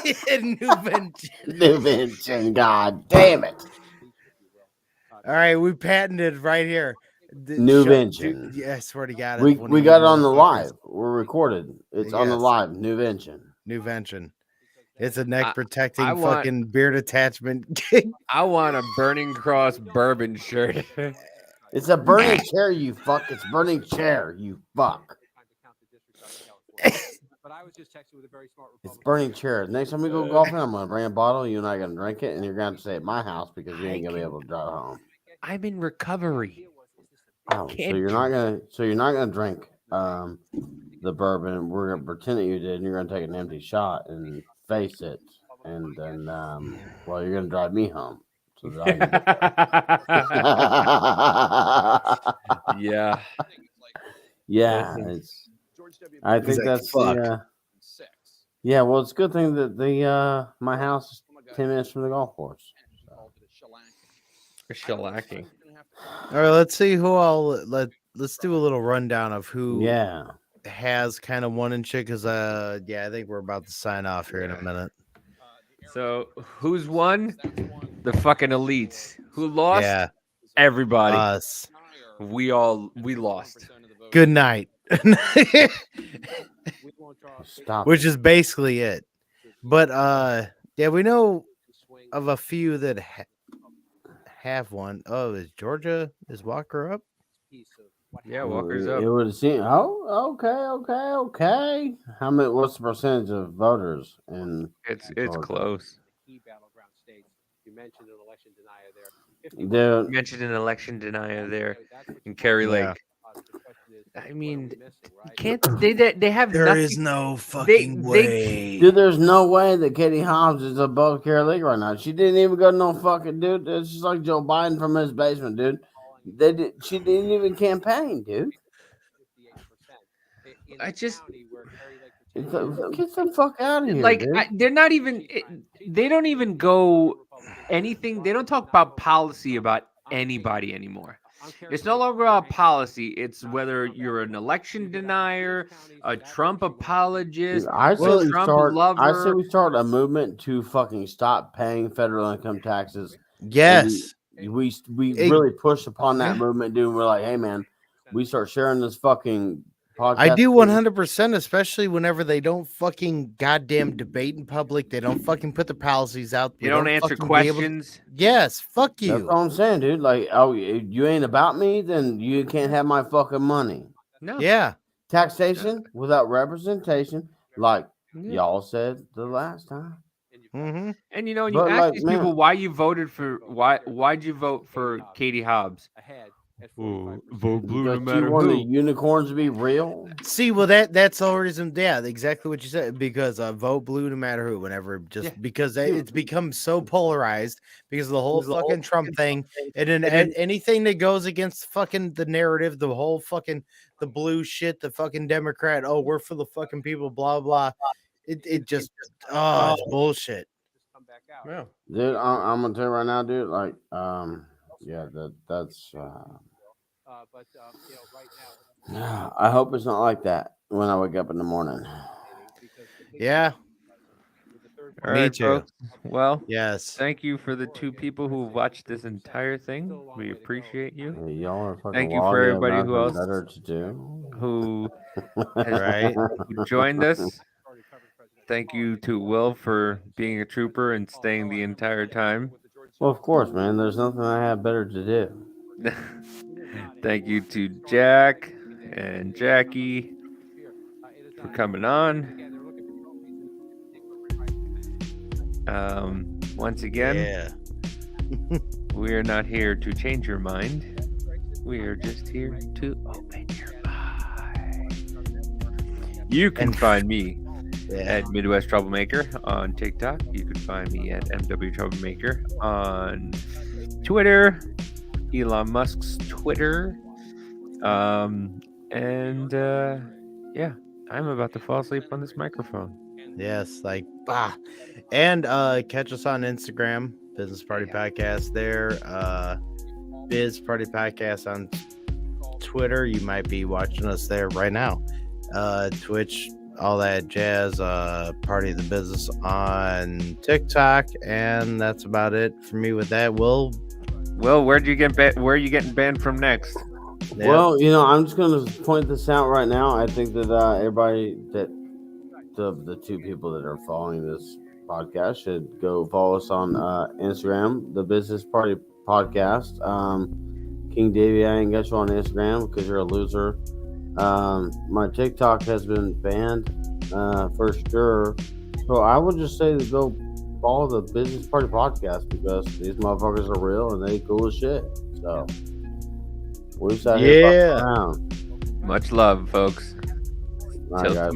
New invention. New invention. God damn it. All right, we patented right here. New invention. Yeah, I swear to God. We got it on the live. We're recorded. It's on the Yes. live. New invention. New invention. It's a neck protecting I want- fucking beard attachment. I want a Burning Cross bourbon shirt. It's a burning chair, you fuck. It's burning chair, you fuck. But I was just texting with a very smart It's burning chair. Next time we go golfing, I'm gonna bring a bottle. You and I are gonna drink it, and you're gonna have to stay at my house because you ain't gonna be able to drive home. I'm in recovery. Oh, so you're not gonna drink the bourbon. We're gonna pretend that you did, and you're gonna take an empty shot and face it, and then well, you're gonna drive me home. So that I can Yeah. Yeah, it's. I think like, that's "Fuck." yeah. Well, it's a good thing that the my house is 10 minutes from the golf course. We're shellacking. All right, let's see who all let's do a little rundown of who Yeah. has kind of one and shit because I think we're about to sign off here in a minute. So who's won? The fucking elites. Who lost? Yeah. Everybody. Us. We lost. Good night. Stop. Which is basically it. But yeah, we know of a few that have one. Oh, is Walker up? Yeah, Walker's up. It would seem. Oh, okay. How many? What's the percentage of voters? And it's close. You mentioned an election denier there. You mentioned an election denier there in Kerry Lake. I mean, you can't. They have. There nothing, is no fucking way. Dude, there's no way that Katie Hobbs is above Kerry Lake right now. She didn't even go to no fucking dude. It's just like Joe Biden from his basement, dude. She didn't even campaign, dude. I just get the fuck out of here. like dude. they're not even. They don't even go anything. They don't talk about policy about anybody anymore. It's no longer about policy. It's whether you're an election denier, a Trump apologist, Dude, I say a Trump lover. I say we start a movement to fucking stop paying federal income taxes. Yes. We really push upon that movement, dude. We're like, hey man, we start sharing this fucking podcast. I do 100%, especially whenever they don't fucking goddamn debate in public. They don't fucking put the policies out. You don't answer fucking be able to- questions. Yes, fuck you. That's all I'm saying, dude. Like, oh, you ain't about me, then you can't have my fucking money. No. Yeah. Taxation without representation, like y'all said the last time. Mm-hmm. And you know, when you But, ask like, these man- people why you voted for why'd you vote for Katie Hobbs? Vote blue no Because matter you want the who. unicorns to be real. See, well, that's the reason. Yeah, exactly what you said. Because vote blue no matter who. Whenever because it's become so polarized because of the whole fucking Trump thing, and then anything that goes against fucking the narrative, the whole fucking the blue shit, the fucking Democrat. Oh, we're for the fucking people. Blah blah. It just it's bullshit. Yeah. Dude, I'm gonna tell you right now, dude. Like, yeah, that's. Yeah, I hope it's not like that when I wake up in the morning. Yeah. All Me right, too. folks. Well, yes. Thank you for the 2 people who watched this entire thing. We appreciate you. Hey, y'all are fucking Thank you wild. for You have everybody who nothing else better to do. who Right. who joined us. Thank you to Will for being a trooper and staying the entire time. Well, of course, man. There's nothing I have better to do. Thank you to Jack and Jackie for coming on. Once again, we are not here to change your mind. We are just here to open your mind. You can find me at Midwest Troublemaker on TikTok. You can find me at MW Troublemaker on Twitter, Elon Musk's Twitter. Yeah, I'm about to fall asleep on this microphone. Yes, like and catch us on Instagram, Business Party Podcast there. Biz Party Podcast on Twitter. You might be watching us there right now. Twitch, all that jazz. Party of the Business on TikTok, and that's about it for me with that. Will, where are you getting banned from next? Well, you know, I'm just going to point this out right now. I think that everybody that the 2 people that are following this podcast should go follow us on Instagram, the Business Party Podcast. King Davey, I ain't got you on Instagram because you're a loser. My TikTok has been banned for sure. So I would just say to go follow the Business Party Podcast because these motherfuckers are real and they cool as shit. So we sat here fucking around. Much love, folks. All right, Till guys. tomorrow.